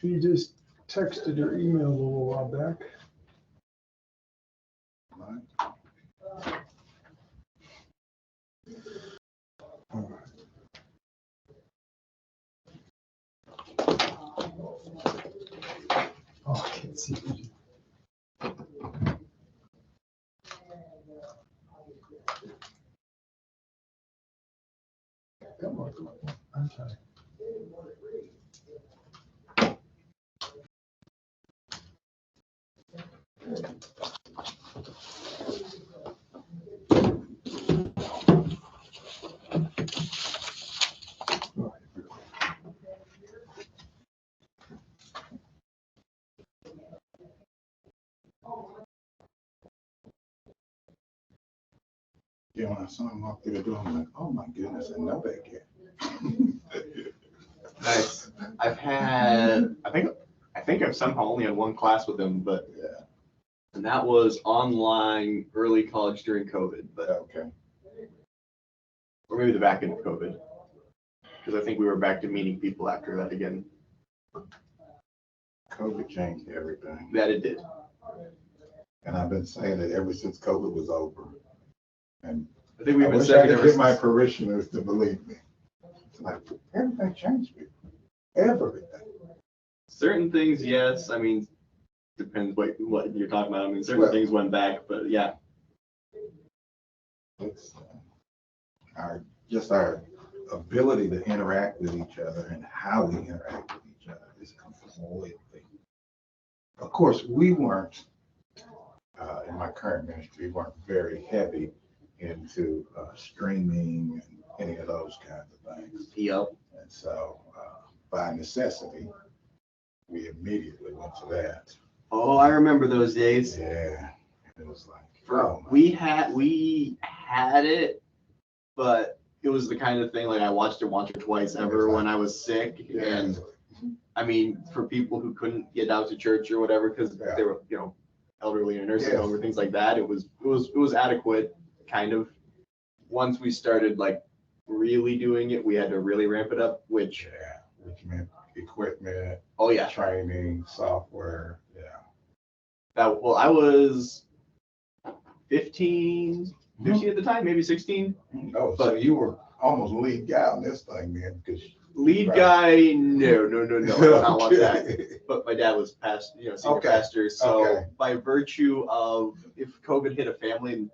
She just texted or emailed a little while back. All right. Oh, I can't see. Come on, come on. I'm sorry. Yeah, when I saw him walk through the door, I'm like, oh my goodness, I know that kid. Nice. I think I've somehow only had one class with him, but Yeah, and that was online early college during COVID, but okay. or maybe the back end of COVID, because I think we were back to meeting people after that again. COVID changed everything. That it did. And I've been saying it ever since COVID was over. And I think we've I been wish I saying could ever get my since. parishioners to believe me. It's like, everything changed, people. Everything. Certain things, yes. I mean, depends what you're talking about. I mean, certain Well- things went back, but yeah. It's our ability to interact with each other and how we interact with each other is completely. Of course, we weren't, in my current ministry, we weren't very heavy into streaming and any of those kinds of things. Yep. And so, by necessity, we immediately went to that. Oh, I remember those days. Yeah, it was like, We had it, but it was the kind of thing like I watched it once or twice ever when I was sick. yeah, And I mean, for people who couldn't get out to church or whatever because Yeah. they were, elderly in a nursing Yes. home or things like that, it was adequate, kind of. Once we started like really doing it, we had to really ramp it up, which meant equipment, oh yeah, training, software, I was 15 at the time, maybe 16. Oh, so you were almost lead guy on this thing, man, because Lead Right. guy, no, I do not want that. Okay. But my dad was senior Okay. pastor, so Okay. by virtue of if COVID hit a family,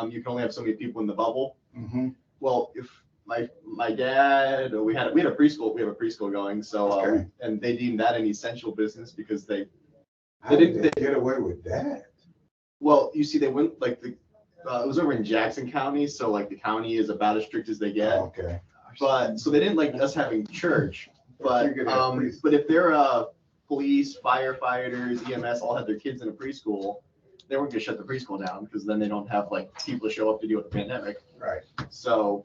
you can only have so many people in the bubble. Mhm. Well, if my dad, we have a preschool going, so Okay. and they deemed that an essential business because they How didn't- did they get away with that? well, you see, they went like it was over in Jackson County, so like the county is about as strict as they get. Oh, okay. But so they didn't like us having church, but Figured out preschool. but if they're police, firefighters, EMS all had their kids in a preschool, they weren't gonna shut the preschool down because then they don't have like people to show up to deal with the pandemic. Right. So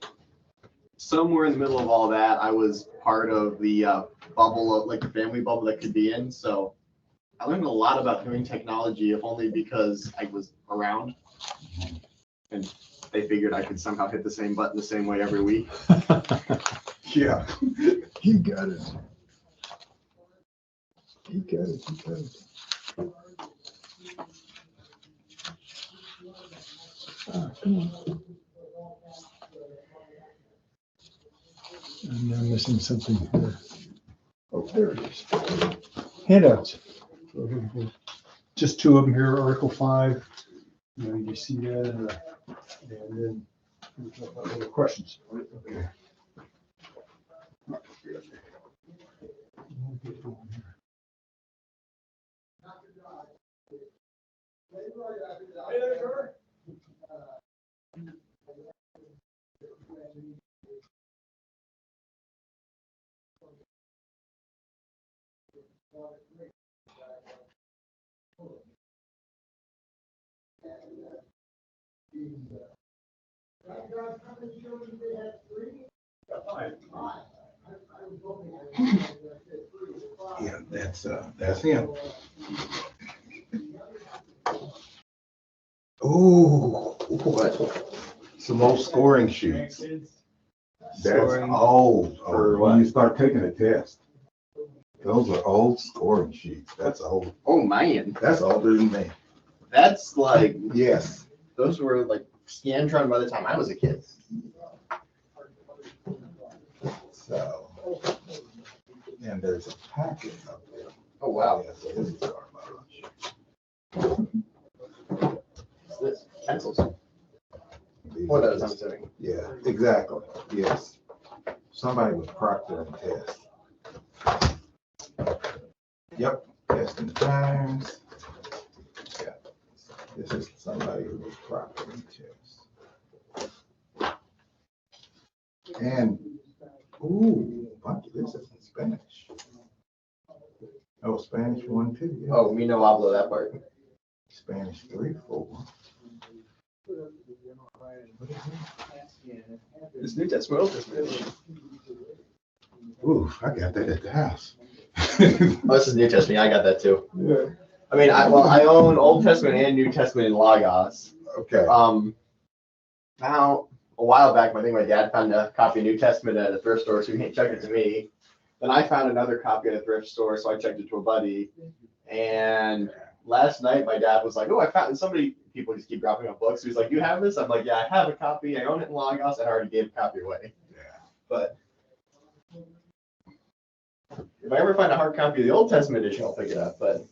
somewhere in the middle of all that, I was part of the bubble of like the family bubble that could be in. So I learned a lot about doing technology, if only because I was around, and they figured I could somehow hit the same button the same way every week. Yeah. You got it. You got it. You got it. Ah, come on. I'm missing something here. Oh, there it is. Handouts. Just two of them here, Article 5. You see that, and then questions. Okay. Yeah, that's him. Oh, what? Some old scoring sheets. That's Scoring old. for When what? you start taking a test, those are old scoring sheets. That's old. Oh man, That's older than me. that's like Yes. those were like Scantron by the time I was a kid. So, and there's a packet up there. Oh wow, Yeah, so this is garbage. this pencils. These What are those? I'm just- assuming. Yeah, exactly. Yes. Somebody was proctoring test. Yep, testing times. Yeah. This is somebody who was proctoring test. And, ooh, bunch of this is in Spanish. Oh, Spanish 1, 2. Yeah. Oh, me no hablo that part. Spanish 3, 4. This New Testament, Old Testament. Ooh, I got that at the house. Oh, this is New Testament. I got that too. Yeah. I mean, I own Old Testament and New Testament in Logos. Okay. Now a while back, I think my dad found a copy of New Testament at a thrift store, so he checked it to me. Then I found another copy at a thrift store, so I checked it to a buddy. And last night, my dad was like, "Oh, I found somebody." People just keep dropping off books. He was like, "You have this?" I'm like, "Yeah, I have a copy. I own it in Logos. I already gave a copy away." Yeah. But if I ever find a hard copy of the Old Testament edition, I'll pick it up. But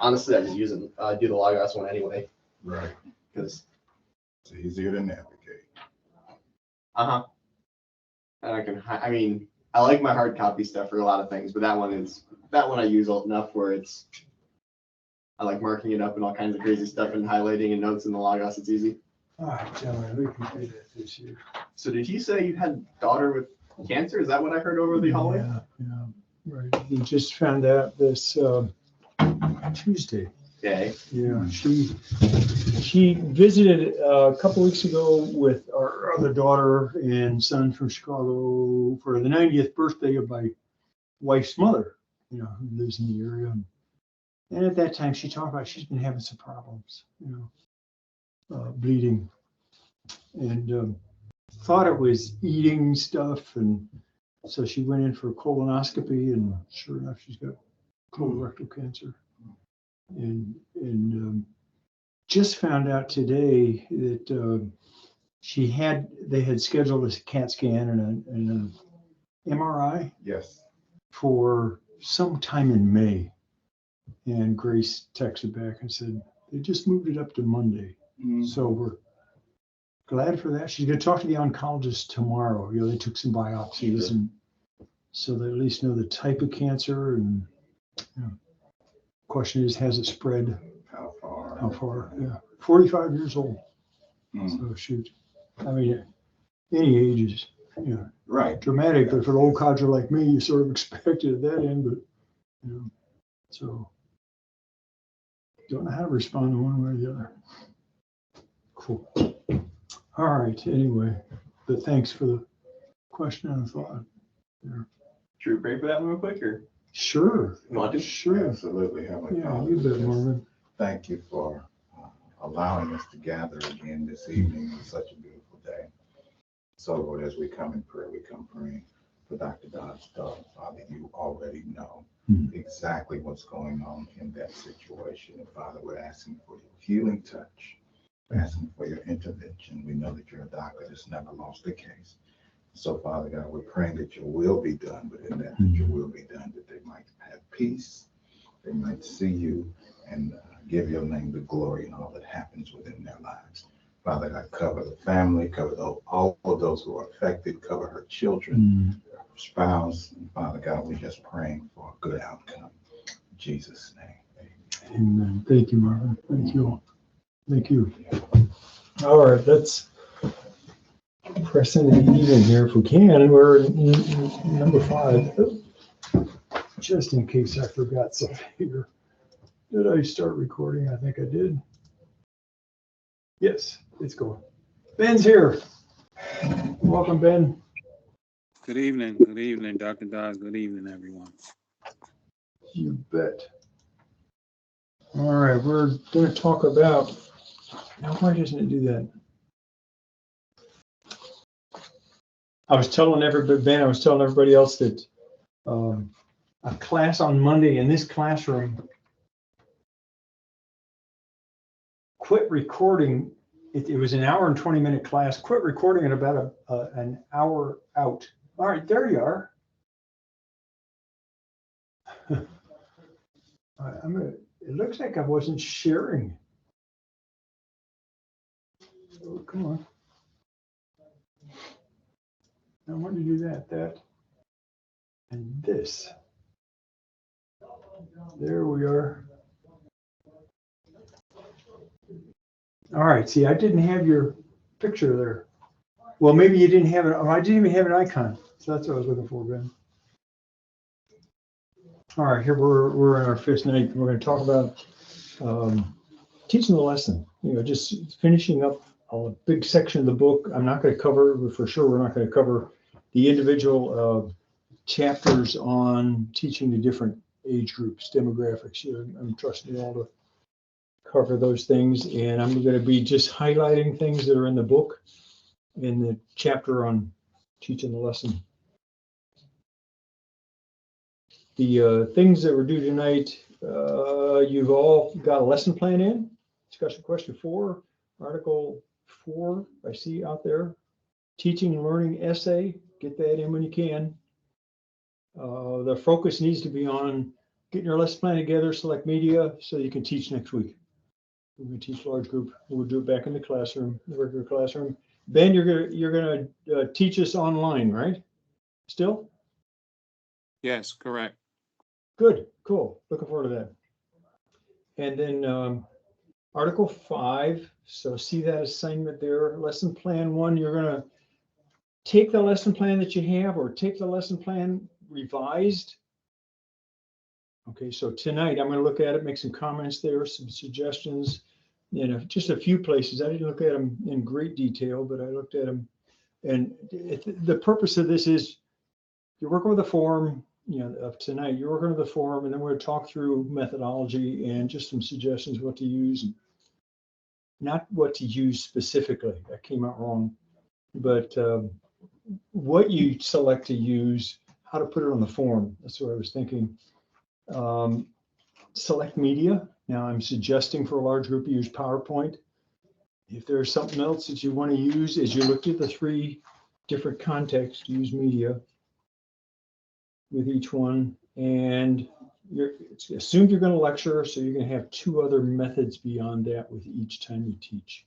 honestly, I just do the Logos one anyway, Right. because It's easier to navigate. and I mean, I like my hard copy stuff for a lot of things, but that one I use enough where I like marking it up and all kinds of crazy stuff and highlighting and notes in the Logos. It's easy. All right, John, we can do that this year. So did he say you had a daughter with cancer? Is that what I heard over the hallway? Yeah, right. We just found out this Tuesday. Okay. Yeah, she visited a couple weeks ago with our other daughter and son from Chicago for the 90th birthday of my wife's mother, who lives in the area. And at that time, she talked about she's been having some problems, bleeding, and thought it was eating stuff, and so she went in for a colonoscopy, and sure enough, she's got colorectal cancer. And just found out today that they had scheduled a CAT scan and an MRI Yes. for sometime in May. And Grace texted back and said, they just moved it up to Monday. So we're glad for that. She's going to talk to the oncologist tomorrow. They took some biopsies, and so they at least know the type of cancer. And question is, has it spread? How far? How far? Yeah. 45 years old. So shoot. I mean, any age is, Right. dramatic, but for an old codger like me, you sort of expect it at that end, but, so don't know how to respond to one way or the other. Cool. All right, anyway, but thanks for the question and the thought. Should we pray for that one real quick, or Sure. you want to? Sure. Absolutely. Heavenly Yeah, Father, you bet, just Marvin. thank you for allowing us to gather again this evening on such a beautiful day. So, Lord, as we come in prayer, we come praying for Dr. Dodd's daughter. Father, you already know exactly what's going on in that situation. And Father, we're asking for your healing touch. We're asking for your intervention. We know that you're a doctor that's never lost a case. So, Father God, we're praying that your will be done, but in that your will be done, that they might have peace, they might see you, and give your name the glory in all that happens within their lives. Father God, cover the family, cover all of those who are affected, cover her children, her spouse. And Father God, we're just praying for a good outcome. In Jesus' name. Amen. Thank you, Marvin. Thank you. Thank you. All right, let's press into the evening here if we can. We're in number 5. Just in case I forgot something here. Did I start recording? I think I did. Yes, it's going. Ben's here. Welcome, Ben. Good evening, Dr. Dawes. Good evening, everyone. You bet. All right, we're going to talk about. Now, why doesn't it do that? I was telling everybody, Ben, I was telling everybody else that a class on Monday in this classroom quit recording. It was an hour and 20-minute class, quit recording at about an hour out. All right, there you are. It looks like I wasn't sharing. Oh, come on. I want to do that, and this. There we are. All right, see, I didn't have your picture there. Well, maybe you didn't have it, or I didn't even have an icon. So that's what I was looking for, Ben. All right, here we're in our fifth night. We're going to talk about teaching the lesson. You know, just finishing up a big section of the book. I'm not going to cover, for sure, we're not going to cover the individual chapters on teaching the different age groups, demographics. You know, I'm trusting you all to cover those things, and I'm going to be just highlighting things that are in the book in the chapter on teaching the lesson. The things that were due tonight, you've all got a lesson plan in. Discussion question 4, article 4, I see out there. Teaching and learning essay, get that in when you can. The focus needs to be on getting your lesson plan together, select media, so you can teach next week. We're going to teach large group. We'll do it back in the classroom, the regular classroom. Ben, you're gonna teach us online, right? Still? Yes, correct. Good, cool. Looking forward to that. And then Article 5. So see that assignment there. Lesson plan 1. You're gonna take the lesson plan that you have, or take the lesson plan revised. Okay, so tonight I'm going to look at it, make some comments there, some suggestions. You know, just a few places. I didn't look at them in great detail, but I looked at them. And the purpose of this is you're working with a form, you know, of tonight. You're working with the form, and then we're going to talk through methodology and just some suggestions what to use. Not what to use specifically. That came out wrong. But what you select to use, how to put it on the form. That's what I was thinking. Select media. Now I'm suggesting for a large group you use PowerPoint. If there's something else that you want to use as you look at the 3 different contexts, use media with each one. And it's assumed you're going to lecture, so you're going to have 2 other methods beyond that with each time you teach.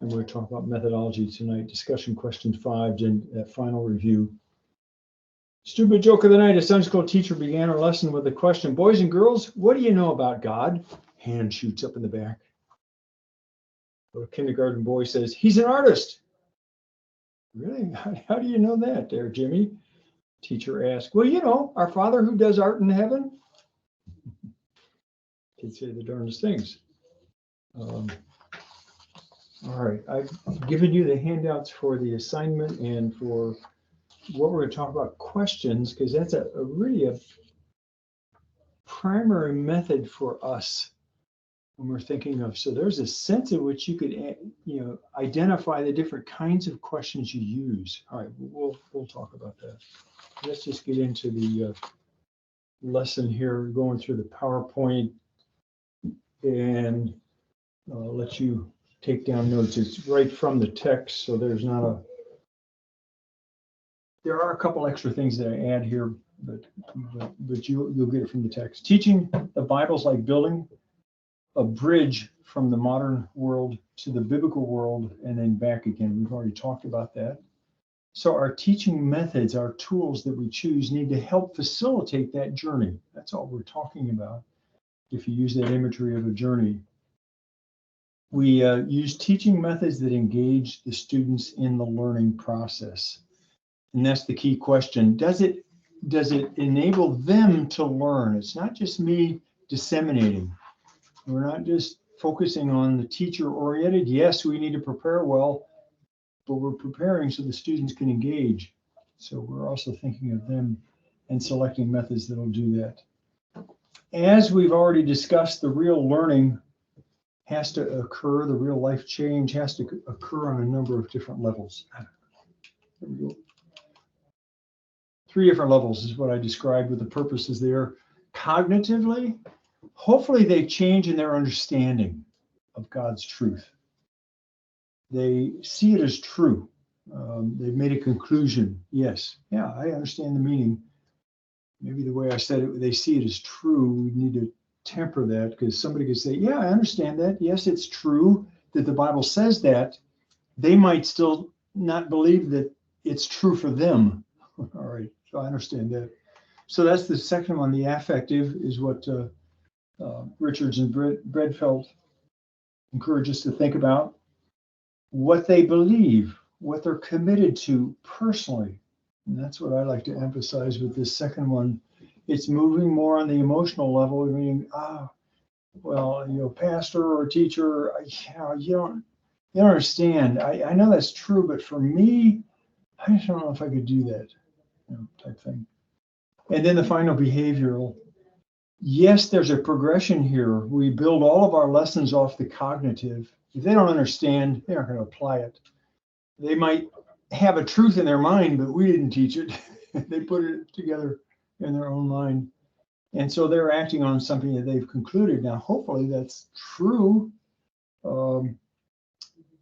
And we're going to talk about methodology tonight. Discussion question 5, then that final review. Stupid joke of the night. A Sunday school teacher began her lesson with the question, boys and girls, what do you know about God? Hand shoots up in the back. A kindergarten boy says, he's an artist. Really? How do you know that there, Jimmy? Teacher asked, well, you know, our Father who does art in heaven. Kids say the darndest things. All right, I've given you the handouts for the assignment and for what we're going to talk about questions, because that's really a primary method for us when we're thinking of. So there's a sense in which you could, you know, identify the different kinds of questions you use. All right, we'll talk about that. Let's just get into the lesson here, going through the PowerPoint, and let you take down notes. It's right from the text, so there's not a. There are a couple extra things that I add here, but you'll get it from the text. Teaching the Bible's like building a bridge from the modern world to the biblical world and then back again. We've already talked about that. So our teaching methods, our tools that we choose need to help facilitate that journey. That's all we're talking about. If you use that imagery of a journey, we use teaching methods that engage the students in the learning process. And that's the key question. Does it enable them to learn? It's not just me disseminating. We're not just focusing on the teacher oriented. Yes, we need to prepare well, but we're preparing so the students can engage. So we're also thinking of them and selecting methods that'll do that. As we've already discussed, the real learning has to occur, the real life change has to occur on a number of different levels. There we go. Three different levels is what I described with the purposes there. Cognitively, hopefully they change in their understanding of God's truth. They see it as true. They've made a conclusion. Yes, yeah, I understand the meaning. Maybe the way I said it, they see it as true. We need to temper that, because somebody could say, yeah, I understand that. Yes, it's true that the Bible says that. They might still not believe that it's true for them. All right, so I understand that. So that's the second one. The affective is what Richards and Bredfeld encourage us to think about. What they believe, what they're committed to personally. And that's what I like to emphasize with this second one. It's moving more on the emotional level, meaning, well, pastor or teacher, you don't understand. I know that's true, but for me, I just don't know if I could do that, type thing. And then the final behavioral. Yes, there's a progression here. We build all of our lessons off the cognitive. If they don't understand, they aren't going to apply it. They might have a truth in their mind, but we didn't teach it. They put it together in their own mind. And so they're acting on something that they've concluded. Now, hopefully that's true.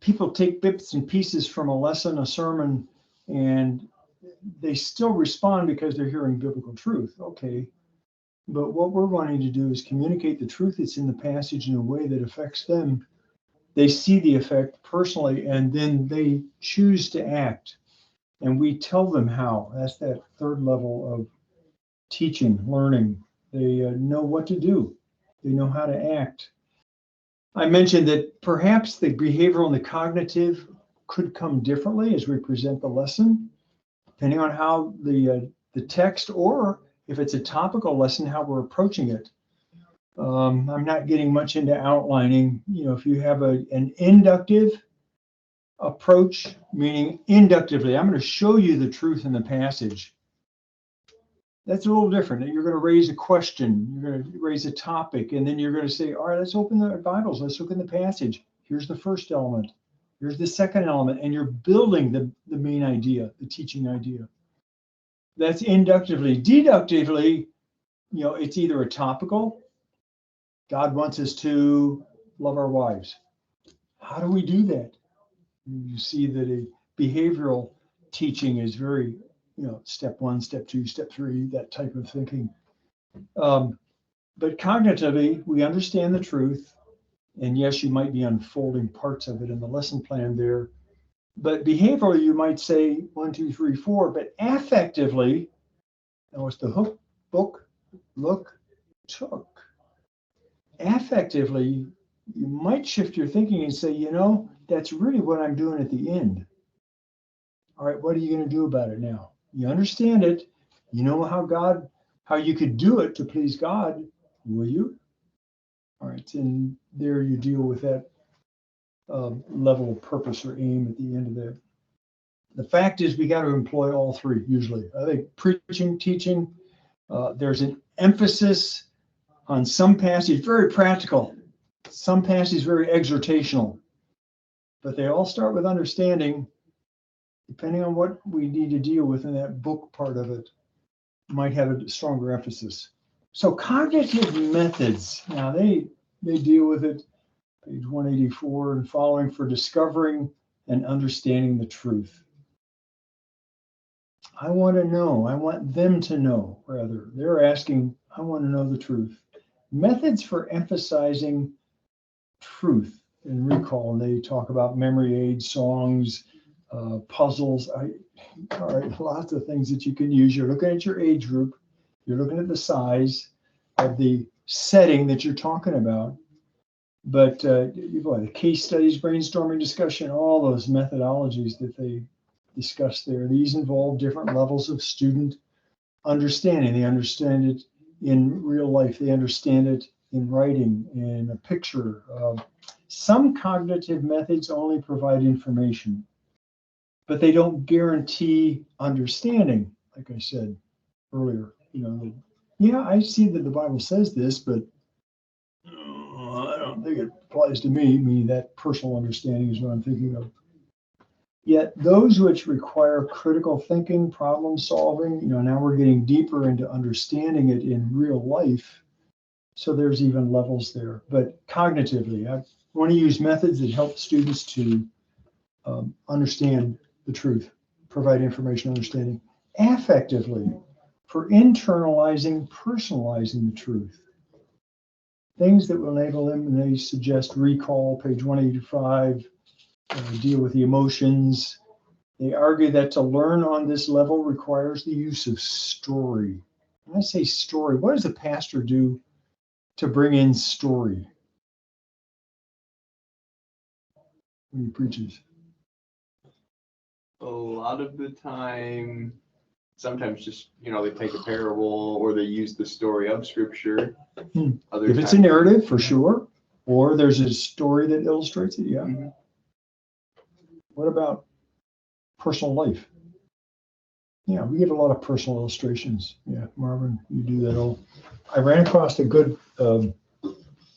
People take bits and pieces from a lesson, a sermon, and they still respond because they're hearing biblical truth. Okay. But what we're wanting to do is communicate the truth that's in the passage in a way that affects them. They see the effect personally, and then they choose to act. And we tell them how. That's that third level of teaching, learning. They know what to do. They know how to act. I mentioned that perhaps the behavioral and the cognitive could come differently as we present the lesson, depending on how the text, or if it's a topical lesson, how we're approaching it. I'm not getting much into outlining. If you have an inductive approach, meaning inductively, I'm going to show you the truth in the passage. That's a little different. You're going to raise a question, you're going to raise a topic, and then you're going to say, all right, let's open the Bibles, let's look in the passage. Here's the first element, here's the second element, and you're building the main idea, the teaching idea. That's inductively. Deductively, it's either a topical. God wants us to love our wives. How do we do that? You see that a behavioral teaching is very, step one, step two, step three, that type of thinking. But cognitively, we understand the truth. And yes, you might be unfolding parts of it in the lesson plan there. But behaviorally, you might say 1, 2, 3, 4. But affectively, that was the hook, book, look, took. Affectively, you might shift your thinking and say, that's really what I'm doing at the end. All right, what are you going to do about it now? You understand it. You know how you could do it to please God, will you? All right, and there you deal with that level of purpose or aim at the end of that. The fact is, we got to employ all three usually. I think preaching, teaching, there's an emphasis on some passage, very practical, some passages very exhortational, but they all start with understanding. Depending on what we need to deal with in that book part of it, might have a stronger emphasis. So cognitive methods, now they deal with it, page 184 and following, for discovering and understanding the truth. I want them to know, rather. They're asking, I want to know the truth. Methods for emphasizing truth and recall. And they talk about memory aids, songs, puzzles. All right, lots of things that you can use. You're looking at your age group. You're looking at the size of the setting that you're talking about. But the case studies, brainstorming, discussion, all those methodologies that they discuss there, these involve different levels of student understanding. They understand it in real life. They understand it in writing, in a picture. Some cognitive methods only provide information, but they don't guarantee understanding. Like I said earlier, I see that the Bible says this, but I don't think it applies to me. Meaning that personal understanding is what I'm thinking of. Yet those which require critical thinking, problem solving, now we're getting deeper into understanding it in real life. So there's even levels there. But cognitively, I want to use methods that help students to understand the truth, provide information understanding. Affectively, for internalizing, personalizing the truth. Things that will enable them, and they suggest recall, page 185, deal with the emotions. They argue that to learn on this level requires the use of story. When I say story, what does a pastor do to bring in story when he preaches? A lot of the time, sometimes just, they take a parable or they use the story of scripture. If it's a narrative, for sure, or there's a story that illustrates it, yeah. Mhm. What about personal life? Yeah, we give a lot of personal illustrations. Yeah, Marvin, you do that all. I ran across a good,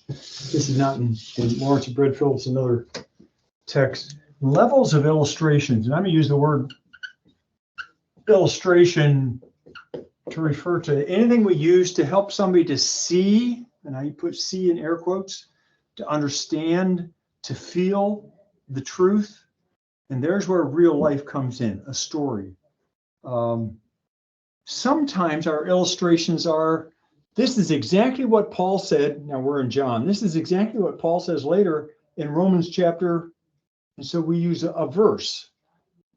this is not in Lawrence of Breadfield, it's another text. Levels of illustrations, and I'm going to use the word illustration to refer to anything we use to help somebody to see, and I put see in air quotes, to understand, to feel the truth. And there's where real life comes in, a story. Sometimes our illustrations are, this is exactly what Paul said. Now we're in John. This is exactly what Paul says later in Romans chapter. And so we use a verse.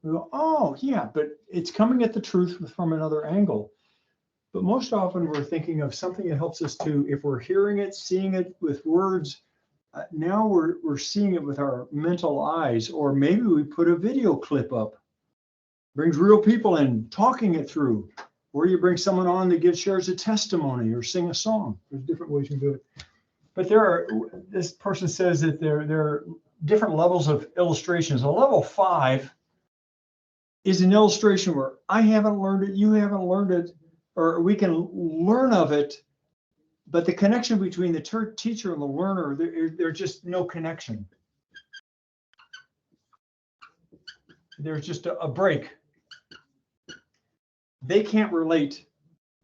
We go, oh, yeah, but it's coming at the truth from another angle. But most often we're thinking of something that helps us to, if we're hearing it, seeing it with words, now we're seeing it with our mental eyes, or maybe we put a video clip up, brings real people in, talking it through, or you bring someone on that shares a testimony or sing a song. There's different ways you can do it. But this person says that there are different levels of illustrations. A level 5 is an illustration where I haven't learned it, you haven't learned it, or we can learn of it, but the connection between the teacher and the learner, there's just no connection. There's just a break. They can't relate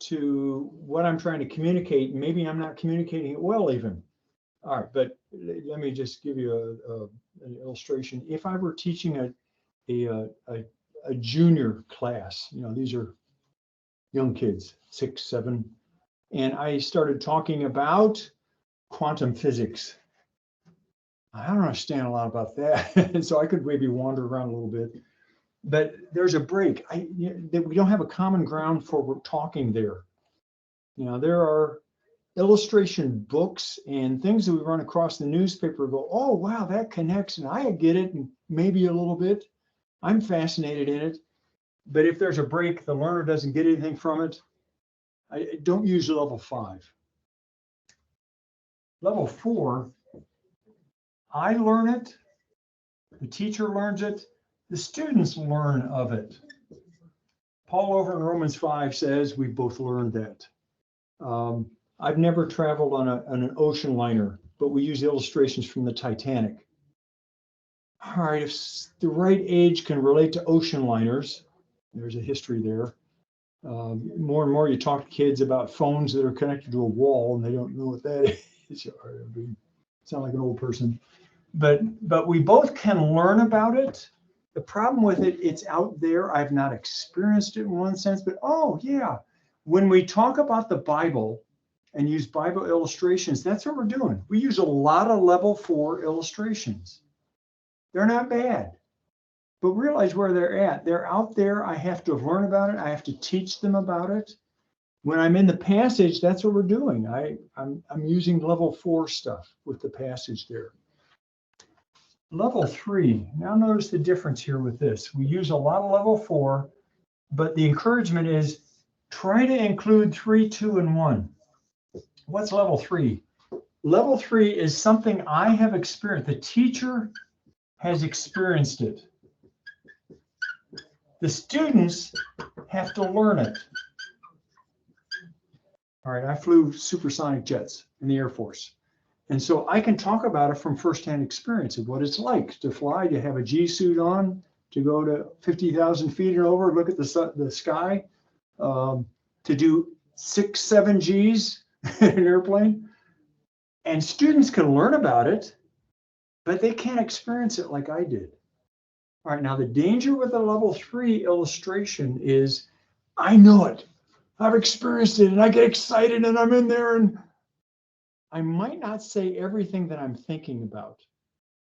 to what I'm trying to communicate. Maybe I'm not communicating it well even. All right, but let me just give you an illustration. If I were teaching a junior class, these are young kids, 6, 7, and I started talking about quantum physics. I don't understand a lot about that, and so I could maybe wander around a little bit. But there's a break. We don't have a common ground for talking there. There are illustration books and things that we run across the newspaper. Go, oh wow, that connects, and I get it, and maybe a little bit. I'm fascinated in it. But if there's a break, the learner doesn't get anything from it. I don't use level 5. Level 4, I learn it, the teacher learns it, the students learn of it. Paul over in Romans 5 says we both learned that. I've never traveled on an ocean liner, but we use illustrations from the Titanic. All right, if the right age can relate to ocean liners, there's a history there. More and more you talk to kids about phones that are connected to a wall and they don't know what that is. Sound like an old person. But we both can learn about it. The problem with it, it's out there. I've not experienced it in one sense, but oh yeah, when we talk about the Bible and use Bible illustrations, that's what we're doing. We use a lot of level 4 illustrations. They're not bad, but realize where they're at. They're out there. I have to learn about it. I have to teach them about it. When I'm in the passage, that's what we're doing. I'm using level 4 stuff with the passage there. Level 3, now notice the difference here with this. We use a lot of level 4, but the encouragement is try to include 3, 2, and 1. What's level 3? Level 3 is something I have experienced. The teacher has experienced it. The students have to learn it. All right, I flew supersonic jets in the Air Force. And so I can talk about it from firsthand experience of what it's like to fly, to have a G suit on, to go to 50,000 feet and over, look at the sky, to do 6, 7 Gs in an airplane. And students can learn about it, but they can't experience it like I did. All right, now the danger with a level 3 illustration is I know it. I've experienced it and I get excited and I'm in there and I might not say everything that I'm thinking about.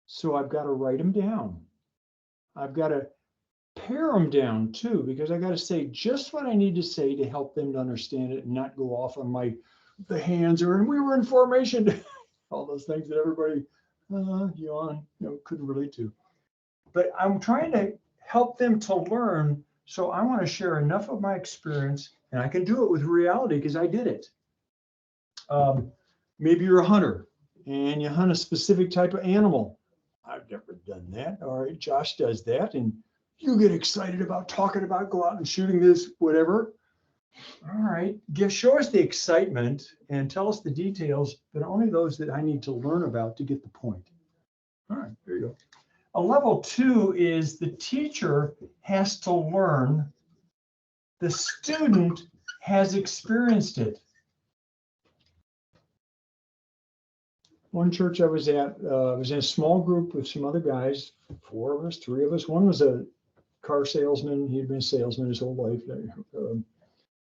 So I've got to write them down. I've got to pare them down too, because I got to say just what I need to say to help them to understand it and not go off on the hands or, and we were in formation, all those things that everybody yawn, couldn't relate to. But I'm trying to help them to learn. So I want to share enough of my experience, and I can do it with reality because I did it. Maybe you're a hunter and you hunt a specific type of animal. I've never done that. All right, Josh does that, and you get excited about talking about go out and shooting this, whatever. All right, show us the excitement and tell us the details, but only those that I need to learn about to get the point. All right, there you go. A level 2 is the teacher has to learn, the student has experienced it. One church I was at, was in a small group with some other guys, 4 of us, 3 of us. One was a car salesman. He'd been a salesman his whole life.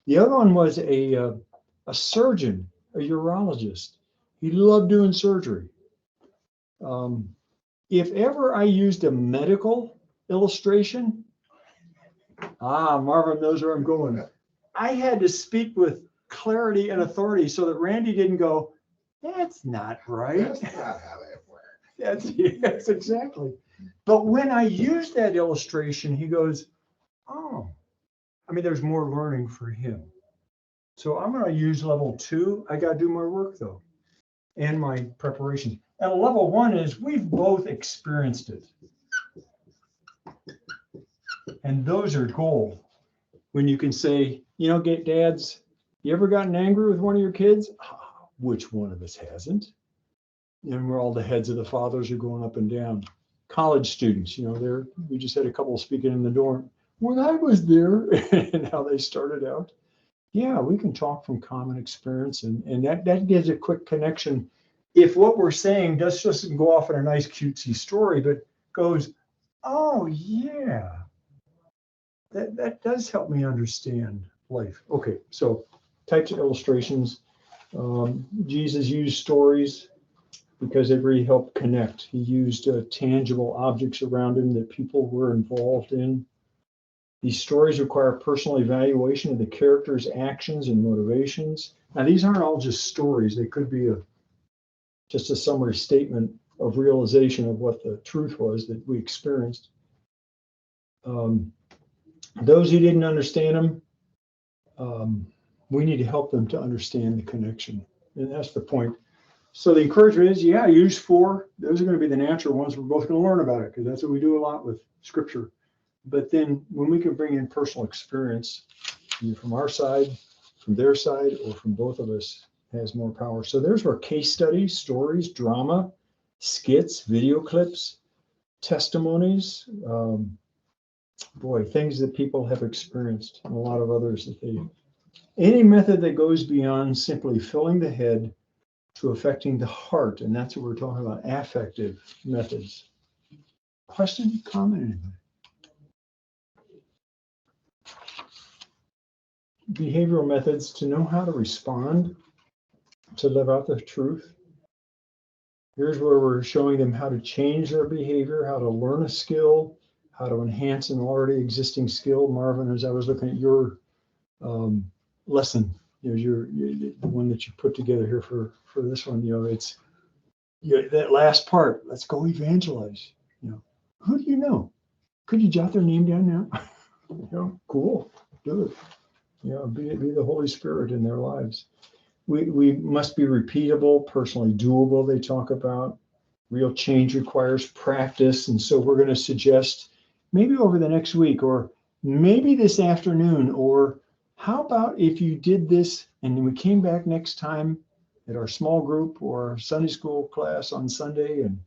The other one was a surgeon, a urologist. He loved doing surgery. If ever I used a medical illustration, Marvin knows where I'm going. I had to speak with clarity and authority so that Randy didn't go, that's not right. That's not how that works. Yes, exactly. But when I used that illustration, he goes, oh, I mean, there's more learning for him. So I'm going to use level 2. I got to do my work though, and my preparation. And level 1 is we've both experienced it. And those are gold. When you can say, dads, you ever gotten angry with one of your kids? Which one of us hasn't? And we're all the heads of the fathers are going up and down. College students, we just had a couple speaking in the dorm. When I was there and how they started out. Yeah, we can talk from common experience, and that gives a quick connection. If what we're saying doesn't go off in a nice cutesy story, but goes, oh yeah, that does help me understand life. Okay, so types of illustrations. Jesus used stories because it really helped connect. He used tangible objects around him that people were involved in. These stories require personal evaluation of the character's actions and motivations. Now, these aren't all just stories. They could be just a summary statement of realization of what the truth was that we experienced. Those who didn't understand them, we need to help them to understand the connection. And that's the point. So the encouragement is, use 4. Those are going to be the natural ones. We're both going to learn about it because that's what we do a lot with scripture. But then when we can bring in personal experience, either from our side, from their side, or from both of us, has more power. So there's where case studies, stories, drama, skits, video clips, testimonies, things that people have experienced, and a lot of others that any method that goes beyond simply filling the head to affecting the heart, and that's what we're talking about, affective methods. Question, comment? Behavioral methods to know how to respond, to live out the truth. Here's where we're showing them how to change their behavior, how to learn a skill, how to enhance an already existing skill. Marvin, as I was looking at your lesson, the one that you put together here for this one, it's that last part. Let's go evangelize. Who do you know? Could you jot their name down now? Cool, do it. Be the Holy Spirit in their lives. We must be repeatable, personally doable, they talk about. Real change requires practice. And so we're going to suggest maybe over the next week, or maybe this afternoon, or how about if you did this and we came back next time at our small group or Sunday school class on Sunday, and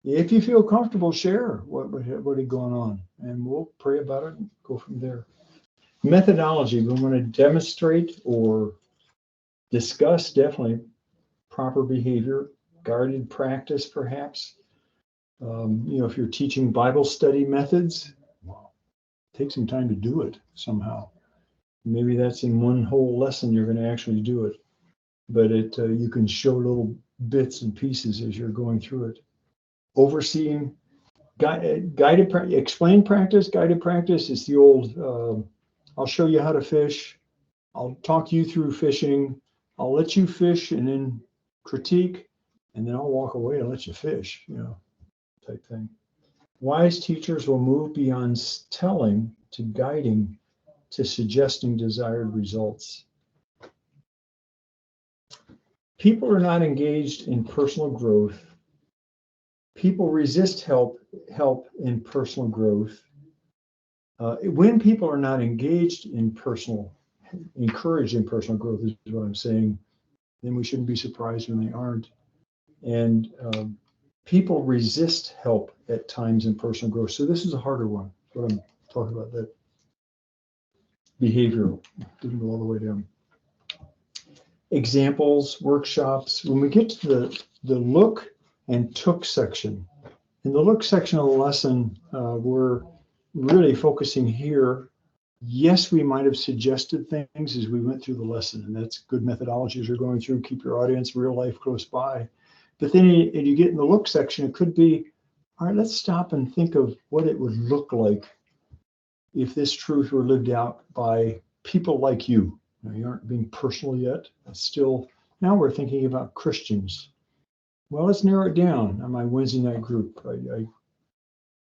If you feel comfortable, share what is going on, and we'll pray about it and go from there. Methodology, we want to demonstrate or discuss definitely proper behavior, guided practice perhaps. If you're teaching Bible study methods, well, take some time to do it somehow. Maybe that's in one whole lesson you're going to actually do it, but you can show little bits and pieces as you're going through it. Overseeing explain practice, guided practice is the old, I'll show you how to fish. I'll talk you through fishing. I'll let you fish and then critique, and then I'll walk away and let you fish, type thing. Wise teachers will move beyond telling to guiding to suggesting desired results. People are not engaged in personal growth. People resist help in personal growth. When people are not encouraged in personal growth is what I'm saying, then we shouldn't be surprised when they aren't. And people resist help at times in personal growth. So this is a harder one, what I'm talking about, that behavioral, didn't go all the way down. Examples, workshops, when we get to the look and took section. In the look section of the lesson, we're really focusing here. Yes, we might have suggested things as we went through the lesson, and that's good methodology as you're going through. Keep your audience real life close by. But then you get in the look section, it could be, all right, let's stop and think of what it would look like if this truth were lived out by people like you. Now, you aren't being personal yet. Still, now we're thinking about Christians. Well, let's narrow it down on my Wednesday night group. I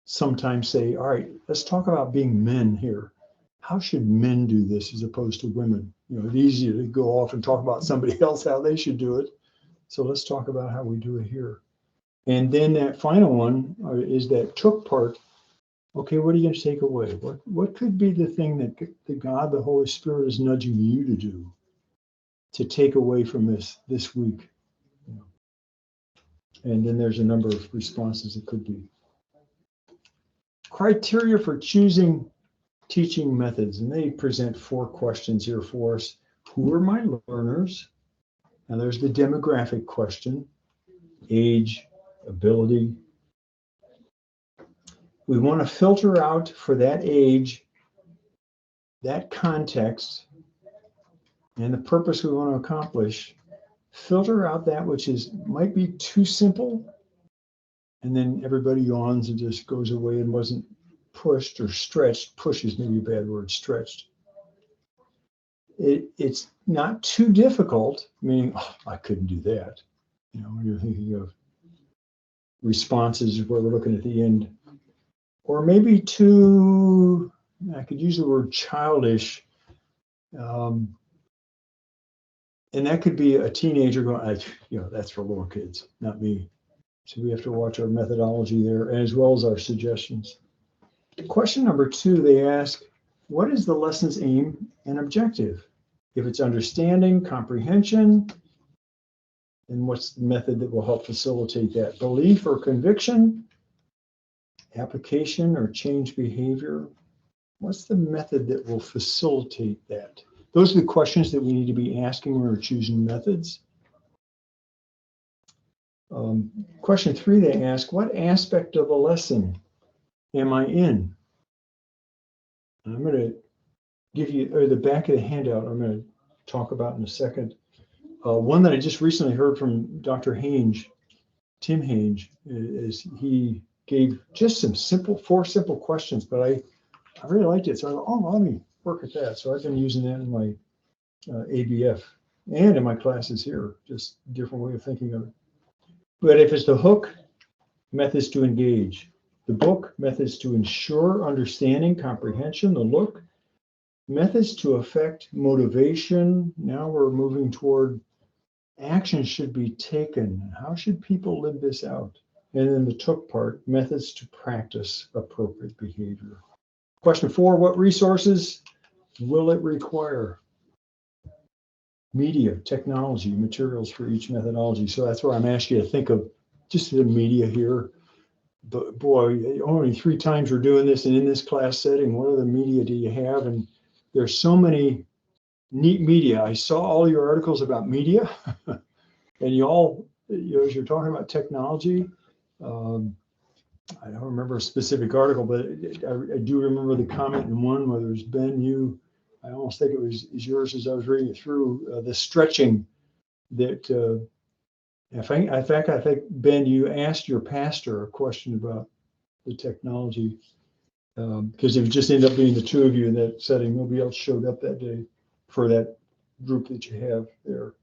sometimes say, all right, let's talk about being men here. How should men do this as opposed to women? It's easy to go off and talk about somebody else, how they should do it. So let's talk about how we do it here. And then that final one is that took part. Okay, what are you going to take away? What could be the thing that God, the Holy Spirit, is nudging you to do, to take away from this week? And then there's a number of responses it could be. Criteria for choosing teaching methods, and they present 4 questions here for us. Who are my learners? Now there's the demographic question, age, ability. We want to filter out for that age, that context, and the purpose we want to accomplish. Filter out that which might be too simple, and then everybody yawns and just goes away and wasn't pushed or stretched. Push is maybe a bad word, stretched. It's not too difficult, meaning, I couldn't do that. When you're thinking of responses where we're looking at the end. Or maybe too, I could use the word childish. And that could be a teenager going, that's for little kids, not me. So we have to watch our methodology there as well as our suggestions. Question number 2, they ask, what is the lesson's aim and objective? If it's understanding, comprehension, then what's the method that will help facilitate that? Belief or conviction, application or change behavior? What's the method that will facilitate that? Those are the questions that we need to be asking when we're choosing methods. Question 3, they ask, what aspect of a lesson am I in? And I'm going to give you, or the back of the handout, I'm going to talk about in a second. One that I just recently heard from Dr. Hange, Tim Hange, is he gave just some 4 simple questions, but I really liked it. So I thought, let me work at that. So I've been using that in my ABF and in my classes here, just different way of thinking of it. But if it's the hook, methods to engage. The book, methods to ensure understanding, comprehension. The look, methods to affect motivation. Now we're moving toward action should be taken. How should people live this out? And then the took part, methods to practice appropriate behavior. Question 4, what resources will it require? Media, technology, materials for each methodology. So that's where I'm asking you to think of just the media here. but boy, only 3 times we're doing this, and in this class setting, what other media do you have? And there's so many neat media. I saw all your articles about media, and you all, as you're talking about technology, I don't remember a specific article, but I do remember the comment in one, whether it's Ben, you, I almost think it was yours as I was reading it through, the stretching that, in fact, I think, Ben, you asked your pastor a question about the technology, because it would just end up being the two of you in that setting. Nobody else showed up that day for that group that you have there.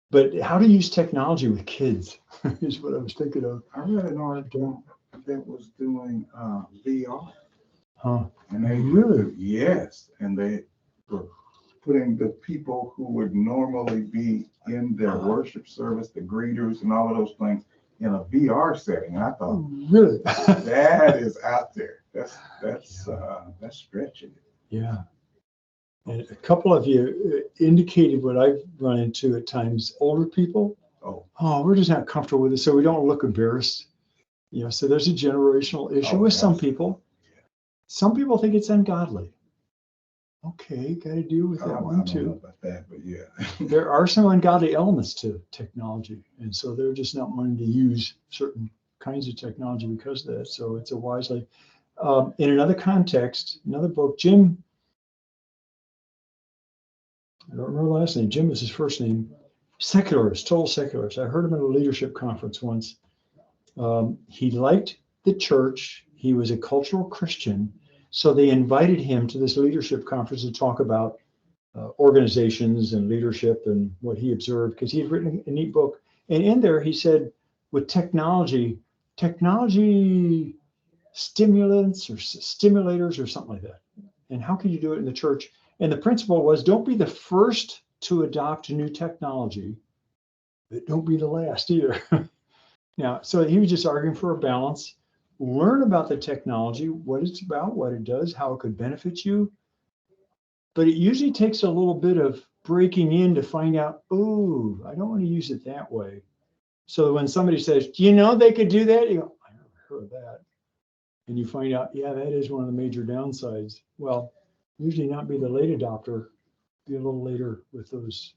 But how to use technology with kids is what I was thinking of. I read an article that was doing VR. Huh? And they Really? yes, and they were putting the people who would normally be in their worship service, the greeters and all of those things, in a VR setting. And I thought, Really? that is out there. That's stretching it. Yeah. And a couple of you indicated what I've run into at times, older people. Oh, we're just not comfortable with it, so we don't look embarrassed. You know, so there's a generational issue with some people. Some people think it's ungodly. Okay, got to deal with that one I don't too. know about that, but yeah. There are some ungodly elements to technology, and so they're just not wanting to use certain kinds of technology because of that. So it's a wisely. In another context, another book, Jim, I don't remember the last name. Jim is his first name. Secularist, total secularist. I heard him at a leadership conference once. He liked the church. He was a cultural Christian. So they invited him to this leadership conference to talk about organizations and leadership and what he observed, because he had written a neat book. And in there, he said, with technology stimulants or stimulators or something like that. And how can you do it in the church? And the principle was, don't be the first to adopt new technology, but don't be the last either. Now, so he was just arguing for a balance. Learn about the technology, what it's about, what it does, how it could benefit you. But it usually takes a little bit of breaking in to find out, oh, I don't want to use it that way. So when somebody says, do you know they could do that? You go, I never heard of that. And you find out, yeah, that is one of the major downsides. Well, usually not be the late adopter, be a little later with those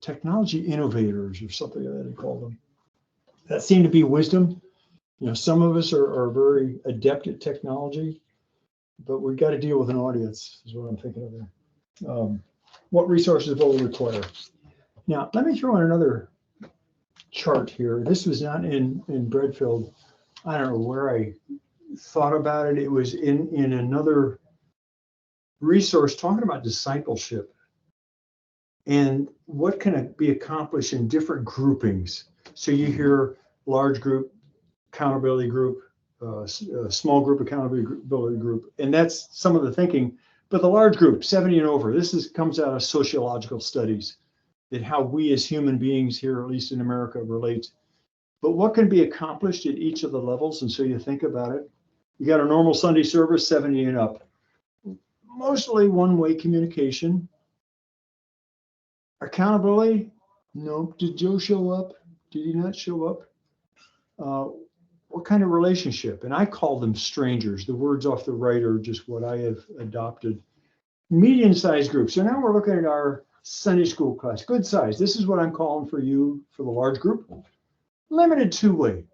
technology innovators or something like that they call them. That seemed to be wisdom. You know, some of us are very adept at technology, but we've got to deal with an audience, is what I'm thinking of there. What resources will we require? Now, let me throw in another chart here. This was not in Bradfield. I don't know where I thought about it. It was in another resource talking about discipleship and what can be accomplished in different groupings. So you hear large group, accountability group, small group, accountability group, and that's some of the thinking. But the large group, 70 and over, comes out of sociological studies, that how we as human beings here, at least in America, relate. But what can be accomplished at each of the levels? And so you think about it. You got a normal Sunday service, 70 and up. Mostly one-way communication. Accountability? Nope. Did Joe show up? Did he not show up? What kind of relationship? And I call them strangers. The words off the right are just what I have adopted. Medium-sized groups. So now we're looking at our Sunday school class. Good size. This is what I'm calling for you for the large group. Limited two-way,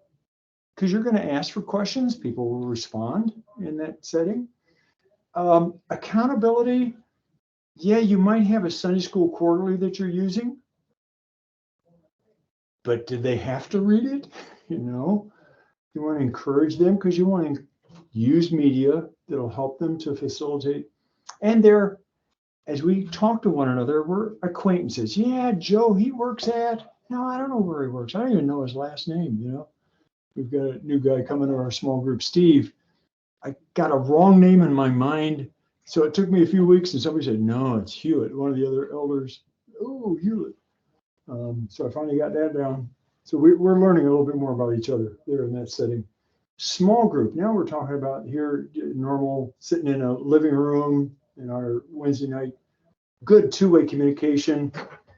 because you're going to ask for questions. People will respond in that setting. Accountability. Yeah, you might have a Sunday school quarterly that you're using, but did they have to read it? You know, you want to encourage them because you want to use media that'll help them to facilitate. And they're, as we talk to one another, we're acquaintances. Yeah, Joe, he works at, no, I don't know where he works. I don't even know his last name, you know. We've got a new guy coming to our small group, Steve. I got a wrong name in my mind. So it took me a few weeks and somebody said, no, it's Hewitt, one of the other elders. Oh, Hewitt. So I finally got that down. So we're learning a little bit more about each other there in that setting. Small group. Now we're talking about here, normal, sitting in a living room in our Wednesday night. Good two-way communication.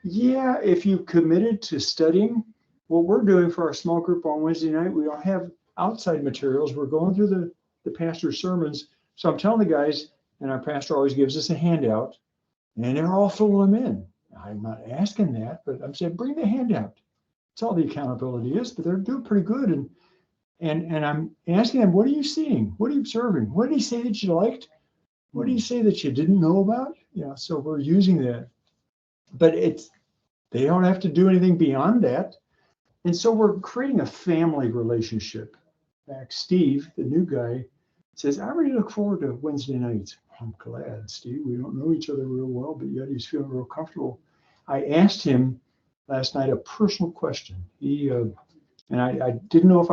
Yeah, if you committed to studying, what we're doing for our small group on Wednesday night, we don't have outside materials. We're going through the pastor's sermons. So I'm telling the guys, and our pastor always gives us a handout, and they're all filling them in. I'm not asking that, but I'm saying, bring the handout. That's all the accountability is, but they're doing pretty good. And I'm asking them, what are you seeing? What are you observing? What did he say that you liked? What did he say that you didn't know about? So we're using that. But they don't have to do anything beyond that. And so we're creating a family relationship. In fact, Steve, the new guy, says, I really look forward to Wednesday nights. I'm glad, Steve. We don't know each other real well, but yet he's feeling real comfortable. I asked him last night a personal question. I didn't know if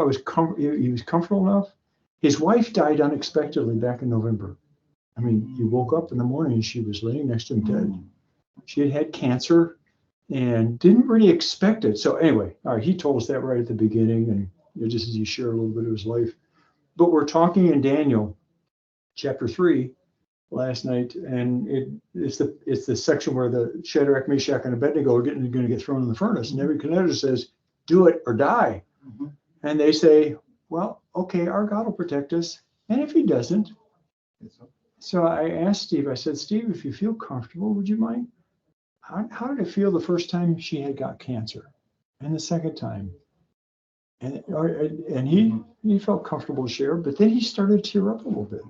he was comfortable enough. His wife died unexpectedly back in November. I mean, he woke up in the morning and she was laying next to him dead. She had had cancer and didn't really expect it. So anyway, all right, he told us that right at the beginning, and just as he shared a little bit of his life. But we're talking in Daniel chapter 3 last night, and it's the section where the Shadrach, Meshach, and Abednego are going to get thrown in the furnace. And Nebuchadnezzar says, do it or die. Mm-hmm. And they say, well, okay, our God will protect us. And if he doesn't, so I asked Steve, I said, Steve, if you feel comfortable, would you mind? How did it feel the first time she had got cancer? And the second time? And he felt comfortable to share, but then he started to tear up a little bit.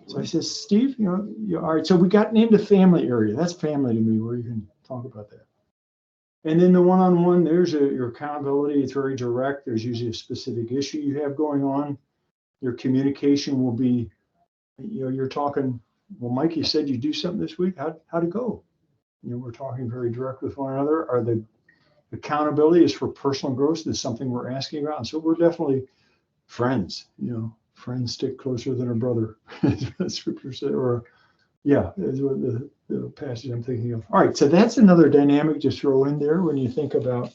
So I said, Steve, all right, so we got into family area. That's family to me, where you can talk about that. And then the one-on-one, there's your accountability. It's very direct. There's usually a specific issue you have going on. Your communication will be, you're talking, well, Mike, you said you do something this week. How'd it go? We're talking very direct with one another. Are the accountability is for personal growth is something we're asking about. And so we're definitely friends, friends stick closer than a brother, as scripture said, or is what the passage I'm thinking of. All right, so that's another dynamic to throw in there when you think about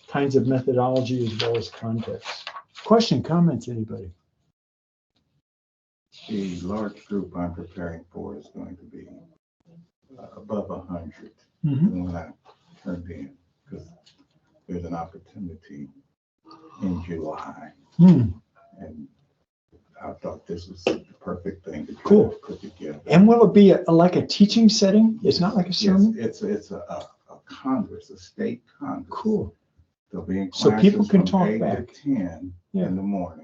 kinds of methodology as well as context. Question, comments, anybody? The large group I'm preparing for is going to be above 100 when I turned in, because there's an opportunity in July. And I thought this was the perfect thing to put together. And will it be like a teaching setting? It's not like a sermon? Yes, it's a congress, a state congress. Cool. They'll be in classes so people can from talk 8 back. to 10 in the mornings.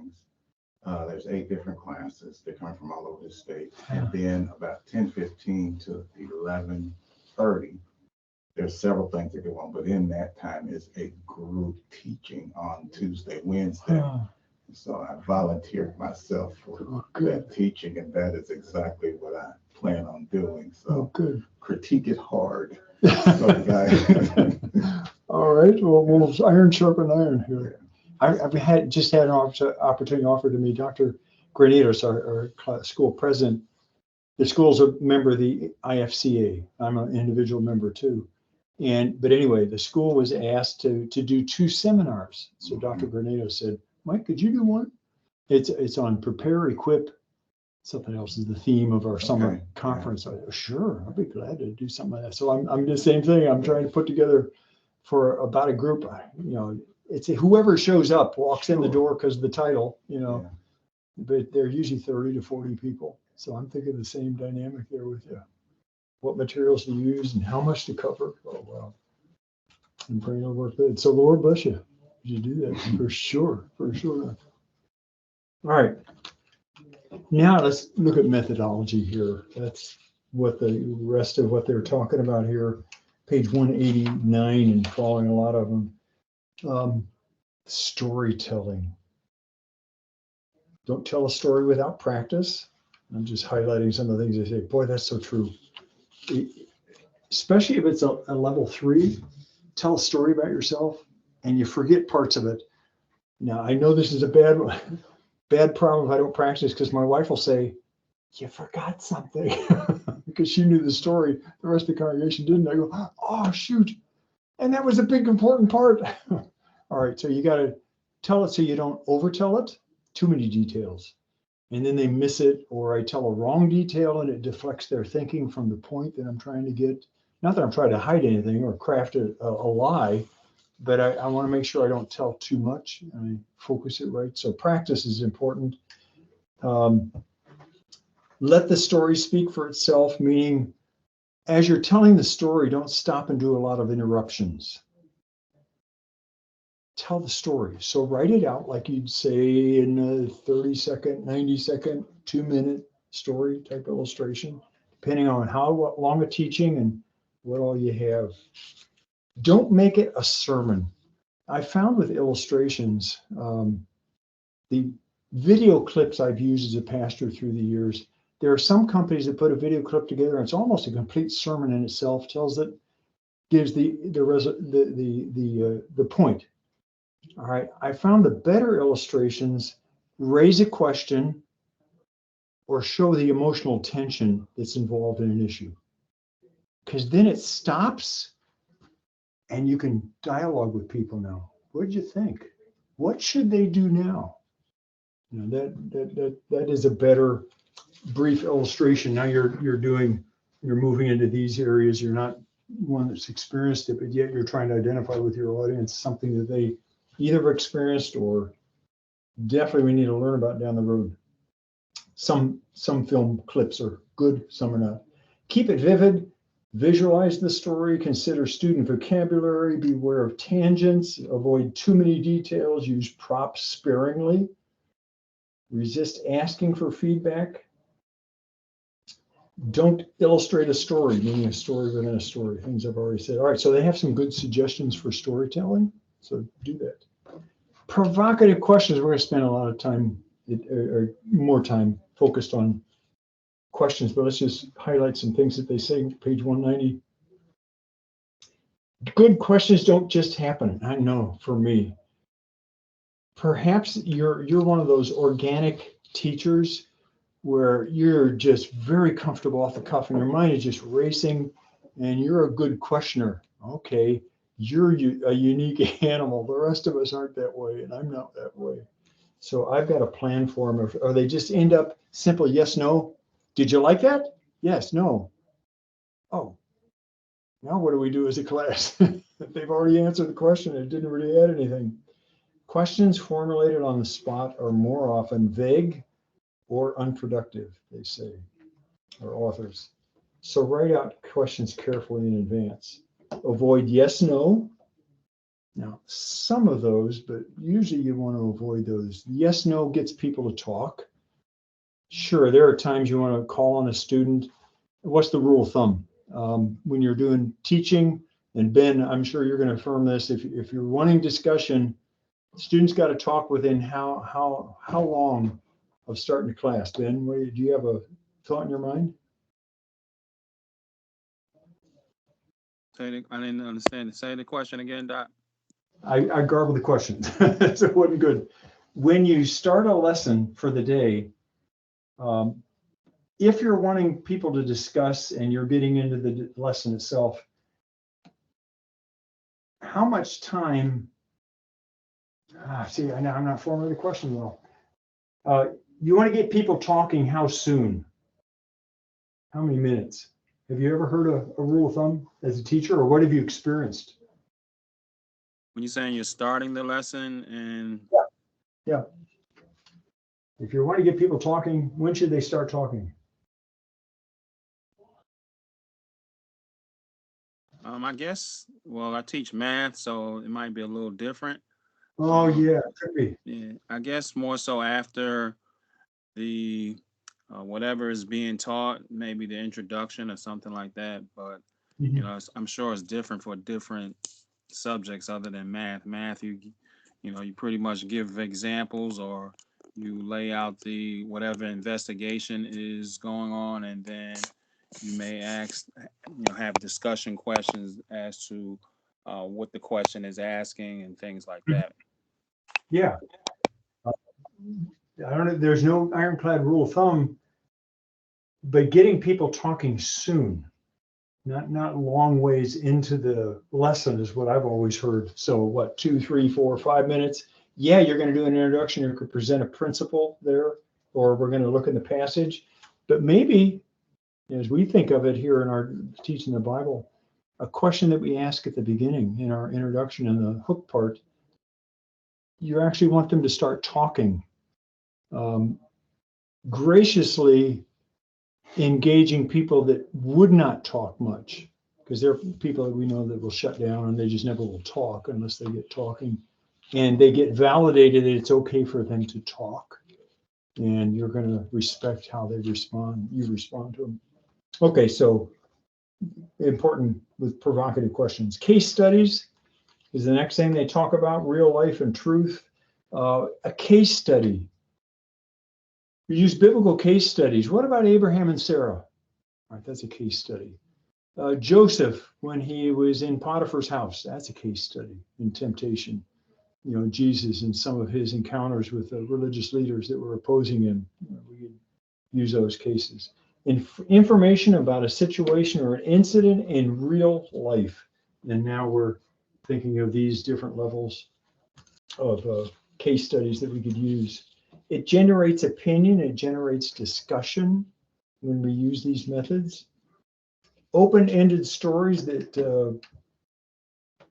There's 8 different classes. They come from all over the state. And then about 10:15 to 11:30, there's several things that go on, but in that time is a group teaching on Tuesday, Wednesday. So I volunteered myself for that teaching, and that is exactly what I plan on doing. So critique it hard. All right. Well, we'll iron sharpen iron here. I've had an opportunity offered to me. Dr. Granitos, our school president, the school's a member of the IFCA. I'm an individual member too. But anyway, the school was asked to do 2 seminars. So Dr. Granitos said, Mike, could you do one? It's on prepare, equip, something else is the theme of our summer conference. I said, sure, I'll be glad to do something like that. So I'm the same thing. I'm trying to put together for about a group, it's whoever shows up walks in the door because of the title, but they're usually 30 to 40 people. So I'm thinking the same dynamic there with you. What materials to use and how much to cover. Oh, wow. And praying it'll work good. So the Lord bless you. You do that for sure. All right. Now let's look at methodology here. That's what the rest of what they're talking about here. Page 189 and following, a lot of them. Storytelling. Don't tell a story without practice. I'm just highlighting some of the things they say. Boy, that's so true. Especially if it's a level 3, tell a story about yourself and you forget parts of it. Now, I know this is a bad problem if I don't practice, because my wife will say, you forgot something, because she knew the story. The rest of the congregation didn't. I go, oh, shoot. And that was a big, important part. All right, so you got to tell it so you don't overtell it, too many details. And then they miss it, or I tell a wrong detail and it deflects their thinking from the point that I'm trying to get. Not that I'm trying to hide anything or craft a lie, but I want to make sure I don't tell too much. I focus it right. So practice is important. Let the story speak for itself, meaning as you're telling the story, don't stop and do a lot of interruptions. Tell the story. So write it out like you'd say in a 30-second, 90-second, 2-minute story type illustration, depending on how long a teaching and what all you have. Don't make it a sermon. I found with illustrations, the video clips I've used as a pastor through the years, there are some companies that put a video clip together and it's almost a complete sermon in itself, gives the point. All right, I found the better illustrations raise a question or show the emotional tension that's involved in an issue. Because then it stops and you can dialogue with people now. What did you think? What should they do now? You know, that is a better brief illustration. Now you're moving into these areas. You're not one that's experienced it, but yet you're trying to identify with your audience something that they either have experienced or definitely we need to learn about down the road. Some film clips are good, some are not. Keep it vivid. Visualize the story. Consider student vocabulary. Beware of tangents. Avoid too many details. Use props sparingly. Resist asking for feedback. Don't illustrate a story, meaning a story within a story, things I've already said. All right, so they have some good suggestions for storytelling, so do that. Provocative questions, we're going to spend a lot of time, or more time, focused on questions, but let's just highlight some things that they say, page 190. Good questions don't just happen, I know, for me. Perhaps you're one of those organic teachers where you're just very comfortable off the cuff and your mind is just racing and you're a good questioner. Okay, you're a unique animal. The rest of us aren't that way and I'm not that way. So I've got a plan for them. Or they just end up simple yes, no. Did you like that? Yes, no. Oh, now what do we do as a class? They've already answered the question. It didn't really add anything. Questions formulated on the spot are more often vague or unproductive, they say, or authors. So write out questions carefully in advance. Avoid yes, no. Now, some of those, but usually you want to avoid those. Yes, no gets people to talk. Sure, there are times you want to call on a student. What's the rule of thumb? When you're doing teaching, and Ben, I'm sure you're going to affirm this, if you're wanting discussion, students got to talk within how long of starting the class. Ben, do you have a thought in your mind? I didn't understand. Say the question again, Doc. I garbled the question, so it wasn't good. When you start a lesson for the day, if you're wanting people to discuss and you're getting into the lesson itself, how much time, see, I'm not formulating the question well. You want to get people talking how soon? How many minutes? Have you ever heard a rule of thumb as a teacher, or what have you experienced? When you're saying you're starting the lesson and Yeah. If you want to get people talking, when should they start talking? I guess, well, I teach math, so it might be a little different. Oh, yeah, it could be. Yeah, I guess more so after the whatever is being taught, maybe the introduction or something like that. But Mhm. you know, I'm sure it's different for different subjects other than math. Math, you pretty much give examples or you lay out the whatever investigation is going on, and then you may ask, have discussion questions as to what the question is asking and things like that. Yeah. I don't know, there's no ironclad rule of thumb, but getting people talking soon, not long ways into the lesson is what I've always heard. So what, 2, 3, 4, 5 minutes? Yeah, you're going to do an introduction. You could present a principle there, or we're going to look in the passage. But maybe, as we think of it here in our teaching the Bible, a question that we ask at the beginning in our introduction in the hook part, you actually want them to start talking, graciously engaging people that would not talk much, because there are people that we know that will shut down and they just never will talk unless they get talking, and they get validated that it's okay for them to talk, and you're going to respect how they respond. You respond to them. Okay, so important with provocative questions. Case studies is the next thing they talk about, real life and truth. A case study. You use biblical case studies. What about Abraham and Sarah? All right, that's a case study. Joseph, when he was in Potiphar's house, that's a case study in temptation. You know, Jesus and some of his encounters with the religious leaders that were opposing him. You know, we could use those cases. Information about a situation or an incident in real life. And now we're thinking of these different levels of case studies that we could use. It generates opinion, it generates discussion when we use these methods. Open-ended stories that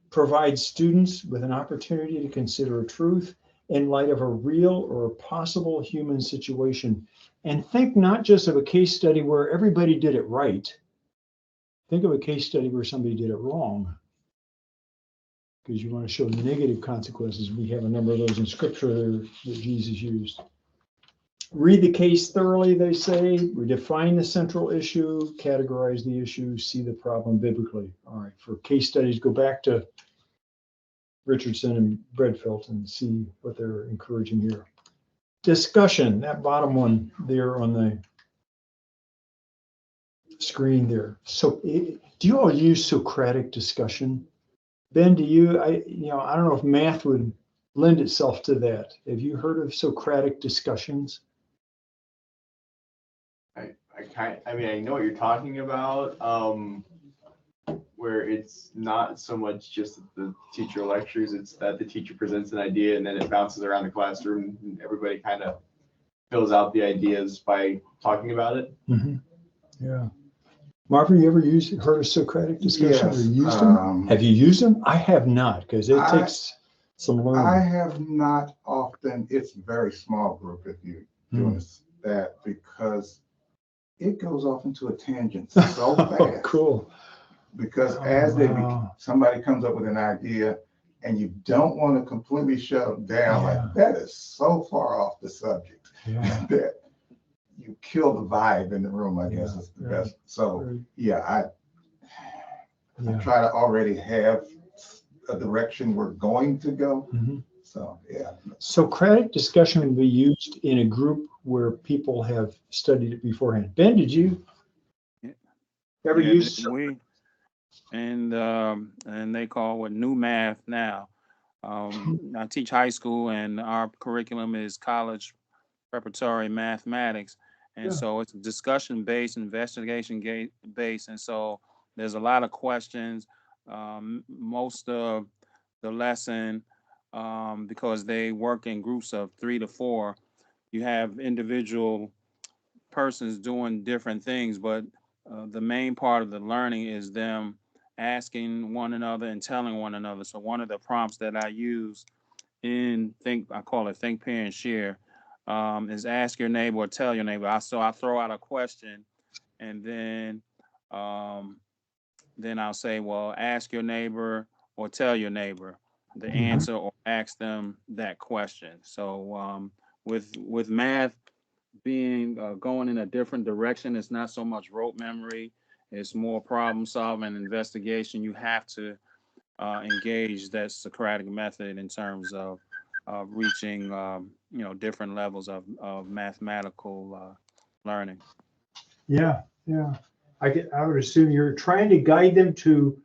provide students with an opportunity to consider a truth in light of a real or a possible human situation. And think not just of a case study where everybody did it right. Think of a case study where somebody did it wrong, because you want to show negative consequences. We have a number of those in scripture that Jesus used. Read the case thoroughly, they say. We define the central issue, categorize the issue, see the problem biblically. All right, for case studies, go back to Richardson and Bredfeld and see what they're encouraging here. Discussion, that bottom one there on the screen there. So do you all use Socratic discussion? Ben, do you, I don't know if math would lend itself to that. Have you heard of Socratic discussions? I mean, I know what you're talking about, where it's not so much just that the teacher lectures, it's that the teacher presents an idea and then it bounces around the classroom and everybody kind of fills out the ideas by talking about it. Mm-hmm. Yeah. Marvin, you ever heard of Socratic discussion or used them? Have you used them? I have not, because it takes some learning. I have not often. It's a very small group if you're doing that, because it goes off into a tangent so fast. Cool. Because as somebody comes up with an idea and you don't want to completely shut them down, like that is so far off the subject that you kill the vibe in the room, I guess is the best. So I try to already have a direction we're going to go. Mm-hmm. So Socratic discussion would be used in a group where people have studied it beforehand. Ben, did you ever use? And they call it new math now. I teach high school, and our curriculum is college preparatory mathematics, and so it's discussion based, investigation based, and so there's a lot of questions. Most of the lesson, because they work in groups of 3 to 4, you have individual persons doing different things, but the main part of the learning is them asking one another and telling one another. So one of the prompts that I use I call it Think, Pair, and Share, is ask your neighbor or tell your neighbor. So I throw out a question, and then I'll say, well, ask your neighbor or tell your neighbor the answer, or ask them that question. So with math being going in a different direction, it's not so much rote memory. It's more problem solving and investigation. You have to engage that Socratic method in terms of reaching, different levels of mathematical learning. Yeah. I would assume you're trying to guide them to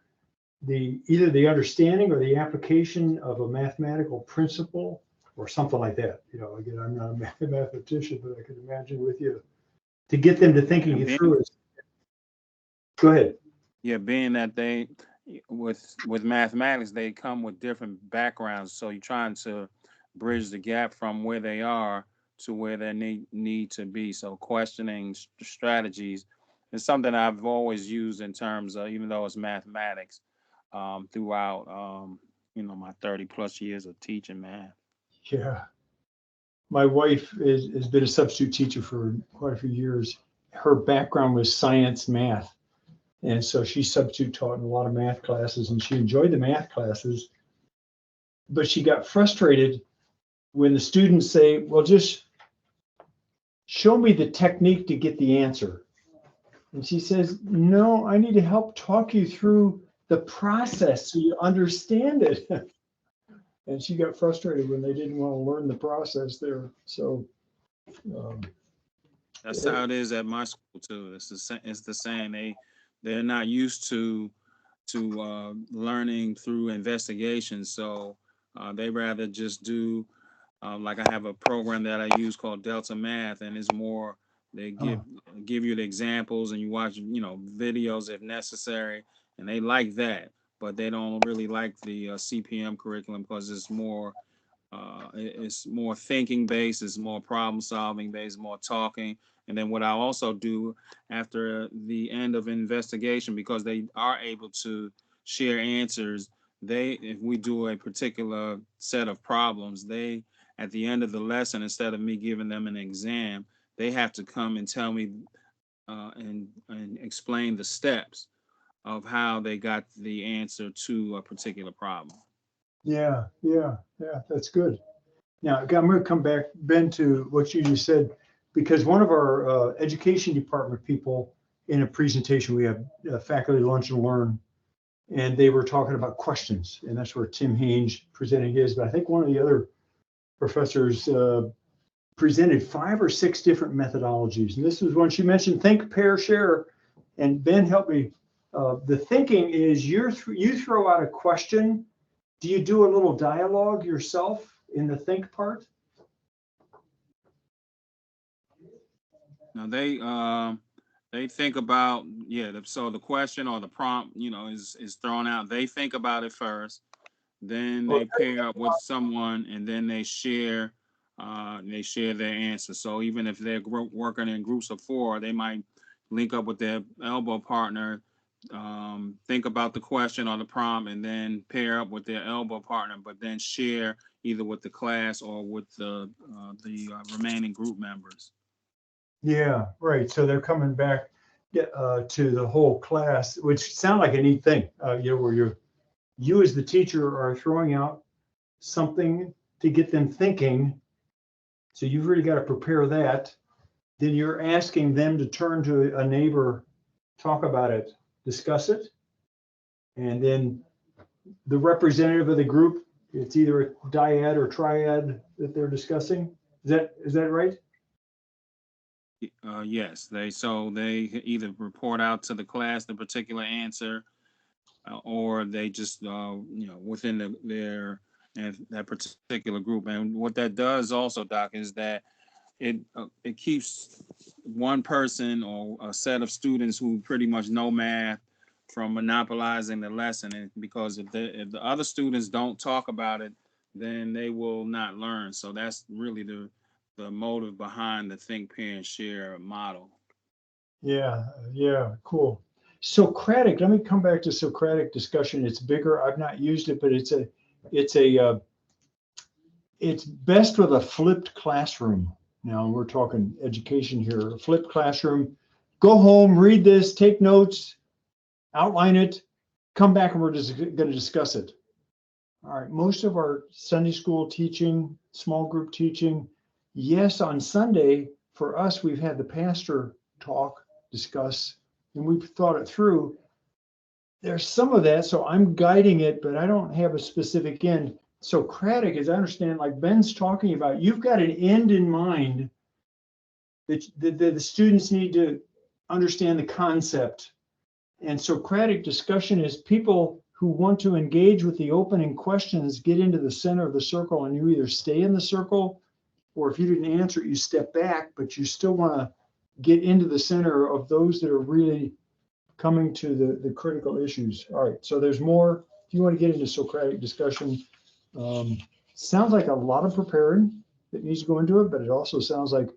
either the understanding or the application of a mathematical principle or something like that. Again, I'm not a mathematician, but I can imagine with you to get them to thinking it through. Go ahead. Yeah, being that they, with mathematics, they come with different backgrounds. So you're trying to bridge the gap from where they are to where they need to be. So questioning strategies it's something I've always used in terms of, even though it's mathematics, throughout, my 30+ years of teaching math. Yeah. My wife has been a substitute teacher for quite a few years. Her background was science, math. And so she substitute taught in a lot of math classes, and she enjoyed the math classes. But she got frustrated when the students say, well, just show me the technique to get the answer. And she says, no, I need to help talk you through the process so you understand it. And she got frustrated when they didn't want to learn the process there. So That's how it is at my school too. It's the same. They're not used to learning through investigation. So they rather just do, like I have a program that I use called Delta Math, and it's more they give you the examples and you watch videos if necessary, and they like that, but they don't really like the CPM curriculum because it's more thinking based, it's more problem solving based, more talking. And then what I also do after the end of investigation, because they are able to share answers, if we do a particular set of problems, they at the end of the lesson, instead of me giving them an exam, they have to come and tell me and explain the steps of how they got the answer to a particular problem. yeah, that's good. Now, I'm going to come back, Ben, to what you just said, because one of our education department people in a presentation, we have faculty lunch and learn, and they were talking about questions, and that's where Tim Haynes presented his, but I think one of the other professors presented 5 or 6 different methodologies. And this was one she mentioned, think, pair, share. And Ben, help me. The thinking is you throw out a question. Do you do a little dialogue yourself in the think part? Now they think about, so the question or the prompt, is thrown out. They think about it first, then they pair up with someone, and then they share their answer. So even if they're working in groups of 4, they might link up with their elbow partner, think about the question or the prompt, and then pair up with their elbow partner, but then share either with the class or with the remaining group members. Yeah, right. So they're coming back to the whole class, which sounds like a neat thing. Where you as the teacher are throwing out something to get them thinking. So you've really got to prepare that. Then you're asking them to turn to a neighbor, talk about it, discuss it, and then the representative of the group, it's either a dyad or triad that they're discussing. Is that right? Yes, they either report out to the class the particular answer, or they just within that particular group. And what that does also, Doc, is that it keeps one person or a set of students who pretty much know math from monopolizing the lesson. And because if the other students don't talk about it, then they will not learn. So that's really the motive behind the think, pair, and share model. Yeah, cool. Socratic, let me come back to Socratic discussion. It's bigger. I've not used it, but it's best with a flipped classroom. Now we're talking education here. A flipped classroom. Go home, read this, take notes, outline it, come back, and we're just going to discuss it. All right. Most of our Sunday school teaching, small group teaching, yes, on Sunday, for us, we've had the pastor talk, discuss, and we've thought it through. There's some of that, so I'm guiding it, but I don't have a specific end. Socratic, as I understand, like Ben's talking about, you've got an end in mind that the students need to understand the concept. And Socratic discussion is people who want to engage with the opening questions get into the center of the circle, and you either stay in the circle, or if you didn't answer it, you step back, but you still want to get into the center of those that are really coming to the critical issues. All right, so there's more. If you want to get into Socratic discussion, sounds like a lot of preparing that needs to go into it, but it also sounds like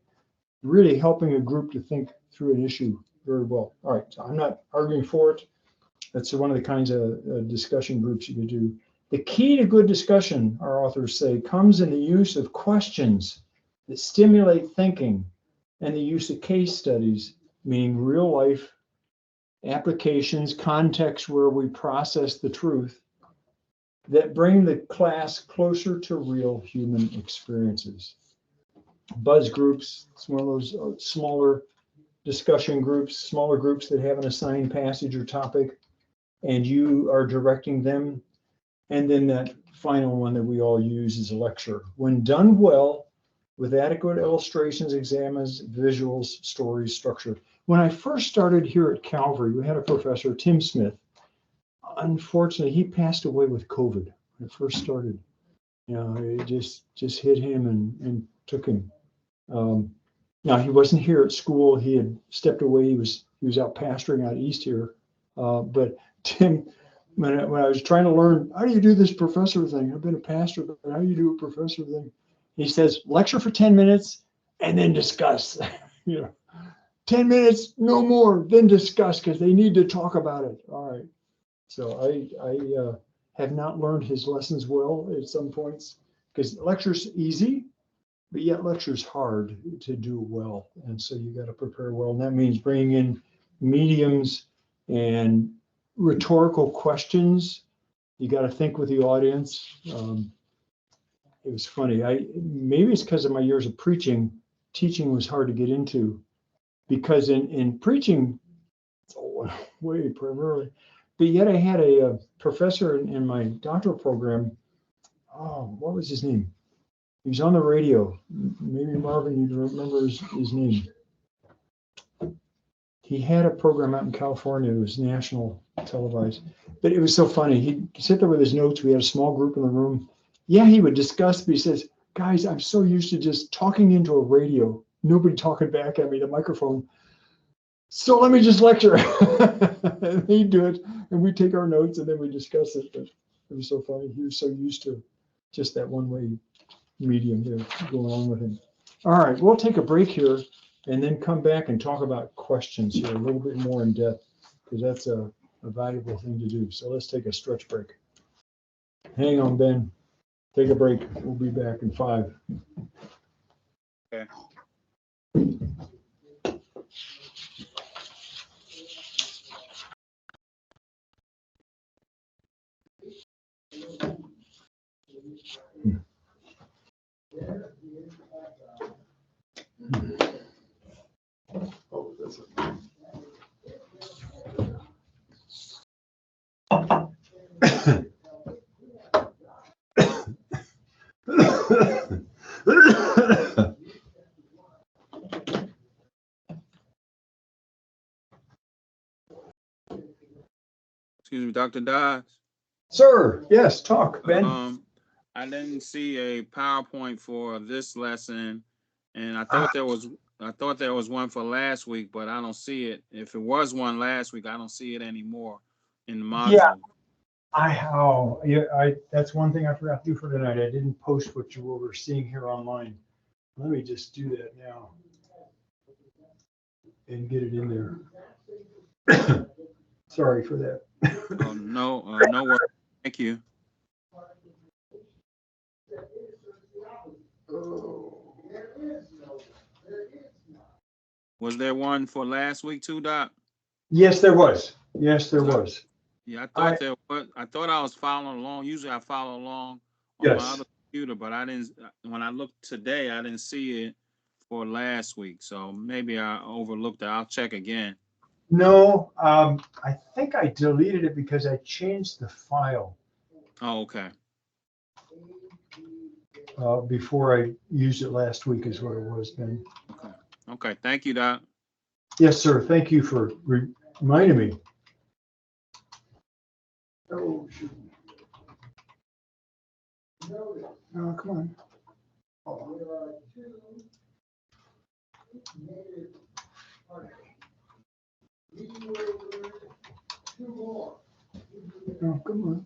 really helping a group to think through an issue very well. All right, so I'm not arguing for it. That's one of the kinds of discussion groups you could do. The key to good discussion, our authors say, comes in the use of questions that stimulate thinking and the use of case studies, meaning real life applications, context where we process the truth, that bring the class closer to real human experiences. Buzz groups, it's one of those smaller discussion groups, smaller groups that have an assigned passage or topic, and you are directing them. And then that final one that we all use is a lecture. When done well, with adequate illustrations, examines, visuals, stories, structure. When I first started here at Calvary, we had a professor, Tim Smith. Unfortunately, he passed away with COVID when I first started. You know, it just hit him and took him. Now he wasn't here at school. He had stepped away. He was out pastoring out east here. But Tim, when I was trying to learn, how do you do this professor thing? I've been a pastor, but how do you do a professor thing? He says, lecture for 10 minutes and then discuss. 10 minutes, no more, then discuss, because they need to talk about it. All right. So I have not learned his lessons well at some points, because lecture's easy, but yet lecture's hard to do well. And so you got to prepare well. And that means bringing in mediums and rhetorical questions. You got to think with the audience. It was funny. Maybe it's because of my years of preaching. Teaching was hard to get into, because in preaching, way primarily, but yet I had a professor in my doctoral program. Oh, what was his name? He was on the radio. Maybe Marvin, you remember his name. He had a program out in California. It was national televised, but it was so funny. He'd sit there with his notes. We had a small group in the room. Yeah, he would discuss, but he says, guys, I'm so used to just talking into a radio, nobody talking back at me, the microphone. So let me just lecture. And he'd do it, and we'd take our notes, and then we discuss it. But it was so funny. He was so used to just that one-way medium there going on with him. All right, we'll take a break here and then come back and talk about questions here a little bit more in depth, because that's a valuable thing to do. So let's take a stretch break. Hang on, Ben. Take a break. We'll be back in 5. Okay. Oh, that's Excuse me, Dr. Dodds. Sir, yes, talk, Ben. I didn't see a PowerPoint for this lesson, and I thought there was one for last week, but I don't see it. If it was one last week, I don't see it anymore in the module. Yeah, that's one thing I forgot to do for tonight. I didn't post what you were seeing here online. Let me just do that now and get it in there. Sorry for that. Oh, no worries. Thank you. Was there one for last week too, Doc? Yes, there was. Yes, there was. Yeah, I thought I was following along. Usually I follow along on Yes. my other computer, but I didn't. When I looked today, I didn't see it for last week. So maybe I overlooked it. I'll check again. No, I think I deleted it because I changed the file. Oh, okay. Before I used it last week is what it was, Ben. Okay. Thank you, Doc. Yes, sir. Thank you for reminding me. Oh, shoot. Oh, come on. Oh, oh come on.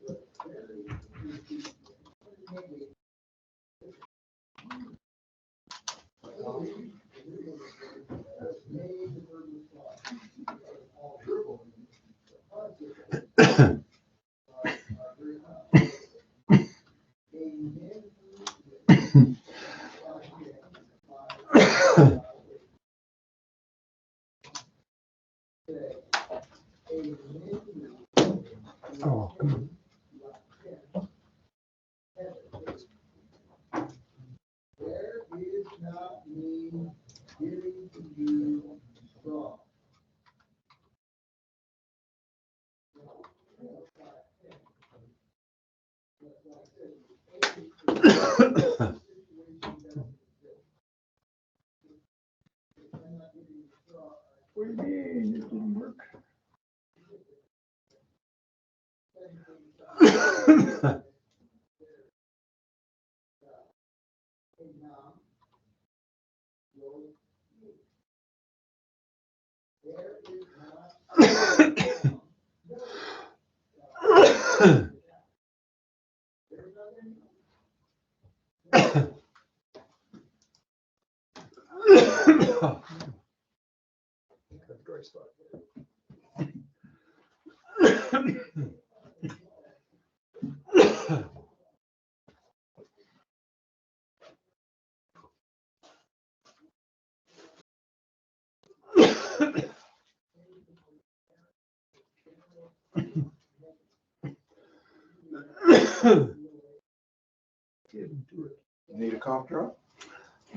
Didn't do it. Need a cough drop?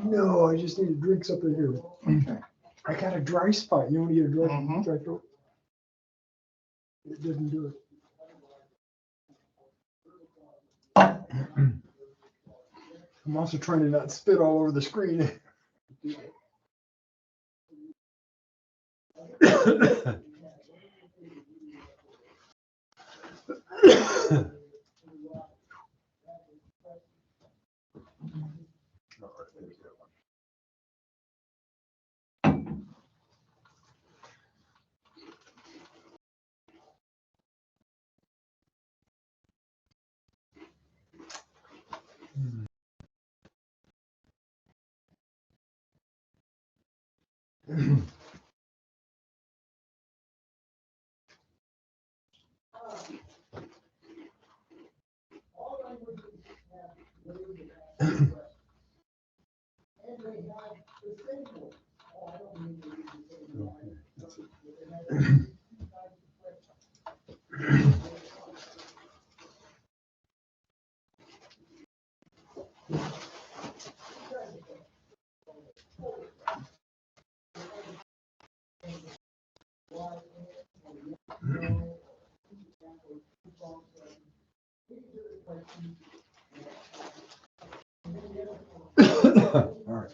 No, I just need to drink something here. Okay. I got a dry spot. You want to get a dry, Mhm. dry throat? It didn't do it. I'm also trying to not spit all over the screen. All right.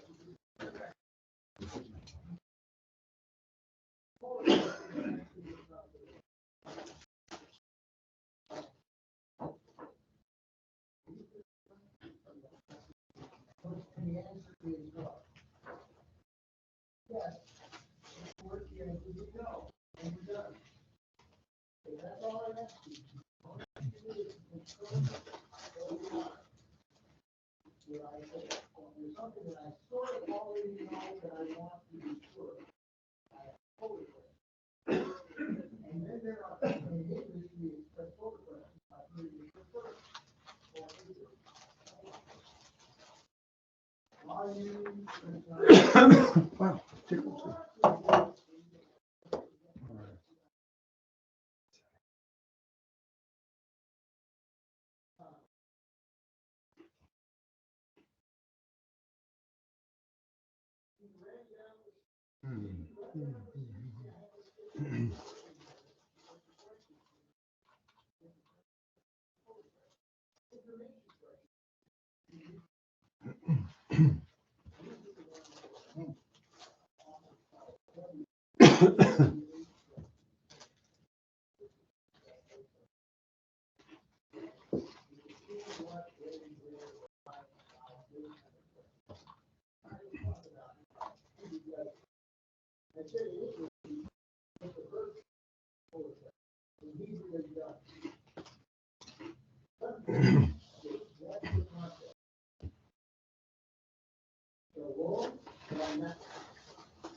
Wow. Tickles.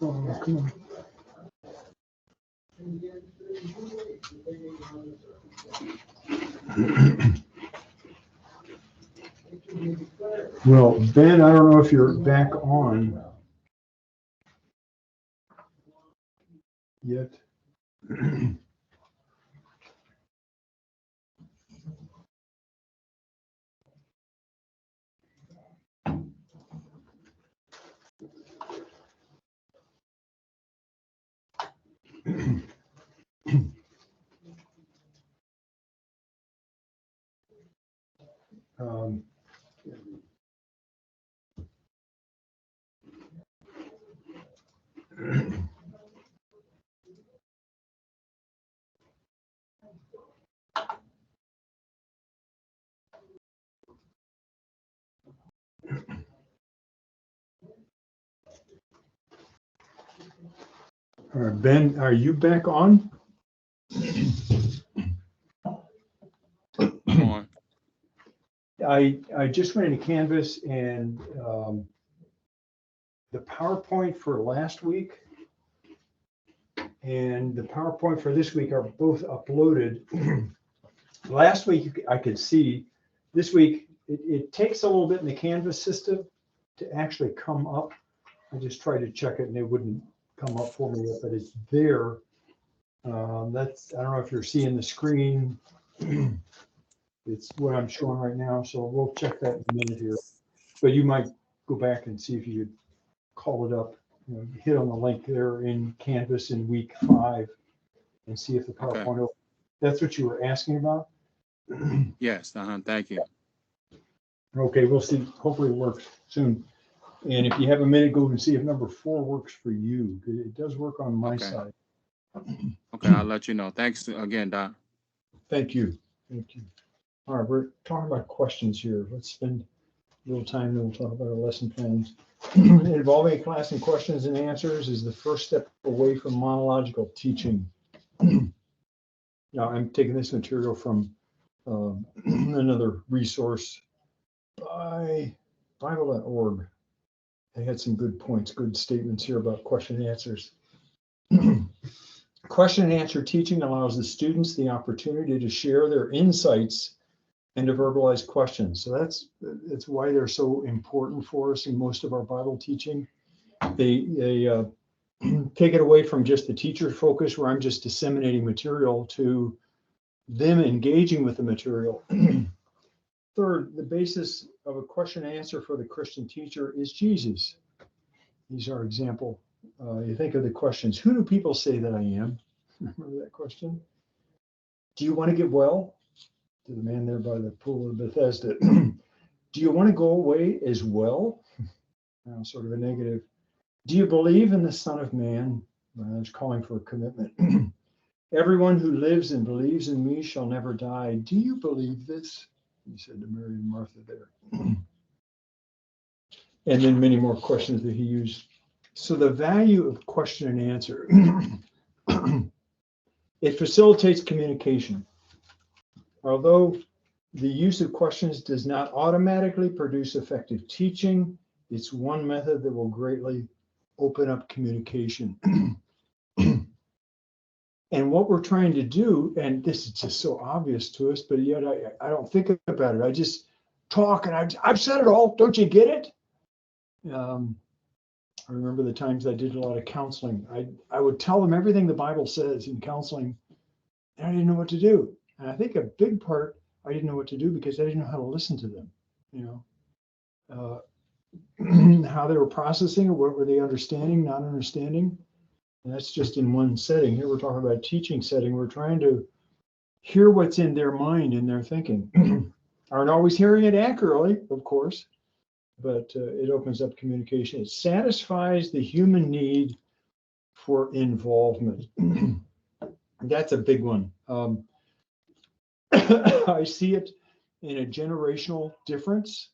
Oh, come on. Well, Ben, I don't know if you're back on yet. Um, all right, Ben, are you back on? I just went into Canvas and the PowerPoint for last week and the PowerPoint for this week are both uploaded. Last week I could see. This week it takes a little bit in the Canvas system to actually come up. I just tried to check it and it wouldn't come up for me yet, but it's there. That's, I don't know if you're seeing the screen. It's what I'm showing right now, so we'll check that in a minute here. But you might go back and see if you could call it up, you know, hit on the link there in Canvas in week 5 and see if the PowerPoint. Okay. That's what you were asking about? Yes, thank you. Okay, we'll see. Hopefully it works soon. And if you have a minute, go and see if number 4 works for you. It does work on my side. Okay, I'll let you know. Thanks again, Doc. Thank you. Thank you. All right, we're talking about questions here. Let's spend a little time, then we'll talk about our lesson plans. Involving a class in questions and answers is the first step away from monological teaching. Now, I'm taking this material from another resource by Bible.org. They had some good points, good statements here about question and answers. Question and answer teaching allows the students the opportunity to share their insights and to verbalize questions. So that's why they're so important for us in most of our Bible teaching. They take it away from just the teacher focus where I'm just disseminating material to them engaging with the material. Third, the basis of a question and answer for the Christian teacher is Jesus. He's our example. You think of the questions. Who do people say that I am? Remember that question? Do you want to get well? To the man there by the pool of Bethesda. Do you want to go away as well? Sort of a negative. Do you believe in the Son of Man? It's calling for a commitment. Everyone who lives and believes in me shall never die. Do you believe this? He said to Mary and Martha there. And then many more questions that he used. So the value of question and answer. It facilitates communication. Although the use of questions does not automatically produce effective teaching, it's one method that will greatly open up communication. And what we're trying to do, and this is just so obvious to us, but yet I don't think about it. I just talk and I've said it all. Don't you get it? I remember the times I did a lot of counseling. I would tell them everything the Bible says in counseling, and I didn't know what to do. And I think a big part, I didn't know what to do because I didn't know how to listen to them, you know, how they were processing or what were they understanding, not understanding. And that's just in one setting. Here we're talking about a teaching setting. We're trying to hear what's in their mind and their thinking. Aren't always hearing it accurately, of course, but it opens up communication. It satisfies the human need for involvement. That's a big one. I see it in a generational difference.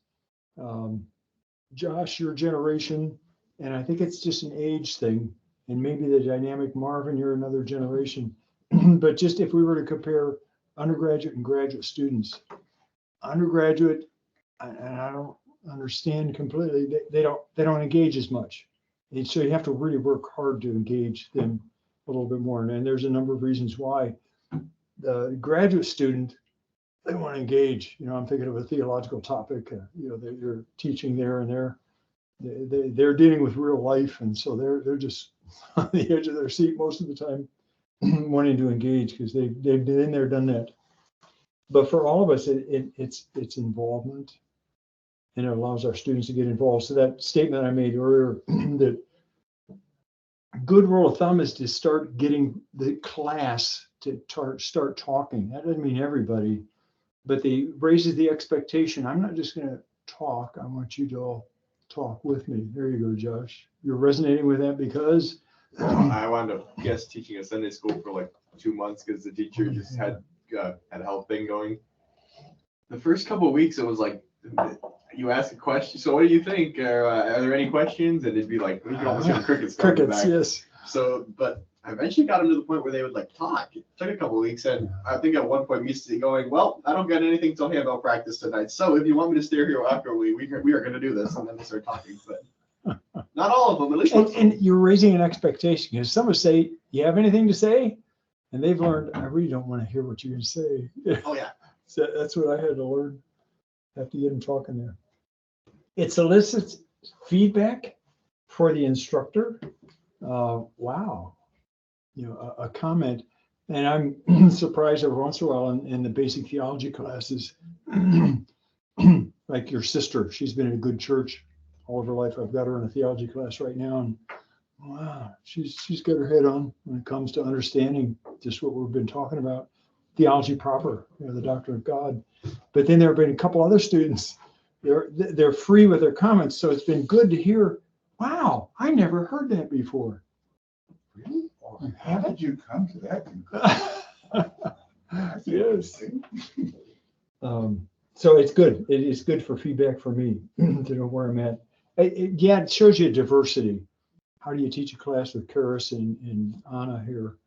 Josh, your generation, and I think it's just an age thing, and maybe the dynamic, Marvin, you're another generation. But just if we were to compare undergraduate and graduate students, undergraduate, and I don't understand completely, they don't engage as much. And so you have to really work hard to engage them a little bit more. And there's a number of reasons why. The graduate student, they want to engage. You know, I'm thinking of a theological topic. You know, they're teaching there, and they're dealing with real life, and so they're just on the edge of their seat most of the time, wanting to engage because they've been there, done that. But for all of us, it's involvement, and it allows our students to get involved. So that statement I made earlier that good rule of thumb is to start getting the class to start talking. That doesn't mean everybody, but they raises the expectation. I'm not just going to talk. I want you to all talk with me. There you go, Josh. You're resonating with that because I wound up teaching a Sunday school for like 2 months because the teacher just had a health thing going. The first couple of weeks, it was like you ask a question. So what do you think? Are there any questions? And it'd be like, you almost hear crickets. Crickets, yes. So, but I eventually got them to the point where they would like talk. It took a couple of weeks, and I think at one point me going, well, I don't get anything till handball practice tonight. So if you want me to stay here after we are going to do this, and then they start talking. But not all of them, at least. And you're raising an expectation because some would say, "You have anything to say?" And they've learned, "I really don't want to hear what you're going to say." Oh yeah. So that's what I had to learn. Have to get them talking there. It solicits feedback for the instructor. Wow. A comment. And I'm surprised every once in a while in the basic theology classes, like your sister, she's been in a good church all of her life. I've got her in a theology class right now. And wow, she's got her head on when it comes to understanding just what we've been talking about. Theology proper, the doctrine of God. But then there have been a couple other students, they're free with their comments. So it's been good to hear, wow, I never heard that before. Really? How did you come to that conclusion? Yes. So it's good. It is good for feedback for me to know where I'm at. It shows you diversity. How do you teach a class with Karis and Anna here?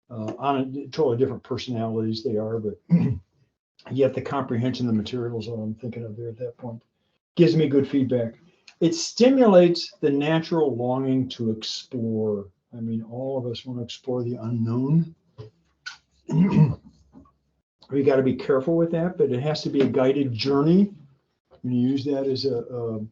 Anna, totally different personalities they are, but yet the comprehension of the materials that I'm thinking of there at that point gives me good feedback. It stimulates the natural longing to explore. I mean, all of us want to explore the unknown. We got to be careful with that, but it has to be a guided journey. When you use that as a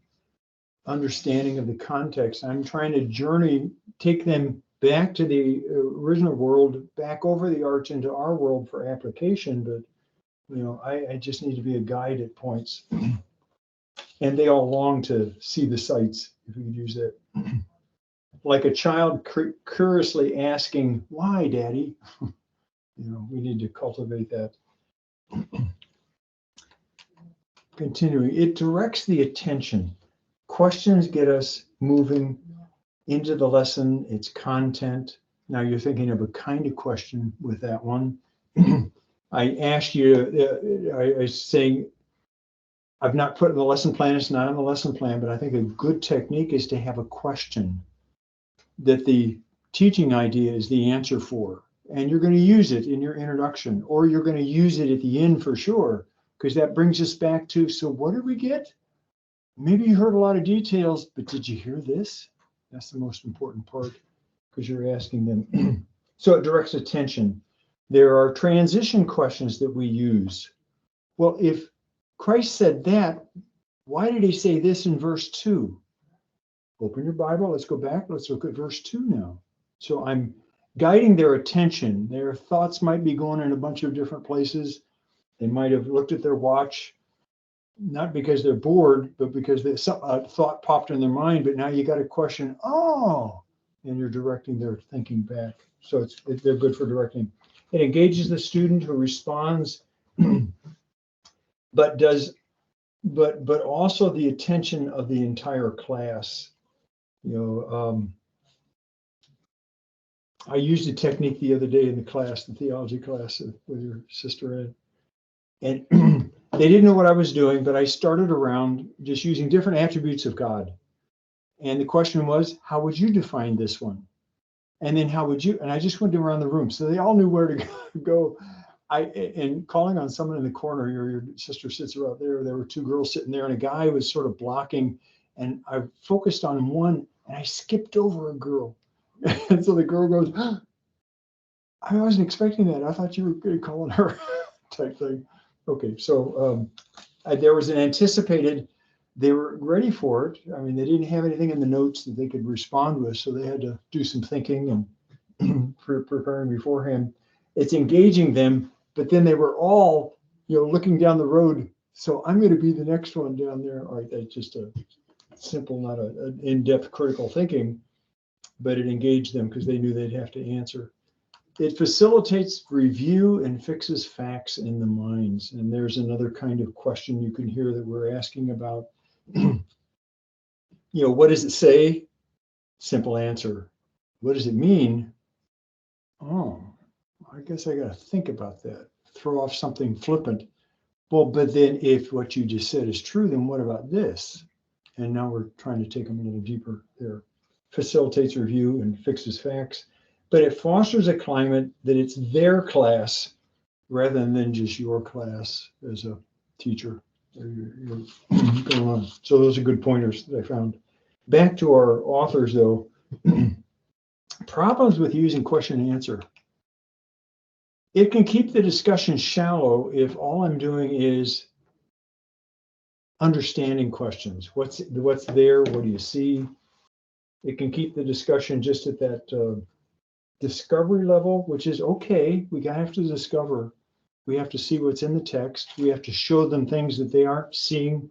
understanding of the context, I'm trying to journey, take them back to the original world, back over the arch into our world for application. But I just need to be a guide at points. And they all long to see the sights, if we could use that. Like a child curiously asking, "Why, Daddy?" We need to cultivate that. Continuing, it directs the attention. Questions get us moving into the lesson, its content. Now you're thinking of a kind of question with that one. I asked you, I was saying, I've not put in the lesson plan, it's not in the lesson plan, but I think a good technique is to have a question that the teaching idea is the answer for. And you're going to use it in your introduction, or you're going to use it at the end for sure, because that brings us back to, so what did we get? Maybe you heard a lot of details, but did you hear this? That's the most important part, because you're asking them. So it directs attention. There are transition questions that we use. Well, if Christ said that, why did he say this in verse 2? Open your Bible. Let's go back. Let's look at verse 2 now. So I'm guiding their attention. Their thoughts might be going in a bunch of different places. They might have looked at their watch, not because they're bored, but because a thought popped in their mind. But now you got a question. Oh, and you're directing their thinking back. So they're good for directing. It engages the student who responds, but also the attention of the entire class. I used a technique the other day in the class, the theology class with your sister Ed, and they didn't know what I was doing, but I started around just using different attributes of God. And the question was, how would you define this one? And then how would you, and I just went around the room. So they all knew where to go. And calling on someone in the corner, your sister sits right there. There were two girls sitting there and a guy was sort of blocking. And I focused on one and I skipped over a girl. And so the girl goes, I wasn't expecting that. I thought you were going to call on her type thing. Okay, so there was an anticipated, they were ready for it. I mean, they didn't have anything in the notes that they could respond with, so they had to do some thinking and preparing beforehand. It's engaging them, but then they were all, looking down the road. So I'm going to be the next one down there. All right, that's just a simple, not an in-depth critical thinking, but it engaged them because they knew they'd have to answer. It facilitates review and fixes facts in the minds. And there's another kind of question you can hear that we're asking about. What does it say? Simple answer. What does it mean? Oh, I guess I got to think about that. Throw off something flippant. Well, but then if what you just said is true, then what about this? And now we're trying to take them a little deeper there. Facilitates review and fixes facts. but it fosters a climate that it's their class rather than just your class as a teacher. You're going on. So those are good pointers that I found. Back to our authors, though. Problems with using question and answer. It can keep the discussion shallow if all I'm doing is understanding questions. What's there? What do you see? It can keep the discussion just at that discovery level, which is okay. We have to discover. We have to see what's in the text. We have to show them things that they aren't seeing.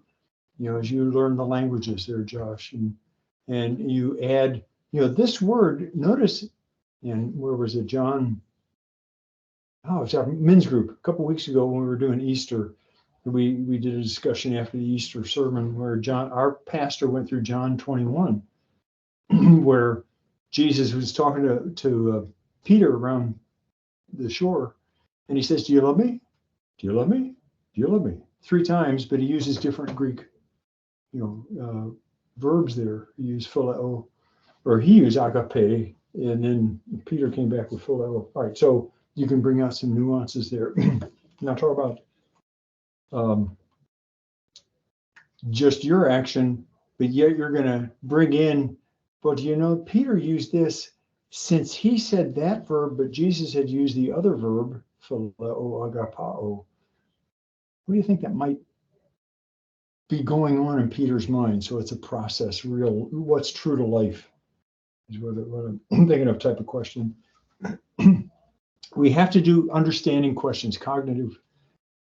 You know, as you learn the languages there, Josh, and you add, you know, this word. Notice, and where was it, John? Oh, it's our men's group. A couple of weeks ago when we were doing Easter, we did a discussion after the Easter sermon where our pastor went through John 21, where Jesus was talking to Peter around the shore, and he says, "Do you love me? Do you love me? Do you love me?" 3 times, but he uses different Greek, verbs there. He used phileo, or he used agape, and then Peter came back with phileo. All right, so you can bring out some nuances there. Now talk about just your action, but yet you're going to bring in, but Peter used this since he said that verb, but Jesus had used the other verb, phileo, agapao. What do you think that might be going on in Peter's mind? So it's a process, real, what's true to life is what I'm thinking of type of question. We have to do understanding questions, cognitive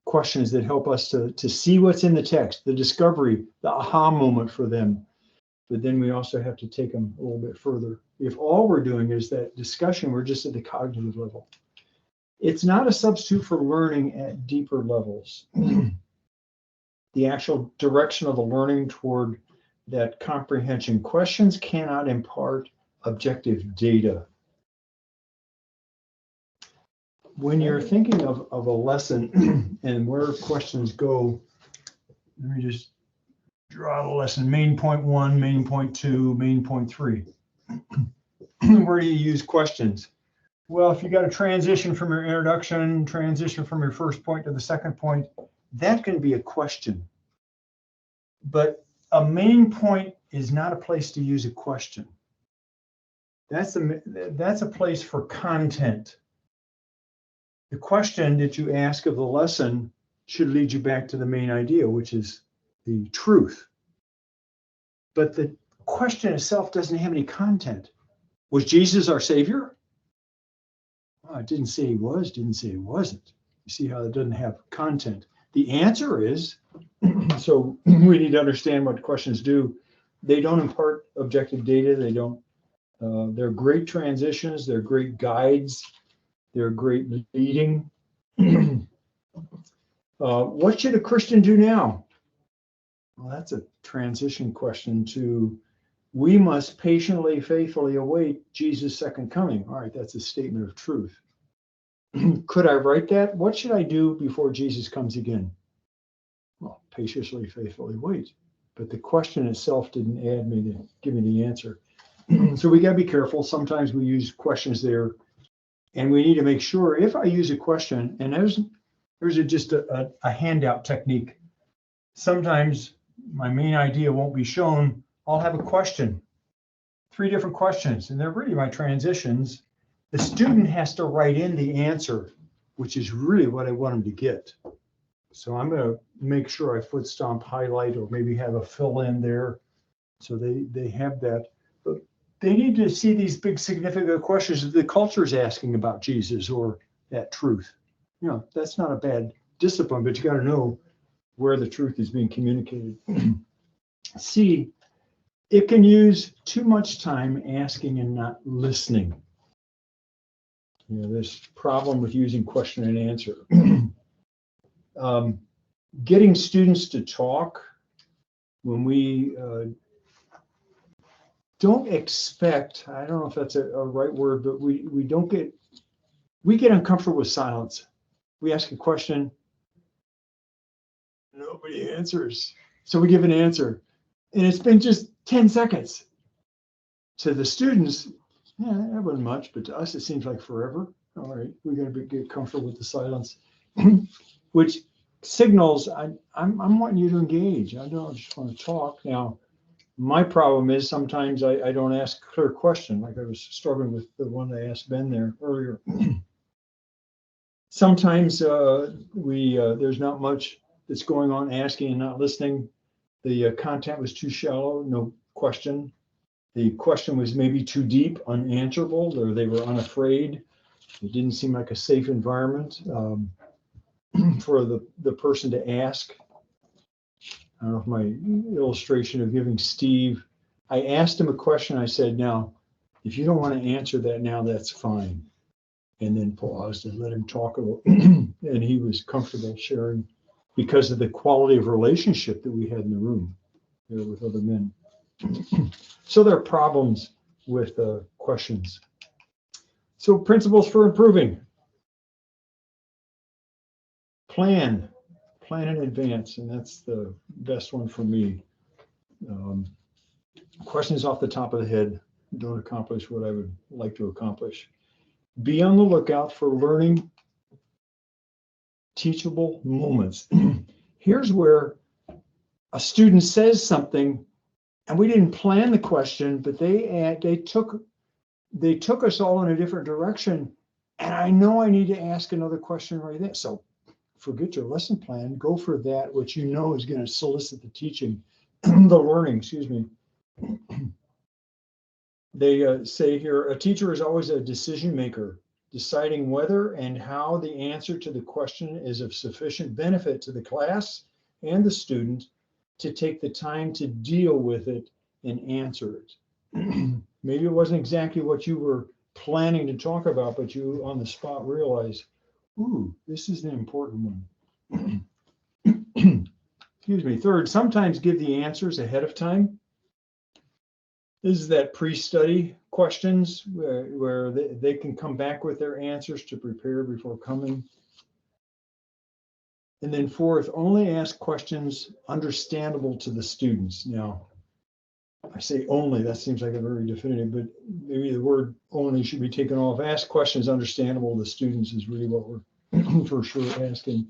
questions that help us to see what's in the text, the discovery, the aha moment for them. But then we also have to take them a little bit further. If all we're doing is that discussion, we're just at the cognitive level. It's not a substitute for learning at deeper levels. The actual direction of the learning toward that comprehension. Questions cannot impart objective data. When you're thinking of a lesson and where questions go, let me just draw the lesson. Main point 1, main point 2, main point 3. Where do you use questions? Well, if you got a transition from your introduction, transition from your first point to the second point, that can be a question. But a main point is not a place to use a question. That's a place for content. The question that you ask of the lesson should lead you back to the main idea, which is the truth. But the question itself doesn't have any content. Was Jesus our Savior? Well, it didn't say he was, didn't say he wasn't. You see how it doesn't have content. The answer is, so we need to understand what questions do. They don't impart objective data. They don't. They're great transitions. They're great guides. They're great leading. What should a Christian do now? Well, that's a transition question to, we must patiently, faithfully await Jesus' second coming. All right, that's a statement of truth. Could I write that? What should I do before Jesus comes again? Well, patiently, faithfully wait. But the question itself didn't give me the answer. So we got to be careful. Sometimes we use questions there. And we need to make sure if I use a question, and there's just a handout technique. Sometimes my main idea won't be shown. I'll have a question, 3 different questions, and they're really my transitions. The student has to write in the answer, which is really what I want them to get. So I'm going to make sure I foot stomp, highlight, or maybe have a fill in there. So they have that. But they need to see these big significant questions that the culture is asking about Jesus or that truth. That's not a bad discipline, but you got to know where the truth is being communicated. C, it can use too much time asking and not listening. This problem with using question and answer. Getting students to talk when we don't expect, I don't know if that's a right word, but we get uncomfortable with silence. We ask a question, nobody answers. So we give an answer. And it's been just 10 seconds. To the students, Yeah, that wasn't much, but to us, it seems like forever. All right, we gotta get comfortable with the silence, which signals I'm wanting you to engage. I don't just want to talk. Now, my problem is sometimes I don't ask a clear question, like I was struggling with the one I asked Ben there earlier. Sometimes there's not much that's going on, asking and not listening. The content was too shallow, no question. The question was maybe too deep, unanswerable, or they were unafraid. It didn't seem like a safe environment for the person to ask. I don't know if my illustration of giving Steve, I asked him a question. I said, now, if you don't want to answer that now, that's fine. And then paused and let him talk a little. And he was comfortable sharing because of the quality of relationship that we had in the room there with other men. So there are problems with questions. So principles for improving. Plan in advance, and that's the best one for me. Questions off the top of the head don't accomplish what I would like to accomplish. Be on the lookout for learning teachable moments. Here's where a student says something and we didn't plan the question, but they took us all in a different direction. And I know I need to ask another question right there. So forget your lesson plan, go for that, which you know is going to solicit the teaching, the learning, excuse me. They say here, a teacher is always a decision maker, deciding whether and how the answer to the question is of sufficient benefit to the class and the student to take the time to deal with it and answer it. Maybe it wasn't exactly what you were planning to talk about, but you on the spot realize, ooh, this is an important one. Excuse me. Third, sometimes give the answers ahead of time. This is that pre-study questions where they can come back with their answers to prepare before coming. And then fourth, only ask questions understandable to the students. Now, I say only, that seems like a very definitive, but maybe the word only should be taken off. Ask questions understandable to the students is really what we're for sure asking.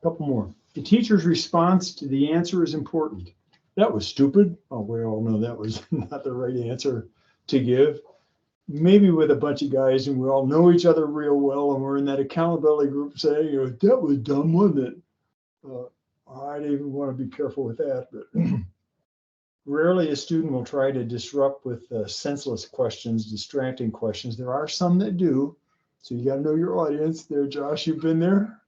Couple more. The teacher's response to the answer is important. That was stupid. Oh, we all know that was not the right answer to give. Maybe with a bunch of guys and we all know each other real well and we're in that accountability group saying, that was dumb, wasn't it? I'd even want to be careful with that, but rarely a student will try to disrupt with senseless questions, distracting questions. There are some that do. So you got to know your audience there, Josh. You've been there?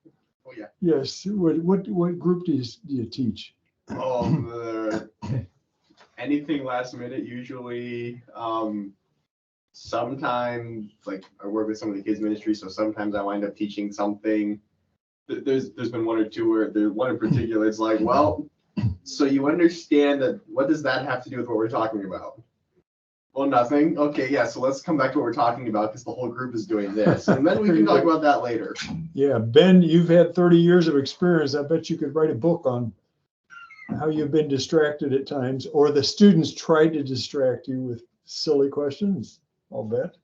Oh, yeah. Yes. What group do you teach? Anything last minute, usually. Sometimes, like, I work with some of the kids ministry, so sometimes I wind up teaching something. There's been one or two where there's one in particular. It's like, well, so you understand that? What does that have to do with what we're talking about? Well, nothing. Okay, yeah. So let's come back to what we're talking about because the whole group is doing this, and then we can talk about that later. Yeah, Ben, you've had 30 years of experience. I bet you could write a book on how you've been distracted at times, or the students tried to distract you with silly questions. I'll bet.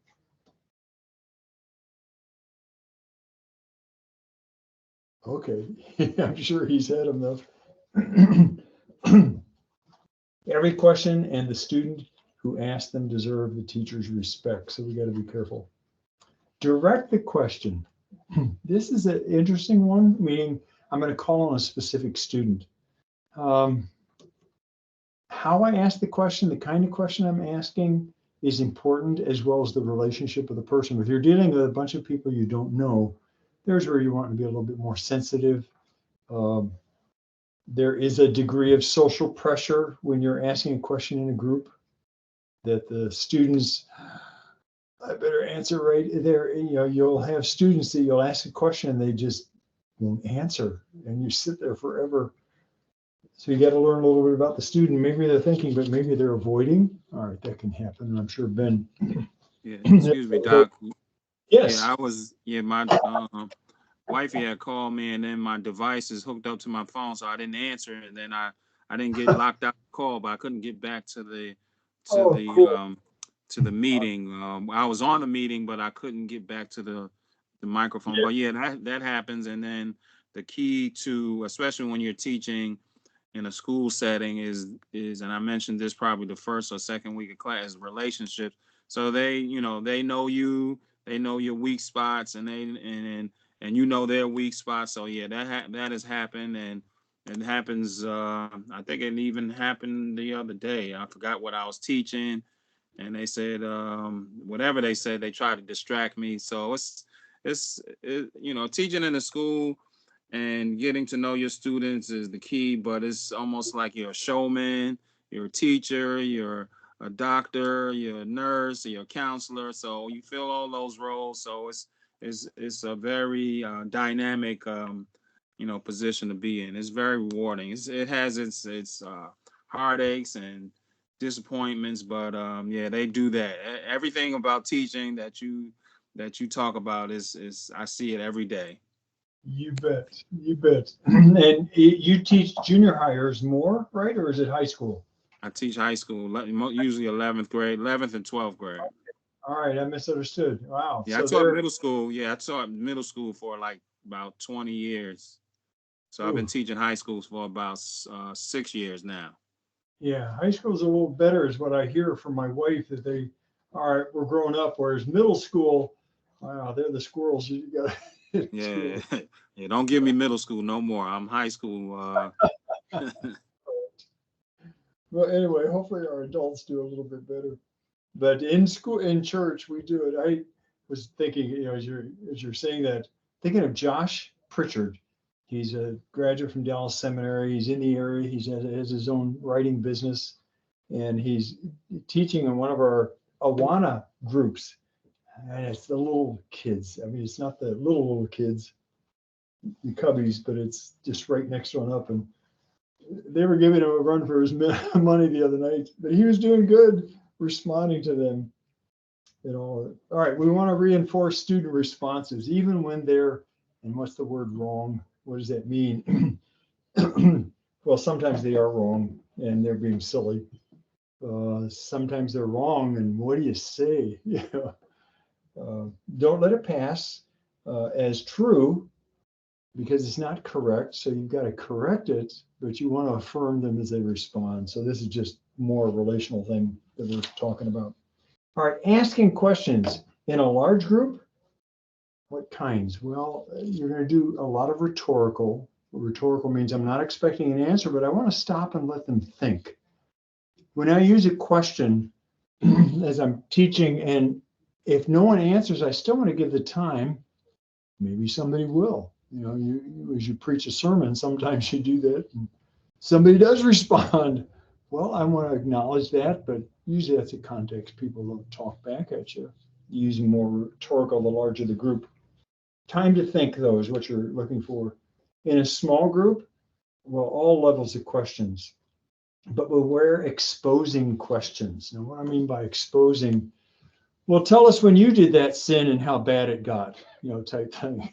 Okay, I'm sure he's had them though. Every question and the student who asked them deserve the teacher's respect, so we got to be careful. Direct the question. This is an interesting one, meaning I'm going to call on a specific student. How I ask the question, the kind of question I'm asking is important, as well as the relationship of the person. If you're dealing with a bunch of people you don't know, there's where you want to be a little bit more sensitive. There is a degree of social pressure when you're asking a question in a group that the students, I better answer right there. You'll have students that you'll ask a question and they just won't answer, and you sit there forever. So you got to learn a little bit about the student. Maybe they're thinking, but maybe they're avoiding. All right, that can happen. And I'm sure Ben. Yeah, excuse me, Doc. Yes. Yeah, my wifey had called me, and then my device is hooked up to my phone, so I didn't answer, and then I didn't get locked out the call, but I couldn't get back to the Cool. to the meeting. I was on the meeting, but I couldn't get back to the microphone. Yeah. But yeah, that happens. And then the key to, especially when you're teaching in a school setting, is and I mentioned this probably the first or second week of class, is relationships. So they know you, they know your weak spots, and and you know their weak spots. So yeah, that has happened, and it happens. I think it even happened the other day. I forgot what I was teaching, and they said whatever they said, they tried to distract me. So teaching in a school and getting to know your students is the key, but it's almost like you're a showman, you're a teacher, you're a doctor, you're a nurse, you're a counselor. So you fill all those roles. So it's a very dynamic position to be in. It's very rewarding. It has its heartaches and disappointments, but yeah, they do that. Everything about teaching that you talk about is I see it every day. You bet. You bet. And you teach junior hires more, right? Or is it high school? I teach high school, usually 11th grade, 11th and 12th grade. All right, I misunderstood. Wow. Yeah, So I taught they're, middle school. Yeah, I taught middle school for like about 20 years. So I've been ooh, teaching high schools for about 6 years now. yeah, high school's a little better is what I hear from my wife, that they, all right, we're growing up, whereas middle school, wow, they're the squirrels you got. Yeah, yeah. Don't give me middle school no more. I'm high school. Well, anyway, hopefully our adults do a little bit better. But in school, in church, we do it. I was thinking, as you're saying that, thinking of Josh Pritchard. He's a graduate from Dallas Seminary. He's in the area. He has his own writing business, and he's teaching in one of our Awana groups. And it's the little kids. I mean, it's not the little kids, the cubbies, but it's just right next one up. And they were giving him a run for his money the other night, but he was doing good responding to them. All right, we want to reinforce student responses, even when they're, and what's the word, wrong? What does that mean? Well, sometimes they are wrong and they're being silly. Sometimes they're wrong, and what do you say? Don't let it pass as true, because it's not correct. So you've got to correct it, but you want to affirm them as they respond. So this is just more a relational thing that we're talking about. All right, asking questions in a large group. What kinds? Well, you're going to do a lot of rhetorical. Rhetorical means I'm not expecting an answer, but I want to stop and let them think. When I use a question as I'm teaching, and if no one answers, I still want to give the time. Maybe somebody will. As you preach a sermon, sometimes you do that, and somebody does respond. Well, I want to acknowledge that, but usually that's a context. People don't talk back at you. Using more rhetorical, the larger the group. Time to think, though, is what you're looking for. In a small group, well, all levels of questions, but beware exposing questions. Now, what I mean by exposing, well, tell us when you did that sin and how bad it got, type thing.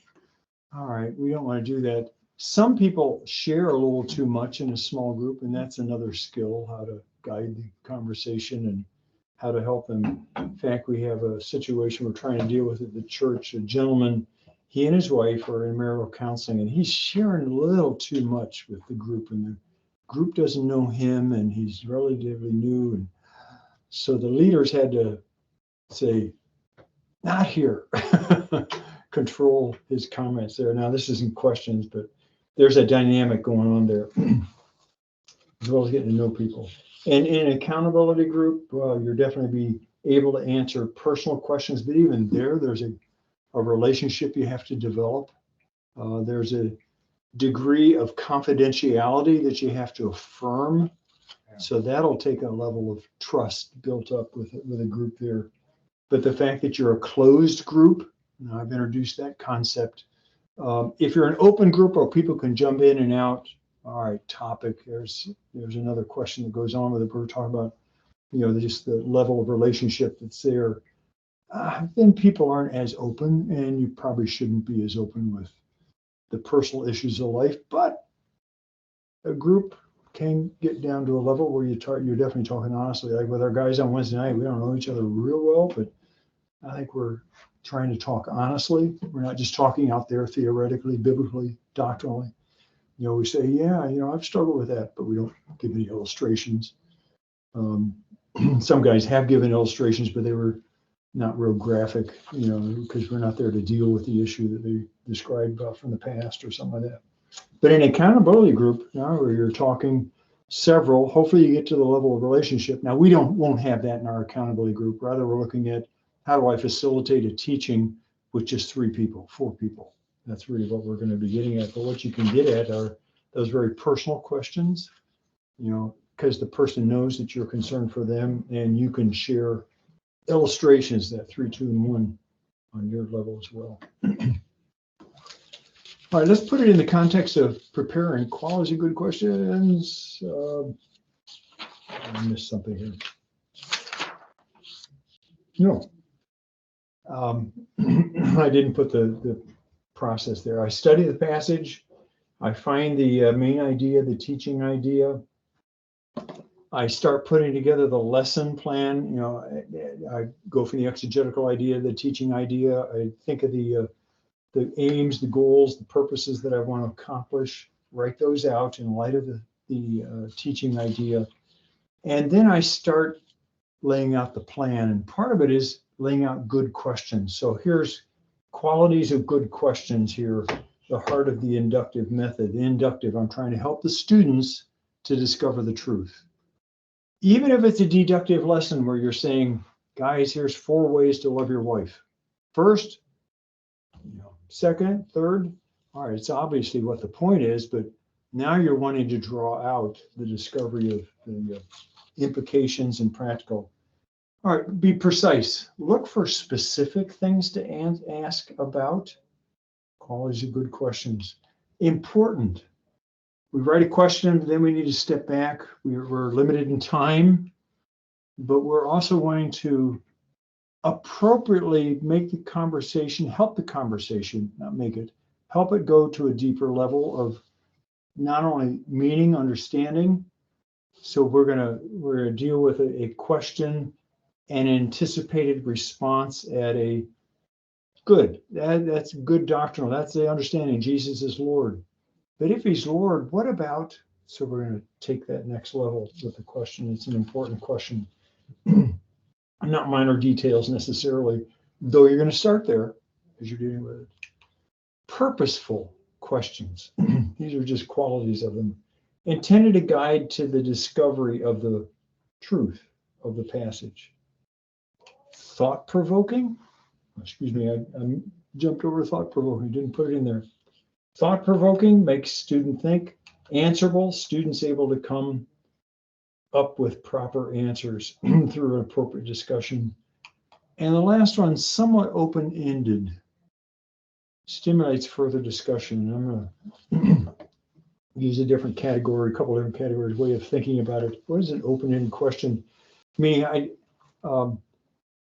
All right, we don't want to do that. Some people share a little too much in a small group, and that's another skill, how to guide the conversation and how to help them. In fact, we have a situation we're trying to deal with at the church. A gentleman, he and his wife are in marital counseling, and he's sharing a little too much with the group, and the group doesn't know him, and he's relatively new. And so the leaders had to say, not here. Control his comments there. Now, this isn't questions, but there's a dynamic going on there, as well as getting to know people. And in an accountability group, well, you're definitely be able to answer personal questions, but even there's a relationship you have to develop. There's a degree of confidentiality that you have to affirm. So that'll take a level of trust built up with a group there. But the fact that you're a closed group, now I've introduced that concept. If you're an open group where people can jump in and out, all right, topic, there's another question that goes on with it. We're talking about, just the level of relationship that's there. Then people aren't as open, and you probably shouldn't be as open with the personal issues of life. But a group, can get down to a level where you're definitely talking honestly. Like with our guys on Wednesday night, we don't know each other real well, but I think we're trying to talk honestly. We're not just talking out there theoretically, biblically, doctrinally. You know, we say, yeah, you know, I've struggled with that, but we don't give any illustrations. Some guys have given illustrations, but they were not real graphic, you know, because we're not there to deal with the issue that they described from the past or something like that. But in accountability group, now where you're talking several, hopefully you get to the level of relationship. Now we won't have that in our accountability group. Rather, we're looking at how do I facilitate a teaching with just 3 people, 4 people. That's really what we're going to be getting at. But what you can get at are those very personal questions, you know, because the person knows that you're concerned for them, and you can share illustrations that 3, 2, and 1 on your level as well. All right, let's put it in the context of preparing quality good questions. I missed something here. No. I didn't put the process there. I study the passage. I find the main idea, the teaching idea. I start putting together the lesson plan. You know, I go from the exegetical idea, the teaching idea. I think of the aims, the goals, the purposes that I want to accomplish. Write those out in light of the teaching idea, and then I start laying out the plan. And part of it is laying out good questions. So here's qualities of good questions here, the heart of the inductive method. The inductive, I'm trying to help the students to discover the truth. Even if it's a deductive lesson where you're saying, guys, here's 4 ways to love your wife. First, you know, second, third. All right, it's obviously what the point is, but now you're wanting to draw out the discovery of the implications and practical. All right, be precise. Look for specific things to ask about. Qualities of good questions. Important. We write a question, then we need to step back. We're limited in time, but we're also wanting to appropriately make the conversation, help the conversation, not make it, help it go to a deeper level of not only meaning, understanding. So we're gonna deal with a question and anticipated response at a good. That's good doctrinal. That's the understanding. Jesus is Lord. But if he's Lord, what about? So we're going to take that next level with the question. It's an important question. Not minor details necessarily, though you're going to start there as you're dealing with it. Purposeful questions. These are just qualities of them. Intended to guide to the discovery of the truth of the passage. Thought-provoking. Excuse me, I jumped over thought-provoking, didn't put it in there. Thought-provoking makes student think. Answerable, students able to come up with proper answers through an appropriate discussion. And the last one, somewhat open-ended, stimulates further discussion. I'm going to use a different category, a couple different categories, way of thinking about it. What is an open-ended question? Meaning,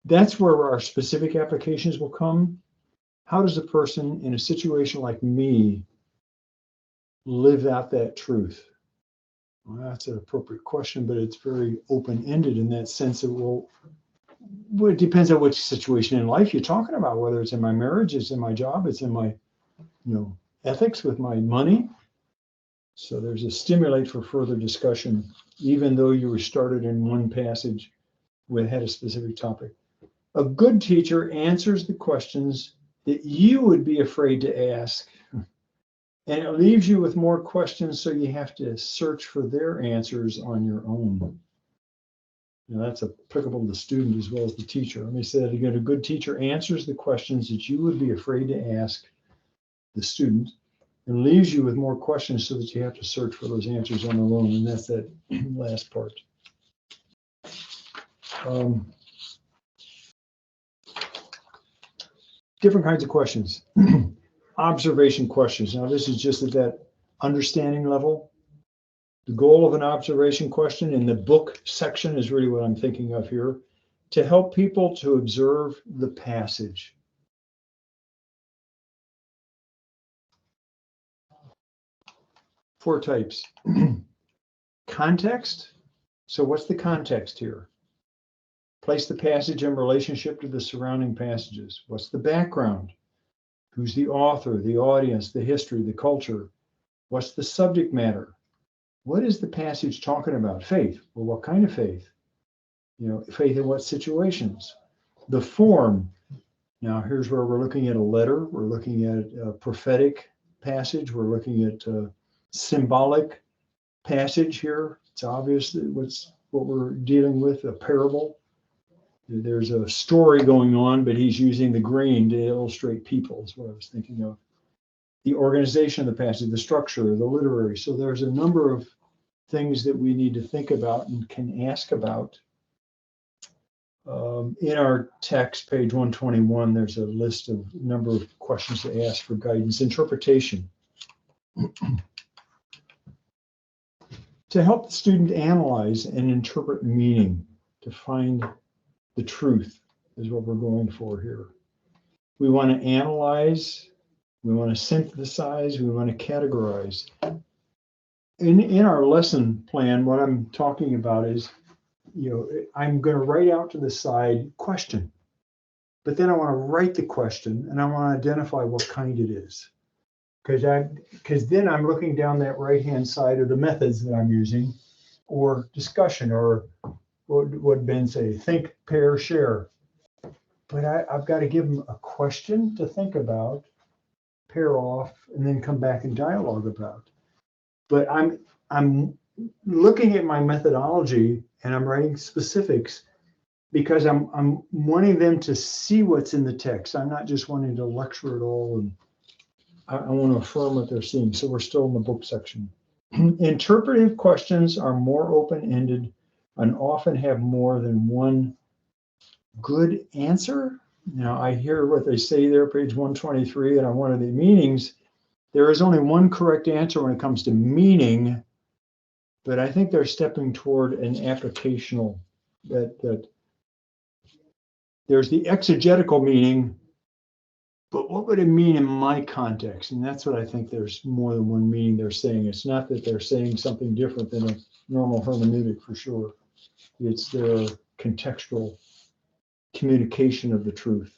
that's where our specific applications will come. How does a person in a situation like me live out that truth? Well, that's an appropriate question, but it's very open-ended in that sense of, well, it depends on which situation in life you're talking about, whether it's in my marriage, it's in my job, it's in my, ethics with my money. So there's a stimulate for further discussion, even though you were started in one passage that had a specific topic. A good teacher answers the questions that you would be afraid to ask, and it leaves you with more questions, so you have to search for their answers on your own. Now that's applicable to the student as well as the teacher. Let me say that again. A good teacher answers the questions that you would be afraid to ask the student, and leaves you with more questions so that you have to search for those answers on your own, and that's that last part. Different kinds of questions. Observation questions. Now, this is just at that understanding level. The goal of an observation question in the book section is really what I'm thinking of here, to help people to observe the passage. Four types. context. So what's the context here? Place the passage in relationship to the surrounding passages. What's the background? Who's the author, the audience, the history, the culture? What's the subject matter? What is the passage talking about? Faith. Well, what kind of faith? Faith in what situations? The form. Now, here's where we're looking at a letter. We're looking at a prophetic passage. We're looking at a symbolic passage here. It's obvious that what we're dealing with, a parable. There's a story going on, but he's using the green to illustrate people, is what I was thinking of. The organization of the passage, the structure, the literary. So there's a number of things that we need to think about and can ask about. In our text, page 121, there's a list of number of questions to ask for guidance. Interpretation. To help the student analyze and interpret meaning, to find the truth is what we're going for here. We want to analyze, we want to synthesize, we want to categorize. In our lesson plan, what I'm talking about is, I'm going to write out to the side question, but then I want to write the question and I want to identify what kind it is. Because then I'm looking down that right-hand side of the methods that I'm using, or discussion, or what Ben say, think, pair, share. But I've got to give them a question to think about, pair off, and then come back and dialogue about. But I'm looking at my methodology and I'm writing specifics because I'm wanting them to see what's in the text. I'm not just wanting to lecture it all, and I want to affirm what they're seeing. So we're still in the book section. Interpretive questions are more open-ended and often have more than one good answer. Now, I hear what they say there, page 123, and on one of the meanings, there is only one correct answer when it comes to meaning, but I think they're stepping toward an applicational, that there's the exegetical meaning, but what would it mean in my context? And that's what I think there's more than one meaning they're saying. It's not that they're saying something different than a normal hermeneutic, for sure. It's their contextual communication of the truth.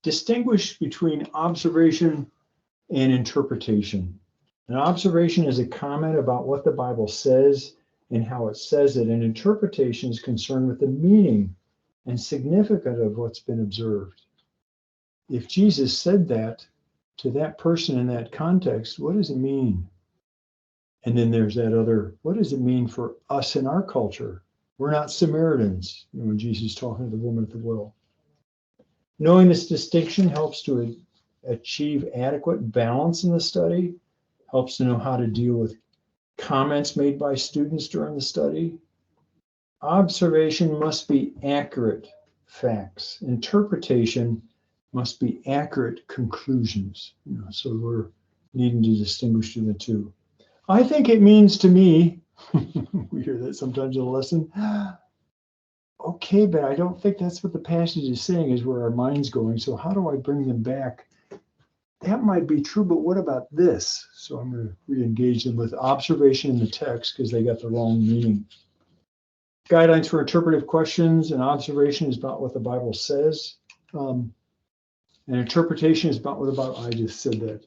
Distinguish between observation and interpretation. An observation is a comment about what the Bible says and how it says it. And interpretation is concerned with the meaning and significance of what's been observed. If Jesus said that to that person in that context, what does it mean? And then there's that other, what does it mean for us in our culture? We're not Samaritans, when Jesus is talking to the woman at the well. Knowing this distinction helps to achieve adequate balance in the study, helps to know how to deal with comments made by students during the study. Observation must be accurate facts. Interpretation must be accurate conclusions. So we're needing to distinguish between the two. I think it means to me, we hear that sometimes in a lesson, okay, but I don't think that's what the passage is saying, is where our mind's going. So how do I bring them back? That might be true, but what about this? So I'm going to re-engage them with observation in the text because they got the wrong meaning. Guidelines for interpretive questions. And observation is about what the Bible says. And interpretation is about what the Bible, I just said that.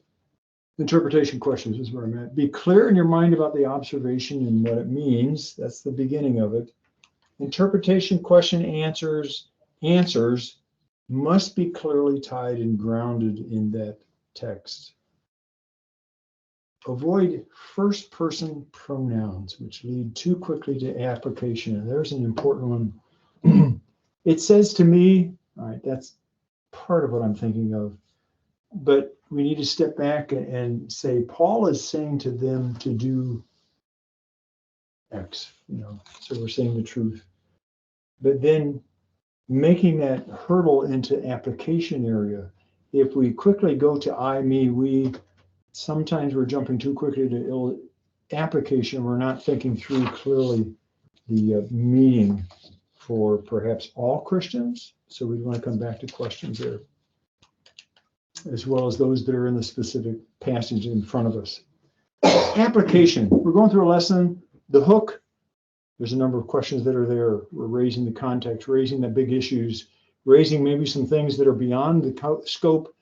Interpretation questions is where I'm at. Be clear in your mind about the observation and what it means. That's the beginning of it. Interpretation question answers must be clearly tied and grounded in that text. Avoid first-person pronouns, which lead too quickly to application. And there's an important one. It says to me, all right, that's part of what I'm thinking of. But we need to step back and say, Paul is saying to them to do X, so we're saying the truth. But then making that hurdle into application area, if we quickly go to I, me, we, sometimes we're jumping too quickly to application. We're not thinking through clearly the meaning for perhaps all Christians. So we want to come back to questions there, as well as those that are in the specific passage in front of us. Application. We're going through a lesson. The hook, there's a number of questions that are there. We're raising the context, raising the big issues, raising maybe some things that are beyond the scope,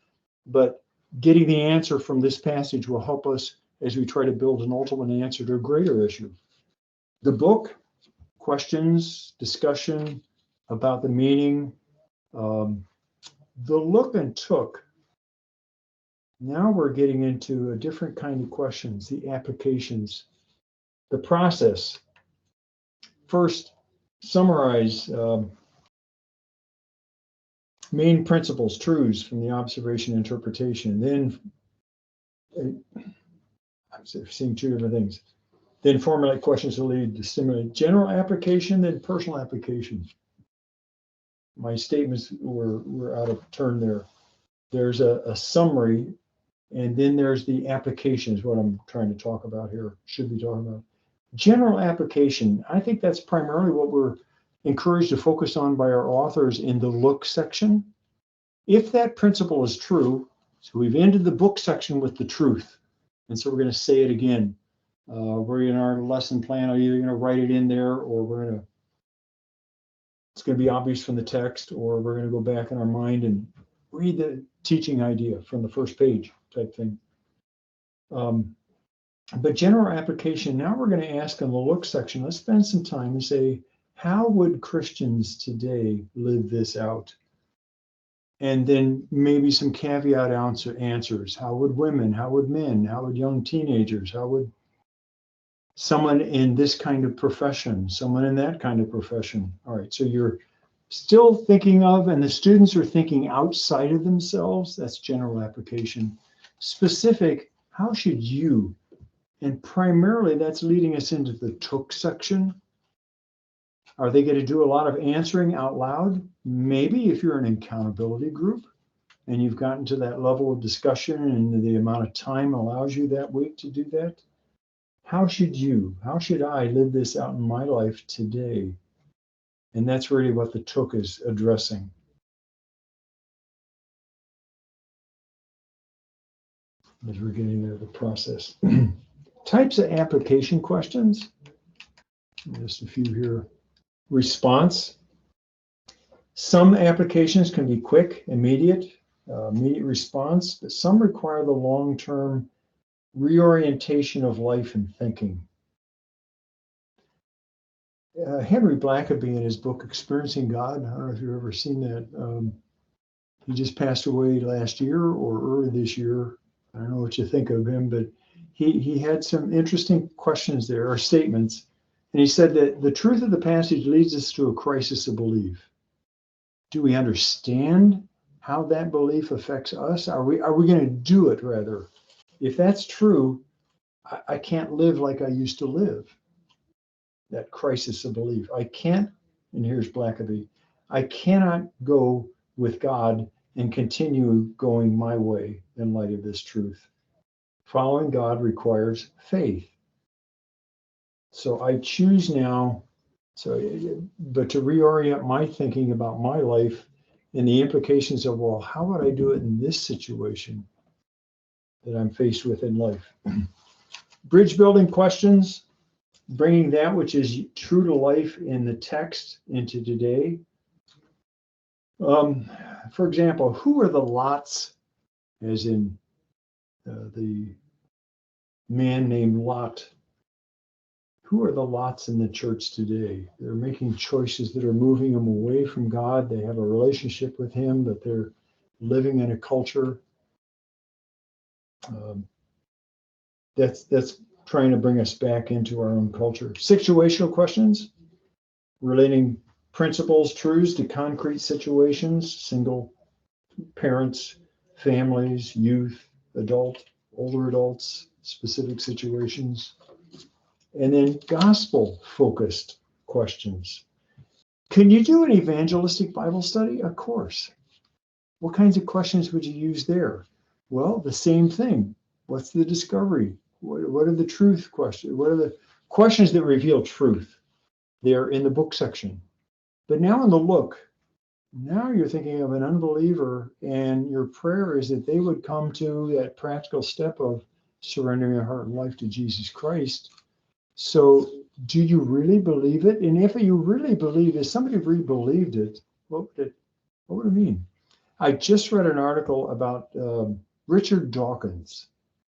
but getting the answer from this passage will help us as we try to build an ultimate answer to a greater issue. The book, questions, discussion about the meaning, the look and took. Now we're getting into a different kind of questions, the applications, the process. First, summarize main principles, truths from the observation and interpretation. Then, I'm seeing two different things. Then formulate questions to lead to stimulate general application, then personal application. My statements were out of turn there. There's a summary, and then there's the application is what I'm trying to talk about here, should be talking about. General application, I think that's primarily what we're encouraged to focus on by our authors in the look section. If that principle is true, so we've ended the book section with the truth. And so we're going to say it again. We're in our lesson plan, are either going to write it in there or it's going to be obvious from the text, or we're going to go back in our mind and read the teaching idea from the first page type thing. But general application, now we're going to ask in the look section, let's spend some time and say, how would Christians today live this out? And then maybe some caveat answers. How would women, how would men, how would young teenagers, how would someone in this kind of profession, someone in that kind of profession? All right, so you're still thinking of, and the students are thinking outside of themselves, that's general application. Specific, how should you? And primarily that's leading us into the took section. Are they going to do a lot of answering out loud? Maybe if you're an accountability group and you've gotten to that level of discussion and the amount of time allows you that week to do that. How should I live this out in my life today? And that's really what the took is addressing. As we're getting into the process. Types of application questions. Just a few here. Response. Some applications can be quick, immediate response, but some require the long-term reorientation of life and thinking. Henry Blackaby in his book, Experiencing God, I don't know if you've ever seen that. He just passed away last year or early this year. I don't know what you think of him, but he had some interesting questions there, or statements. And he said that the truth of the passage leads us to a crisis of belief. Do we understand how that belief affects us? Are we going to do it, rather? If that's true, I can't live like I used to live. That crisis of belief. I can't, and here's Blackaby, I cannot go with God and continue going my way in light of this truth. Following God requires faith. So I choose now, but to reorient my thinking about my life and the implications of, well, how would I do it in this situation that I'm faced with in life? Bridge building questions, bringing that which is true to life in the text into today. For example, who are the lots, as in the man named Lot? Who are the lots in the church today? They're making choices that are moving them away from God. They have a relationship with him, but they're living in a culture that's trying to bring us back into our own culture. Situational questions, relating principles, truths to concrete situations, single parents, families, youth, older adults, specific situations. And then gospel-focused questions. Can you do an evangelistic Bible study? Of course. What kinds of questions would you use there? Well, the same thing. What's the discovery? What are the truth questions? What are the questions that reveal truth? They're in the book section. But now in the look, now you're thinking of an unbeliever, and your prayer is that they would come to that practical step of surrendering their heart and life to Jesus Christ. So do you really believe it? And if you really believe it, if somebody really believed it, what would it mean? I just read an article about Richard Dawkins.